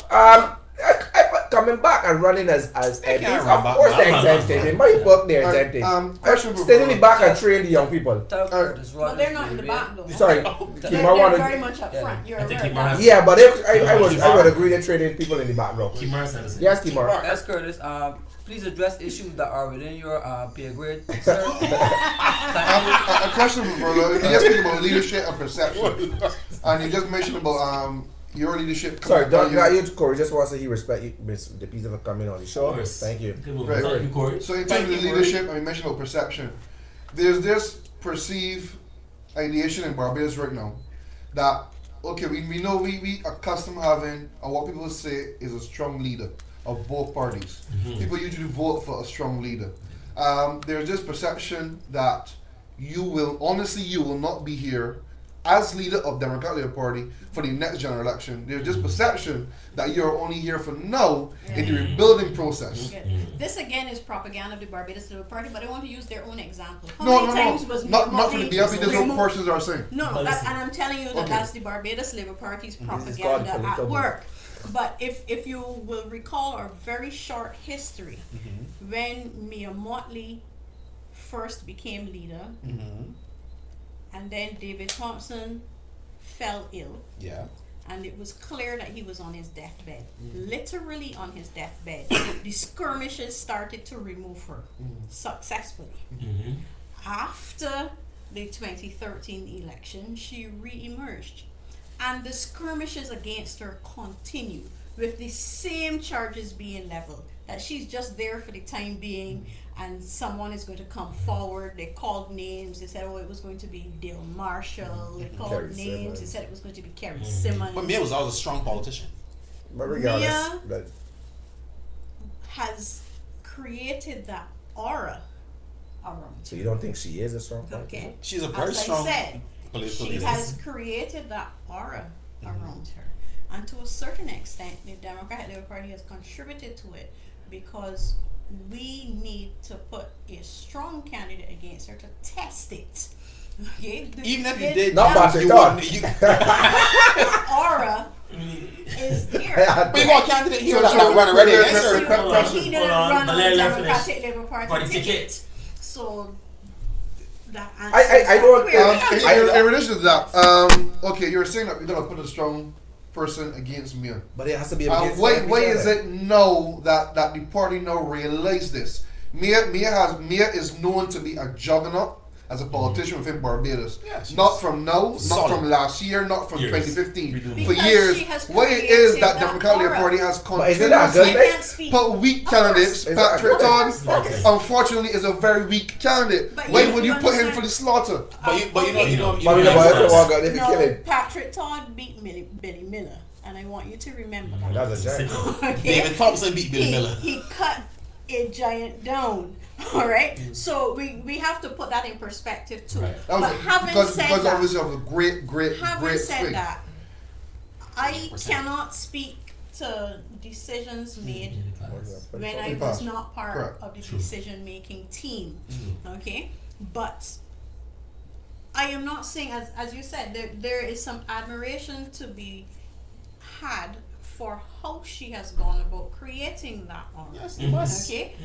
A: Coming back and running as
D: They
A: MPs,
D: can't
A: of
D: run back.
A: course they're exempted. In my book, they're exempted.
F: Question for
A: Stay in the
F: Verla.
A: back and train the young people.
G: Tell Curtis
E: But
G: Rogers,
E: they're not in the
G: baby.
E: back though.
A: Sorry,
E: They're,
A: Kimar
E: they're
A: wanted.
E: very much up front. You're
B: I think
E: aware
B: Kimar
E: of that.
A: Yeah, but if I would agree to training people in the back row.
B: Kimar says it.
A: Yes, Kimar.
G: Yes, Curtis. Please address issues that are within your pay grade, sir.
F: A question for Verla. You just speak about leadership and perception, and you just mentioned about your leadership.
A: Sorry, don't got you, Corey. Just want to say he respect you, Miss Depeiza, for coming on the show.
B: Of course.
A: Thank you.
B: Good one.
F: Right.
B: Thank you, Corey.
F: So in
D: Thank
F: terms of
D: you,
F: leadership, and you mentioned about perception, there's this perceived ideation in Barbados right now that okay, we know we accustomed having what people say is a strong leader of both parties. People usually vote for a strong leader. There's this perception that you will not be here as leader of Democratic Labour Party for the next general election. There's this perception that you're only here for now in the rebuilding process.
E: Yeah. This again is propaganda of the Barbados Labour Party, but I want to use their own example. How
F: No,
E: many times was
F: not for the
E: Motley
F: BLP. There's no
E: removed?
F: persons are saying.
E: No,
B: But
E: that,
B: listen.
E: and I'm telling you that
F: Okay.
E: that's the Barbados Labour Party's
A: called
E: propaganda at
A: political.
E: work. But if you will recall our very short history, when Mia Motley first became leader, and then David Thompson fell ill,
D: Yeah.
E: and it was clear that he was on his deathbed, literally on his deathbed. The skirmishes started to remove her successfully. After the 2013 election, she re-emerged, and the skirmishes against her continued with the same charges being leveled, that she's just there for the time being and someone is going to come forward. They called names. They said, oh, it was going to be Dale Marshall. They called
A: Kerry
E: names.
A: Simmons.
E: They said it was going to be Kerry Simmons.
D: But Mia was always a strong politician.
A: But regardless,
E: Mia-
A: that,
E: has created that aura around
A: so you don't think she is a strong
E: her.
A: politician?
E: Okay.
D: She's a very
E: As I
D: strong
E: said,
D: political
E: she
D: leader.
E: has created that aura around her, and to a certain extent the Democratic Labour Party has contributed to it, because we need to put a strong candidate against her to test it. Okay?
D: Even if you did,
A: Not back
D: you
A: it on.
D: wouldn't.
E: Aura is here.
D: But you got a candidate here
F: So-
D: that
F: so-
D: run already
F: so-
D: against
F: so-
D: her.
E: He
F: quick question.
E: didn't
B: Hold on,
E: run
B: but
E: on
B: let
E: the
B: her finish.
E: Democratic Labour
B: For the
E: Party ticket.
B: ticket.
E: So that
A: I
E: answers
A: don't.
E: that
F: In relation to that, okay, you're saying that we're gonna put a strong person against Mia.
A: But it has to be against
F: Why
A: every
F: is
A: candidate.
F: it now that the party now realize this? Mia is known to be a juggernaut, as a politician within Barbados.
D: Yeah, she's
F: Not from now,
D: solid.
F: not from last year, not from
B: Years.
F: 2015.
B: Because
F: For
E: she
F: years,
E: has
F: what it is
E: created
F: that
E: that
F: Democratic
E: aura.
F: Party has
A: But is it that good
E: You
A: thing?
E: can't speak.
F: put weak
E: Of
F: candidates.
A: course.
F: Patrick
A: Is that
F: Todd,
B: good? Okay.
F: unfortunately, is a very weak candidate.
E: But
F: Why
E: you-
F: would
E: you
F: you put him
E: understand-
F: for the slaughter?
D: But you know.
A: But we know
B: Yes,
A: about
B: yes.
A: walk out if you
E: No,
A: kill him.
E: Patrick Todd beat Billy Miller, and I want you to remember that.
A: That's a giant.
E: Okay?
D: David Thompson beat Billy Miller.
E: He cut a giant down. All right, so we have to put that in perspective too.
B: Right.
F: That was
E: But having
F: because
E: said
F: because
E: that,
F: obviously of a great
E: having said
F: swing.
E: that, I
D: 100%.
E: cannot speak to decisions made when I
F: Pass.
E: was not part
F: Correct.
E: of the
B: True.
E: decision-making team.
B: Mhm.
E: Okay, but I am not saying, as you said, there is some admiration to be had for how she has gone about creating that honor.
D: Yes, it was.
E: Okay,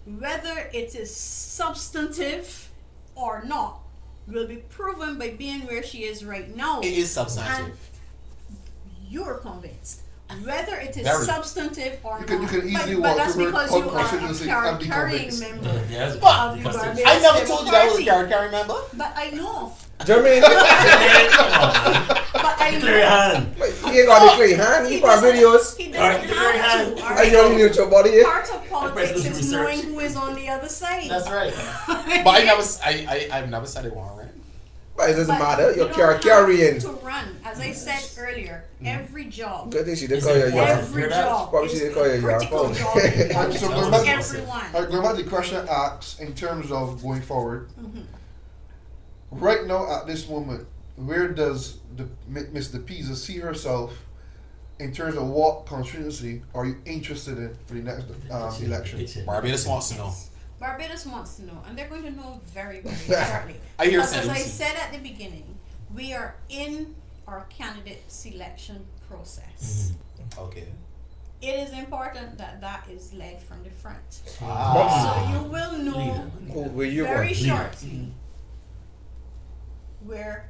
E: whether it is substantive or not will be proven by being where she is right now.
D: It is substantive.
E: You're convinced. Whether it is
D: Very.
E: substantive or
F: You can
E: not.
F: easily
E: but
F: walk
E: that's
F: through
E: because
F: her
E: you are a
F: constituency and be
E: carrying
F: convinced.
E: member.
B: Yes,
D: But
E: you
B: because
E: are
B: it's-
E: there.
D: I never
E: Yes,
D: told you that I was a
E: party.
D: Carry member.
E: But I know.
A: Jermaine,
E: But I
B: Clear your
E: know.
B: hand.
A: he ain't got the clean hand. He got videos.
E: He
B: Alright,
E: doesn't
B: clear your
E: have
B: hand.
E: to.
A: I don't need your body. eh?
E: Part of politics
B: this
E: is
B: research.
E: knowing who is on the other side.
D: That's right. But I've never said it won't, right?
A: But it doesn't
E: But
A: matter.
E: you
A: You're
E: don't have
A: carrying.
E: to run. As I said earlier, every job,
A: Good thing she didn't
B: Is
A: call you
B: it
A: your
E: every
B: Hear that?
E: job
A: Probably she
E: is
A: didn't call you
E: a
A: your
E: critical
A: phone.
E: job in
F: Alright, so
E: politics.
F: going back to-
E: Everyone.
F: Alright, going back to the question I asked in terms of going forward. Right now, at this moment, where does Miss Depeiza see herself in terms of what constituency are you interested in for the next election?
D: Barbados wants to know.
E: Barbados wants to know, and they're going to know very, very shortly.
D: I hear
E: Because as I
D: Lucy.
E: said at the beginning, we are in our candidate selection process.
D: Okay.
E: It is important that that is led from the front.
D: Ah.
E: So you will know
A: Who will you
E: very
A: want?
E: shortly where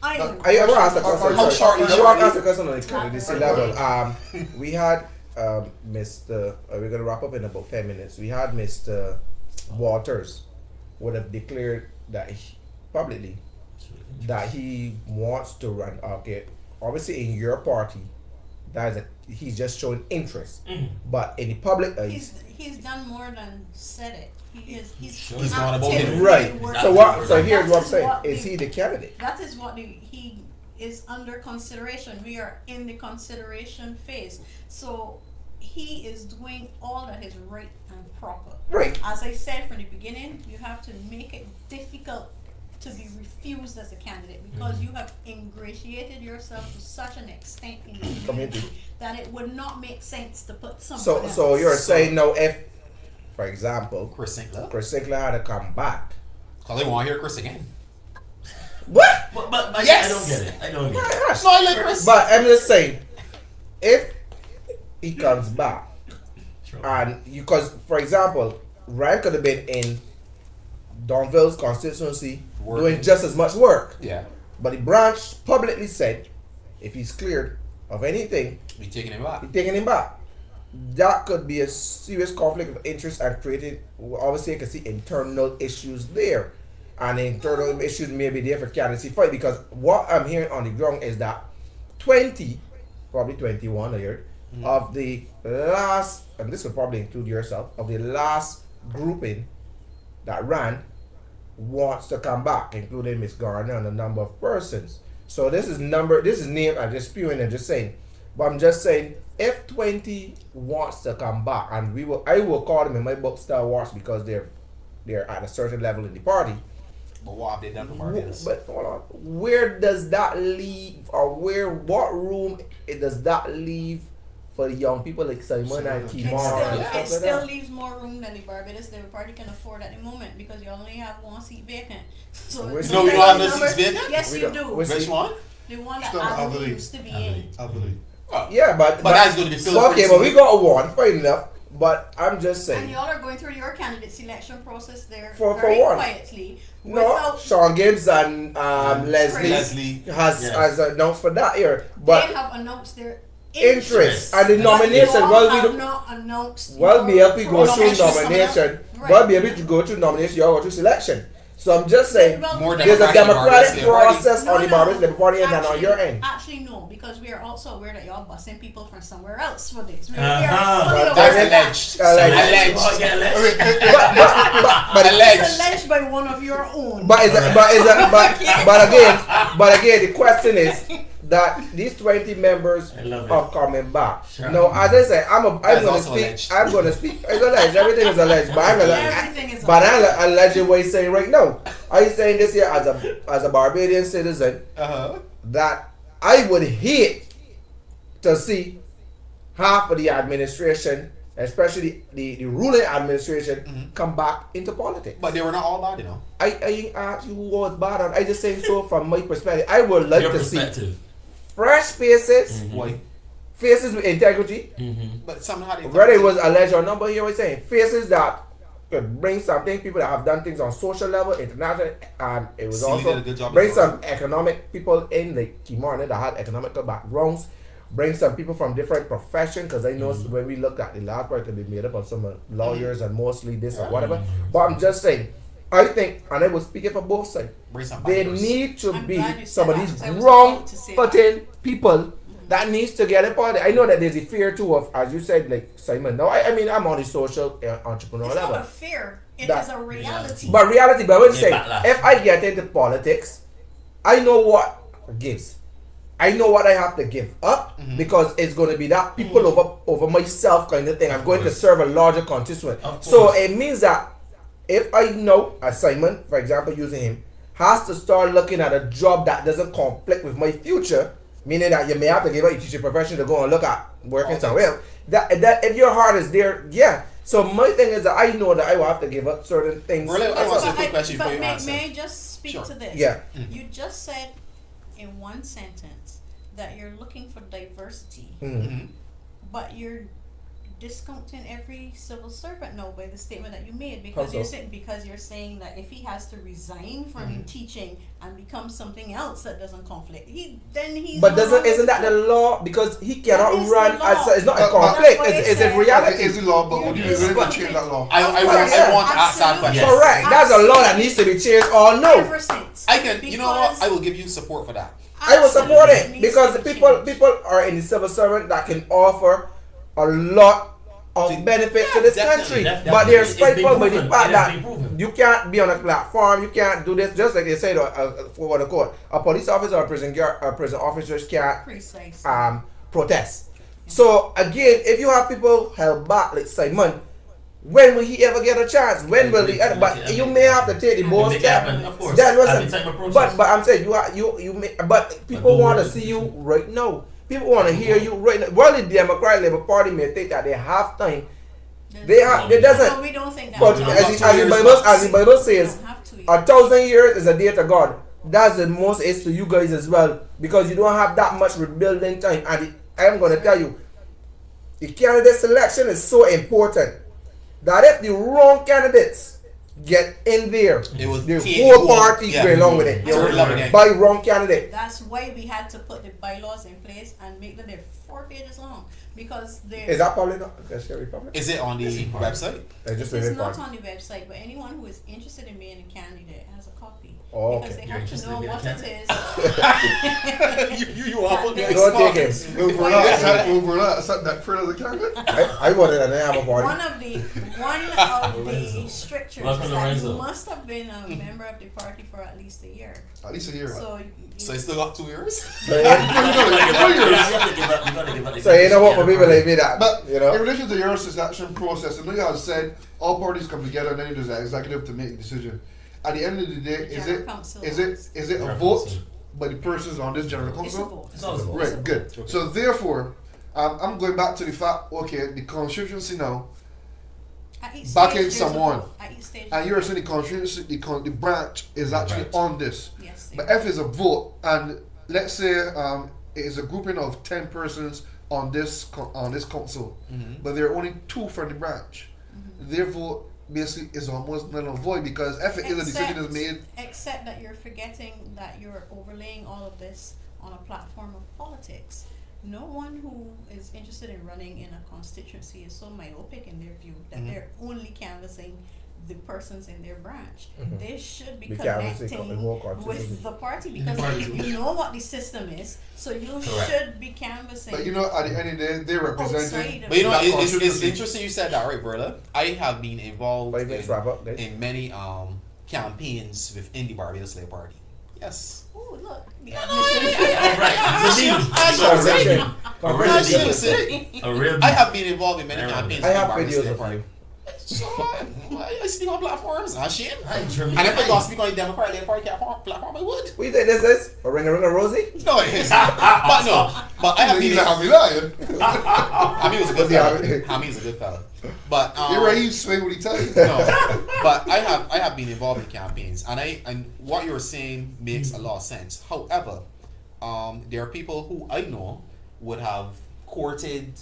E: I am.
A: I want to ask a question.
D: How
A: sorry.
D: short is
A: I want to
D: short?
A: ask a question on the candidacy level. We had Mr. We're going to wrap up in about 10 minutes. We had Mr. Waters would have declared that publicly that he wants to run. Okay, obviously in your party, he's just showing interest. But in the public,
E: He's done more than said it. He's
D: He's gone about
E: actively
D: it.
A: right.
E: working.
A: So what? So
E: And
A: here's
E: that
A: what I'm
E: is
A: saying:
E: what
A: is he the candidate?
E: That is what he is under consideration. We are in the consideration phase. So he is doing all that is right and proper.
A: Right.
E: As I said from the beginning, you have to make it difficult to be refused as a candidate because you have ingratiated yourself to such an extent in the community that it would not make sense to put someone else.
A: So you're saying no? If, for example,
D: Chris Sinclair.
A: Chris Sinclair had to come back.
D: Because they want to hear Chris again.
A: What?
B: But
D: Yes!
B: I don't get it. I don't get it.
A: Yes.
D: No, I like Chris.
A: But I'm just saying, if he comes back,
B: Sure.
A: and because, for example, Ryan could have been in Donville's constituency
D: Working.
A: doing just as much work,
D: Yeah.
A: but the branch publicly said, if he's cleared of anything,
D: We taking him back.
A: he's taking him back. That could be a serious conflict of interest and created, obviously, you can see internal issues there. And internal issues may be there for candidacy fight because what I'm hearing on the ground is that 20, probably 21 a year, of the last, and this will probably include yourself, of the last grouping that ran wants to come back, including Miss Garner and a number of persons. So this is name, I'm just spewing and just saying. But I'm just saying, if 20 wants to come back, and I will call them in my book stalwarts because they're at a certain level in the party.
D: But what have they done for Barbados?
A: But hold on, where does that leave, or what room does that leave for the young people like Simon and
E: It
A: Kimar and
E: still,
A: stuff
E: it
A: like
E: still
A: that?
E: leaves more room than the Barbados Labour Party can afford at the moment because you only have one seat vacant. So
A: Where's-
D: No, we don't have no seats vacant?
E: Yes,
A: We
E: you
A: don't-
E: do.
A: where's-
D: Which one?
E: The one that
F: Still
E: Alan
F: Abilene.
E: used to be in.
F: I believe.
A: Yeah, but
D: that's going to be filled
A: okay,
D: pretty
A: but we
D: soon.
A: got one, fine enough. But I'm just
E: And
A: saying,
E: y'all are going through your candidate selection process there
A: For
E: very
A: what?
E: quietly.
A: no,
E: Without,
A: Sean Gibbs and Leslie
D: Leslie.
A: has
B: Yes.
A: has announced for that year,
E: they
A: but
E: have announced their
A: interest and the
B: But
A: nomination
E: But
A: will
E: you
A: be
E: have not announced
A: will be
E: your
A: able to go through
E: process.
A: nomination.
E: Right.
A: Will be able to go through nomination. You go through selection. So I'm just saying,
E: Well,
D: More
A: there's a
D: Democratic
A: democratic
D: Party.
A: process on the Barbados Labour Party and then on your end.
E: Actually, no, because we are also aware that y'all busing people from somewhere else for this. We
B: Uh-huh.
E: are fully
A: Well,
E: aware
D: That's
E: of that.
D: alleged.
A: Alleged.
B: Oh, yeah, let's-
A: But
E: It's
D: Alleged.
E: alleged by one of your own.
A: but again, the question is that these 20 members
B: I love it.
A: are coming back.
B: Sure.
A: No, as I say, I'm
D: That's
A: going to
D: also
A: speak.
D: alleged.
A: I'm going to speak. It's alleged. Everything is alleged. But
E: Everything is
A: I'm alleging what he's saying right now. Are you saying this here as a Barbadian citizen that I would hate to see half of the administration, especially the ruling administration, come back into politics?
D: But they were not all bad, you know.
A: I ain't asked you who was bad on. I just saying so from my perspective. I would like
B: Your
A: to see
B: perspective.
A: fresh faces,
D: Why?
A: faces with integrity.
D: But somehow they
A: Whether it was alleged or not, but here we're saying faces that could bring something, people that have done things on social level, international, and it was
D: Celie did
A: also
D: a good job
A: bring
D: before.
A: some economic people in, like Kimorne that had economical backgrounds, bring some people from different professions, because I know when we look at the last part, it could be made up of some lawyers and mostly this or whatever. But I'm just saying, I think, and I was speaking for both sides,
D: Bring some
A: there
D: backers.
A: need to
E: I'm
A: be
E: glad you
A: some
E: said
A: of
E: that,
A: these
E: because I was
A: wrong
E: about to say
A: footing people that needs to get in politics. I know that there's a fear too of, as you said, like Simon. Now, I mean, I'm on the social entrepreneur
E: It's
A: level.
E: not a fear. It
A: That-
E: is a reality.
A: But reality, but I would
B: Yeah,
A: say,
B: backlash.
A: if I get into politics, I know what gives. I know what I have to give up because it's going to be that people over myself kind of thing. I'm going to
B: course.
A: serve a larger constituent.
B: Of
A: So
B: course.
A: it means that if I know, as Simon, for example, using him, has to start looking at a job that doesn't conflict with my future, meaning that you may have to give up your teaching profession to go and look at working somewhere else. That if your heart is there, yeah. So my thing is that I know that I will have to give up certain things.
D: Verla, I want to ask you a
E: But
D: quick question before you
E: may,
D: answer.
E: may I just speak
D: Sure.
E: to this?
A: Yeah.
E: You just said in one sentence that you're looking for diversity,
A: Mhm.
E: but you're discounting every civil servant now by the statement that you made
A: How
E: because
A: so?
E: you're saying that if he has to resign from teaching and become something else that doesn't conflict, he's
A: But
E: no longer-
A: isn't that the law? Because he cannot
E: That is the
A: run
E: law.
A: as it's not a
F: But-
A: conflict.
E: That's why
A: It's
E: I
A: in
E: said-
A: reality.
F: It is the law, but would you be willing to change that law?
D: I want to ask that question.
B: Yes.
A: Correct. That's a law that needs to be changed or no.
E: ever since.
D: I can, you know what?
E: Because
D: I will give you support for that.
A: I will support it
E: needs
A: because
E: to
A: the
E: be
A: people
E: changed.
A: are in the civil servant that can offer a lot of benefit to this
B: definitely,
A: country.
B: definitely.
A: But they're
B: It's been
A: spiteful by the
B: proven.
A: fact
B: It has
A: that
B: been proven.
A: you can't be on a platform, you can't do this. Just like they said, for what the court, a police officer or prison officers can't
E: Precisely.
A: protest. So again, if you have people held back like Simon, when will he ever get a chance? When will he? But you may have to take the bold
B: Make it
A: step.
B: happen, of course.
A: That
B: Every
A: wasn't.
B: time a process.
A: But I'm saying you may. But people
B: don't
A: want to
B: worry.
A: see you right now. People want to hear you right now. Well, the Democratic Labour Party may think that they have time. They have. It
E: No,
A: doesn't.
E: we don't think that.
A: But
D: No,
A: as
D: not
A: the
D: 2 years
A: Bible
E: We
A: says,
E: don't have to.
A: 1,000 years is a day to God. That's the most is to you guys as well because you don't have that much rebuilding time. And I'm going to tell you, the candidate selection is so important that if the wrong candidates get in there,
D: It was
A: the
D: TNU
A: whole party
D: yeah.
A: go along with it.
D: Turn it up again.
A: By wrong candidate.
E: That's why we had to put the bylaws in place and make them they're 4 pages long because they're.
A: Is that probably not the Share Republic?
D: Is it on the website?
A: Just
E: It's
A: the
E: not
A: party.
E: on the website, but anyone who is interested in being a candidate has a copy.
A: Oh,
E: Because
A: okay.
E: they
B: You're
E: have to
B: interested
E: know
B: in being a
E: what it
B: candidate?
E: is.
D: you are putting me on the
A: Don't
D: spot.
A: take it.
F: Over that, accept that prayer as a candidate?
A: I wanted an have a party.
E: One of the strictures
B: Welcome
E: is
B: to
E: that
B: Lorenzo.
E: you must have been a member of the party for at least a year.
F: At least a year.
E: So,
D: So you still got 2 years?
A: So, you know what, for people like me that,
F: But
A: you know.
F: in relation to your selection process, I know you have said all parties come together and then there's an executive to make a decision. At the end of the day,
E: General council
F: is it a
B: General
F: vote
B: council.
F: by the persons on this general
E: it's a
F: council?
E: vote.
B: It's always a vote.
F: Right, good. So therefore, I'm going back to the fact. Okay, the constituency now,
E: At each
F: Back
E: stage,
F: in
E: there's a
F: someone.
E: vote. At each stage,
F: and
E: there's
F: you're
E: a
F: saying the constituency, the branch is actually
B: branch.
F: on this.
E: vote. Yes.
F: But if it's a vote, and let's say it is a grouping of 10 persons on this council, but there are only 2 from the branch, their vote basically is almost null and void because if it is a decision is made,
E: Except that you're forgetting that you're overlaying all of this on a platform of politics. No one who is interested in running in a constituency is so myopic in their view that they're only canvassing the persons in their branch.
A: Mhm.
E: They should be
A: We can't say
E: connecting
A: the whole constituency.
E: with the party because
B: Party.
E: you know what the system is, so you
B: Correct.
E: should be canvassing.
F: But you know, at the end of the day, they representing.
E: outside of
D: But you know,
F: That
D: it's
F: constituency.
D: interesting you said that, right, Verla? I have been involved
A: 5 minutes wrap up, guys.
D: in many campaigns within the Barbados Labour Party. Yes.
E: Oh, look. The
B: Right. It's a deal.
A: Conversation.
B: A real
A: Conversation.
B: deal.
D: Seriously.
B: A real
D: I
B: deal.
D: have been involved in many
B: I
D: campaigns.
A: I
D: within
A: have
D: Barbados
A: videos
D: Labour
A: of
D: Party.
A: you.
D: So, I speak on platforms. I shame.
B: Hi, Germany.
D: And if I go speak on the Democratic Labour Party platform, I would.
A: What do you think this is? A ring a Rosie?
D: No, it isn't. But no. But I have
F: He's
D: been.
F: like, I'm lying.
D: Hamid was a good
A: Yeah.
D: fella. Hamid was a good fella. But
F: You're right, you swing what he tell you.
D: no, but I have been involved in campaigns, and what you're saying makes a lot of sense. However, there are people who I know would have courted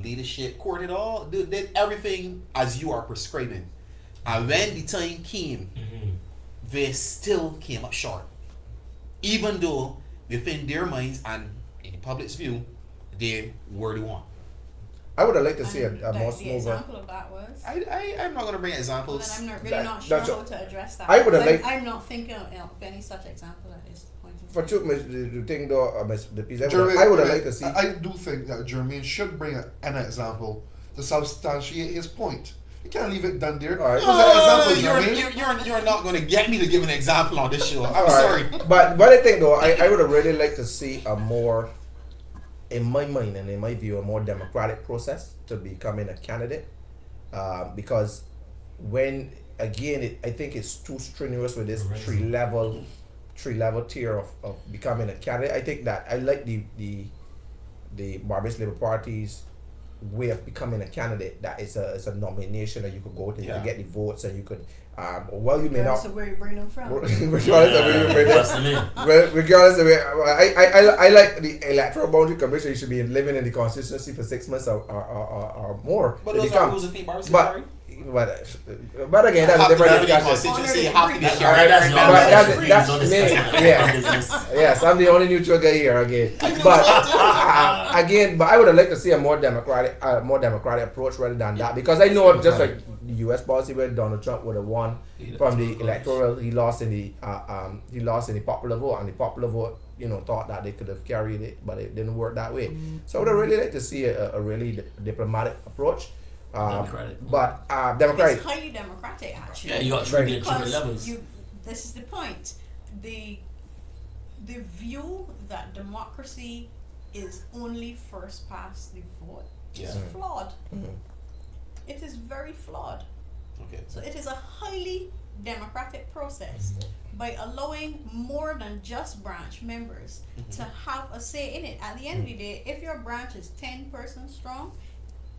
D: leadership, courted all, did everything as you are prescribing, and when the time came, they still came up short, even though within their minds and in the public's view, they were the one.
A: I would have liked to see a
E: And
A: more
E: the
A: smoother.
E: example of that was.
D: I'm not gonna bring
E: Well,
D: examples.
E: then I'm not really
A: That-
E: not sure
A: that's
E: how
A: a-
E: to address that.
A: I would have
E: because
A: liked-
E: I'm not thinking of any such example at this point. In
A: For
E: time.
A: truth, the thing though, Miss Depeiza,
F: Jermaine,
A: I would have liked to see.
F: I do think that Jermaine should bring an example to substantiate his point. You can't leave it done there.
A: All right.
F: What's an example, Jermaine?
D: You're not going to get me to give an example on this show. I'm
A: All
D: sorry.
A: right. But I think though, I would have really liked to see a more, in my mind and in my view, a more democratic process to becoming a candidate, because when again, I think it's too strenuous with this
B: Right.
A: three level tier of becoming a candidate. I think that I like the Barbados Labour Party's way of becoming a candidate. That it's a nomination that you could go to, you
D: Yeah.
A: could get the votes, and you could well, you may
E: Regardless
A: not.
E: of where you bring them from.
A: Regardless of where you bring it.
B: What's the name?
A: Well, regardless of it, I like the electoral boundary commission. You should be living in the constituency for 6 months or more.
D: But
A: to
D: those
A: become.
D: are rules of the Barbados
A: But-
D: Party.
A: But again, that's a different discussion.
D: Constituency, you have to be
E: Alright,
D: here.
B: Alright, that's your
A: But that's-
B: business.
A: that's
B: Don't
A: me,
B: discuss
A: yeah.
B: my business.
A: Yes, I'm the only neutral guy here again. But again, but I would have liked to see a more democratic approach rather than that, because I know just like the U.S. policy where Donald Trump would have won from the electoral, he lost in the popular vote, and the popular vote, thought that they could have carried it, but it didn't work that way. So I would have really liked to see a really diplomatic approach.
B: Democratic.
A: But democratic.
E: It's highly democratic, actually.
B: Yeah, you got
A: Right.
B: different levels.
E: Because this is the point. The view that democracy is only first past the vote is
D: Yeah.
E: flawed.
A: Mhm.
E: It is very flawed.
D: Okay.
E: So it is a highly democratic process. By allowing more than just branch members to have a say in it. At the end of the day, if your branch is 10 persons strong,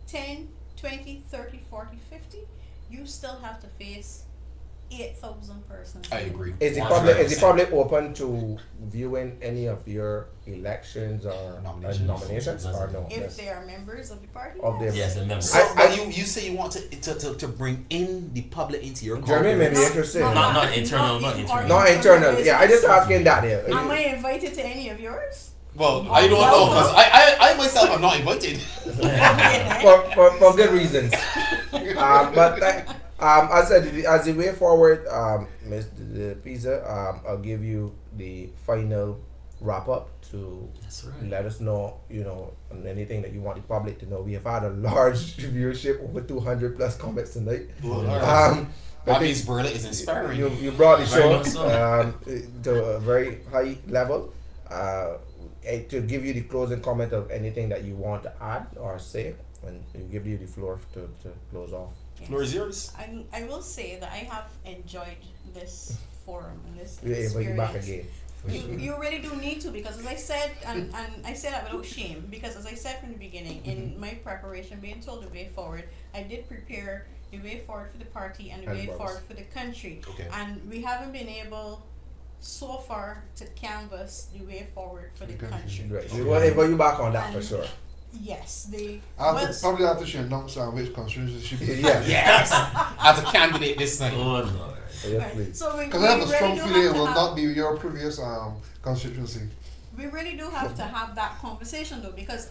E: 10, 20, 30, 40, 50, you still have to face 8,000 persons.
D: I agree.
A: Is the
B: 100%.
A: public open to viewing any of your elections or nominations or no?
E: If
A: Yes.
E: they are members of the party.
A: Of their-
B: Yes, remember.
D: So,
A: I-
D: but you say you want to bring in the public into your
A: Jeremy may be
D: caucus.
A: interested.
B: Not internal, not
E: in
B: internal.
E: our
A: Not internal. Yeah, I just
E: business.
A: asking that there.
E: Am I invited to any of yours?
D: Well, I don't know because I myself am not invited.
A: for good reasons. But as the way forward, Ms. Depeiza, I'll give you the final wrap up to
B: That's right.
A: let us know, on anything that you want the public to know. We have had a large viewership, over 200 plus comments tonight.
D: That means Verla is inspiring.
A: You brought the
B: Very
A: show
B: much so.
A: to a very high level. To give you the closing comment of anything that you want to add or say, and we give you the floor to close off.
D: Floor is yours.
E: I will say that I have enjoyed this forum and this
A: We invite you back
E: experience.
A: again.
E: You really do need to, because as I said, and I say that without shame, because as I said from the beginning, in my preparation, being told the way forward, I did prepare the way forward for the party and the
A: And
E: way
A: Barb's.
E: forward for the country.
D: Okay.
E: And we haven't been able so far to canvass the way forward for the country.
A: Right. We will invite you back on that for
E: And-
A: sure.
E: Yes, they
F: Probably after she announced which constituency she be.
A: Yeah.
D: Yes, as a candidate this
B: Oh
D: time.
B: Lord.
A: Yes,
E: Right.
A: please.
E: So we
F: Because I have a
E: really
F: strong
E: do
F: feeling it
E: have to
F: will
E: have-
F: not be your previous constituency.
E: we really do have to have that conversation though, because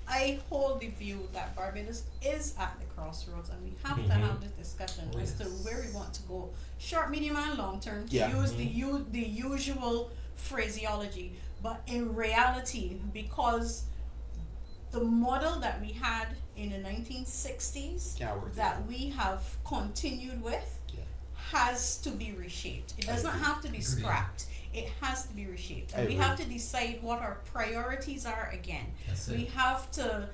E: I hold the view that Barbados is at the crossroads, and we have to have this discussion as to where we want to go, short, medium, and long term. To use the usual phraseology, but in reality, because the model that we had in the 1960s that we have continued with has to be reshaped. It does not have to be scrapped. It has to be reshaped. And we have to decide what our priorities are again. We have to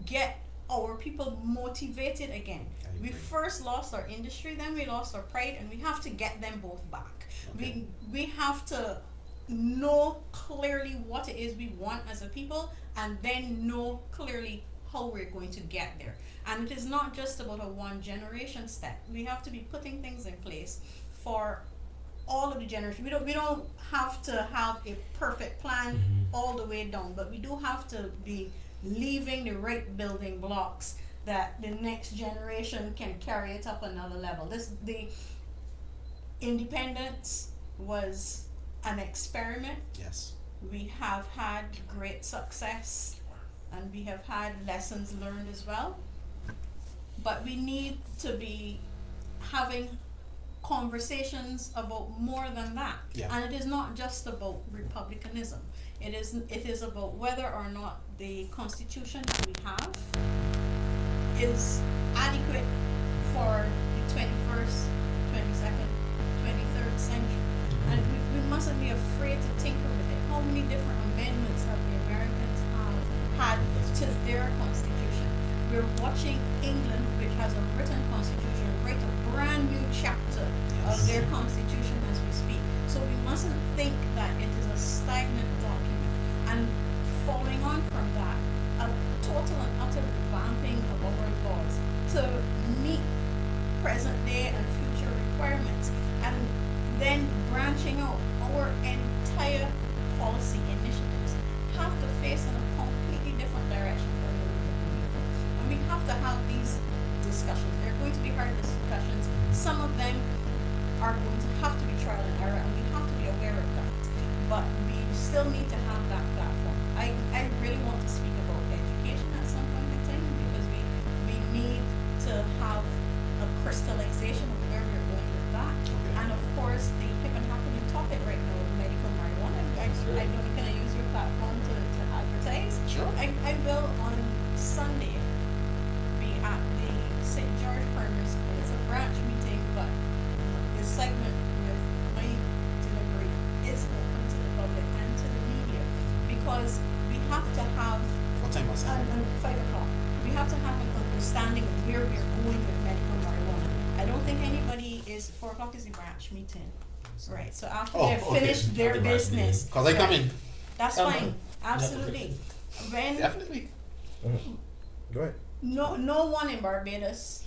E: get our people motivated again. We first lost our industry, then we lost our pride, and we have to get them both back. We have to know clearly what it is we want as a people, and then know clearly how we're going to get there. And it is not just about a one generation step. We have to be putting things in place for all of the generations. We don't have to have a perfect plan all the way down, but we do have to be leaving the right building blocks that the next generation can carry it up another level. The independence was an experiment.
D: Yes.
E: We have had great success, and we have had lessons learned as well. But we need to be having conversations about more than that. And it is not just about republicanism. It is about whether or not the constitution that we have is adequate for the 21st, 22nd, 23rd century. And we mustn't be afraid to tinker with it. How many different amendments have the Americans had to their constitution? We're watching England, which has a written constitution, write a brand new chapter of their constitution as we speak. So we mustn't think that it is a stagnant document. And following on from that, a total and utter revamping of our laws to meet present day and future requirements, and then branching out our entire policy initiatives have to face in a completely different direction from where we have been before. And we have to have these discussions. They're going to be hard discussions. Some of them are going to have to be trial and error, and we have to be aware of that. But we still need to have that platform. I really want to speak about education at some point in time, because we need to have a crystallization of where we're going with that. And of course, the hip and happening topic right now, medical marijuana. I know, can I use your platform to advertise?
D: Sure.
E: I will on Sunday be at the St. George Primary School. It's a branch meeting, but the segment with my delivery is open to the public and to the media, because we have to have
D: What time was that?
E: 5 o'clock. We have to have an understanding of where we're going with medical marijuana. I don't think anybody is 4 o'clock is the branch meeting. Right. So after they've finished their business.
D: Because I come in.
E: That's fine. Absolutely. When
D: Definitely.
A: Go ahead.
E: no one in Barbados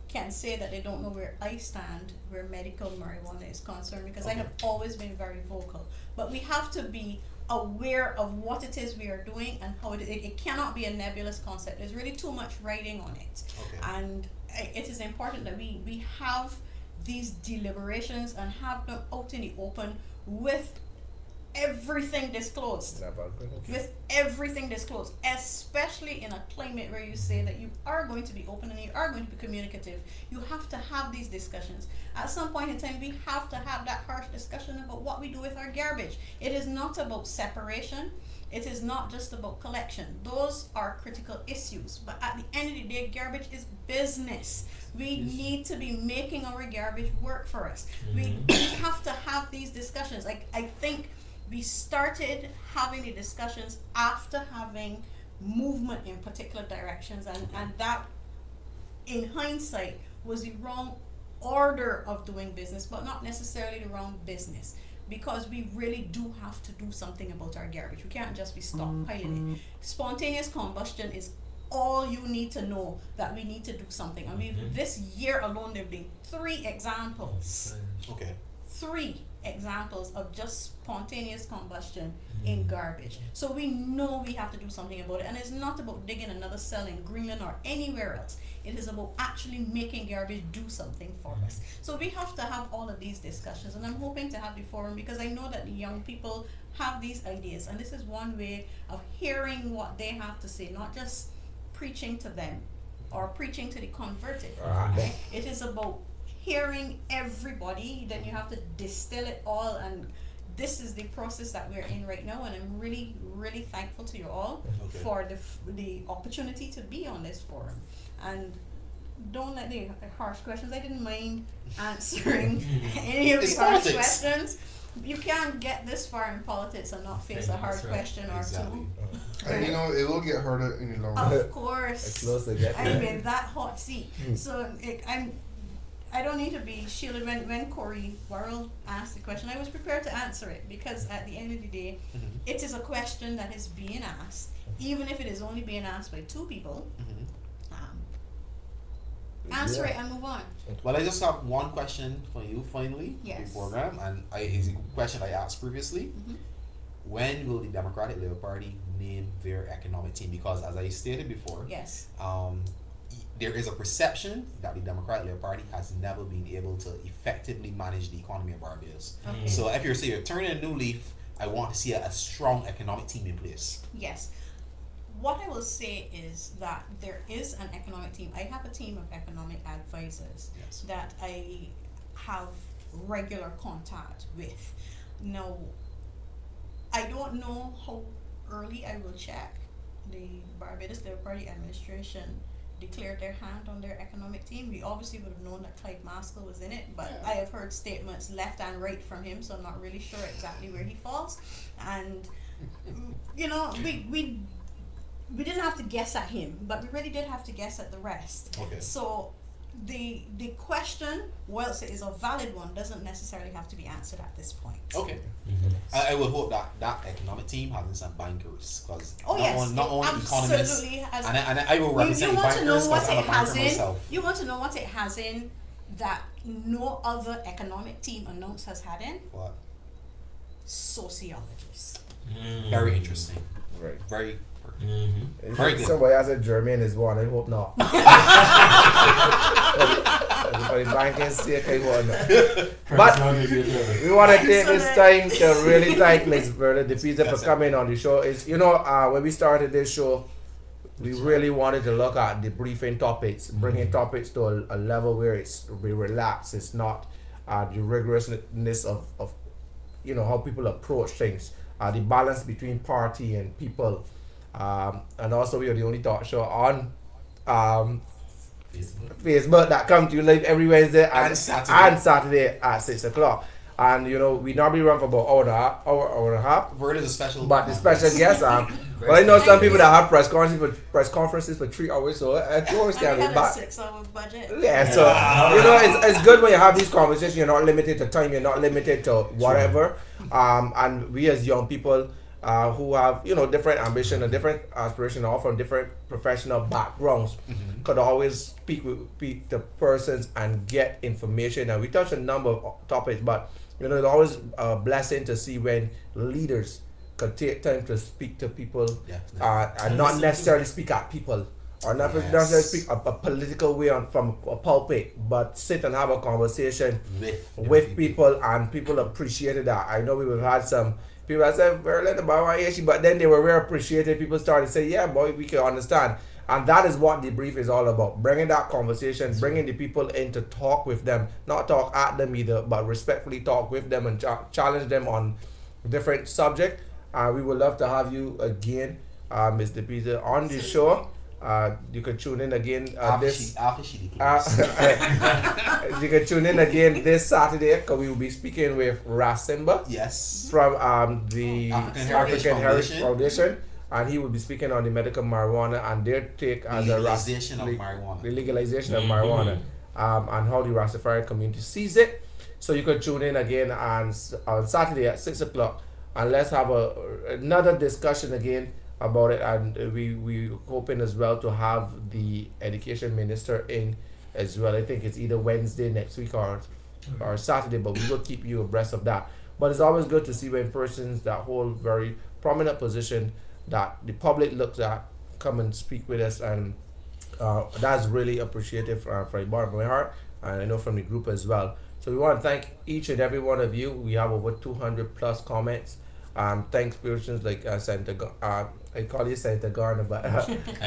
E: can say that they don't know where I stand where medical marijuana is concerned, because I have always been very vocal. But we have to be aware of what it is we are doing and how it cannot be a nebulous concept. There's really too much writing on it. And it is important that we have these deliberations and have them out in the open with everything disclosed. With everything disclosed, especially in a climate where you say that you are going to be open and you are going to be communicative. You have to have these discussions. At some point in time, we have to have that harsh discussion about what we do with our garbage. It is not about separation. It is not just about collection. Those are critical issues. But at the end of the day, garbage is business. We need to be making our garbage work for us. We have to have these discussions. I think we started having the discussions after having movement in particular directions, and that, in hindsight, was the wrong order of doing business, but not necessarily the wrong business, because we really do have to do something about our garbage. We can't just be stockpiling it. Spontaneous combustion is all you need to know that we need to do something. I mean, this year alone, there have been 3 examples. 3 examples of just spontaneous combustion in garbage. So we know we have to do something about it, and it's not about digging another cell in Greenland or anywhere else. It is about actually making garbage do something for us. So we have to have all of these discussions, and I'm hoping to have the forum because I know that the young people have these ideas, and this is one way of hearing what they have to say, not just preaching to them or preaching to the converted. Right? It is about hearing everybody. Then you have to distill it all, and this is the process that we're in right now, and I'm really, really thankful to you all for the opportunity to be on this forum. And don't let the harsh questions, I didn't mind answering any of the harsh questions. You can't get this far in politics and not face a hard question or two.
F: And you know, it will get harder in the long run.
E: Of course. I'm in that hot seat. So I don't need to be shielded. When Corey Worrell asked the question, I was prepared to answer it, because at the end of the day, it is a question that is being asked, even if it is only being asked by two people. Answer it and move on.
D: Well, I just have one question for you finally,
E: Yes.
D: the program, and it's a question I asked previously. When will the Democratic Labour Party name their economic team? Because as I stated before,
E: Yes.
D: There is a perception that the Democratic Labour Party has never been able to effectively manage the economy of Barbados.
E: Okay.
D: So if you're turning a new leaf, I want to see a strong economic team in place.
E: Yes. What I will say is that there is an economic team. I have a team of economic advisors that I have regular contact with. Now, I don't know how early I will check. The Barbados Labour Party administration declared their hand on their economic team. We obviously would have known that Clyde Maskell was in it, but I have heard statements left and right from him, so I'm not really sure exactly where he falls. And you know, we didn't have to guess at him, but we really did have to guess at the rest.
D: Okay.
E: So the question, whilst it is a valid one, doesn't necessarily have to be answered at this point.
D: Okay. I would hope that economic team has some bankers, because not only economists,
E: has,
D: and I will represent bankers because I'm a banker myself.
E: You want to know what it has in that no other economic team announced has had in?
D: What?
E: Sociologists.
D: Very interesting.
A: Right.
D: Very.
A: Very good. Somebody has a German is one. I hope not. For the banking sake, I hope not. But we want to take this time to really thank Ms. Verla Depeiza for coming on the show. When we started this show, we really wanted to look at the briefing topics, bringing topics to a level where we relax. It's not the rigorousness of how people approach things, the balance between party and people. And also we are the only talk show on Facebook that come to you live every Wednesday and Saturday at 6 o'clock. And we normally run for about hour and a half.
D: Word is a special,
A: but the special guests well, I know some people that have press conferences for 3 hours, so 2 hours can be back.
E: 6-hour budget.
A: Yeah, so it's good when you have these conversations. You're not limited to time. You're not limited to whatever. And we as young people who have different ambition and different aspiration, all from different professional backgrounds, could always speak with the persons and get information. And we touch a number of topics, but it's always a blessing to see when leaders could take time to speak to people and not necessarily speak at people, or not necessarily speak a political way from a pulpit, but sit and have a conversation with people, and people appreciated that. I know we've had some people that said, but then they were very appreciated. People started to say, yeah, boy, we can understand. And that is what DeBrief is all about. Bringing that conversation, bringing the people in to talk with them, not talk at them either, but respectfully talk with them and challenge them on different subjects. We would love to have you again, Ms. Depeiza, on the show. You can tune in again you can tune in again this Saturday, because we will be speaking with Rasimba from the African Heritage Foundation, and he will be speaking on the medical marijuana and their take as the legalization of marijuana and how the Rastafarian community sees it. So you can tune in again on Saturday at 6 o'clock, and let's have another discussion again about it. And we hoping as well to have the education minister in as well. I think it's either Wednesday next week or or Saturday, but we will keep you abreast of that. But it's always good to see when persons that hold very prominent position that the public looks at come and speak with us, and that's really appreciative from the bottom of my heart, and I know from the group as well. So we want to thank each and every one of you. We have over 200 plus comments. Thanks persons like I call you Senator Garner, but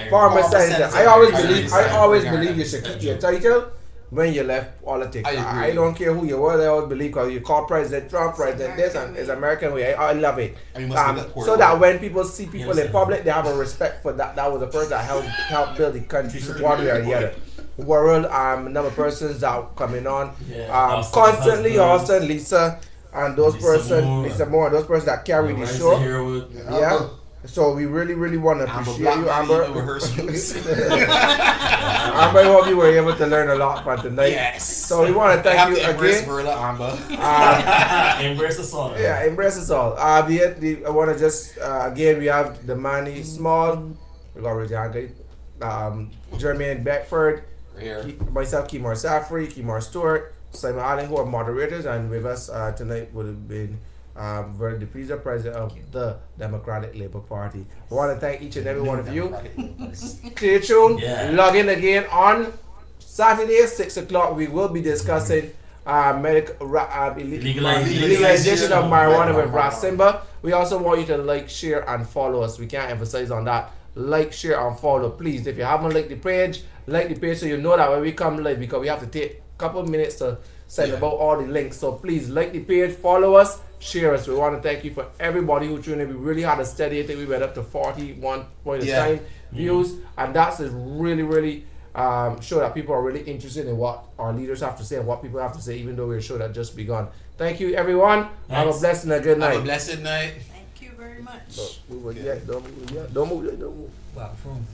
A: former Senator. I always believe you should keep your title when you left politics. I don't care who you were. I always believe, because you call President Trump, President this, and it's American way. I love it. So that when people see people in public, they have a respect for that. That was the person that helped build the country, one way or the other. World, number of persons that coming on, constantly, Austin, Lisa, and those persons, Lisa Moore, those persons that carry the show. Yeah. So we really want to appreciate you, Amber. Amber, I hope you were able to learn a lot from tonight.
D: Yes.
A: So we want to thank you again.
D: Verla, Amber.
B: Embrace us all.
A: Yeah, embrace us all. I want to just again, we have the Manny Small, we got Rajanga, Jermaine Beckford, myself, Kimar Safri, Kimar Stewart, Simon Allen, who are moderators, and with us tonight would have been Verla Depeiza, president of the Democratic Labour Party. I want to thank each and every one of you. Stay tuned. Log in again on Saturday, 6 o'clock. We will be discussing legalization of marijuana with Ras Simba. We also want you to like, share, and follow us. We can't emphasize on that. Like, share, and follow, please. If you haven't liked the page so you know that when we come live, because we have to take a couple minutes to send about all the links. So please like the page, follow us, share us. We want to thank you for everybody who tuned in. We really had a steady, I think we went up to 41 point of time views, and that's really show that people are really interested in what our leaders have to say and what people have to say, even though we're a show that just begun. Thank you, everyone. Have a blessed and a good night.
D: Have a blessed night.
E: Thank you very much.
A: Don't move.
G: Wow, from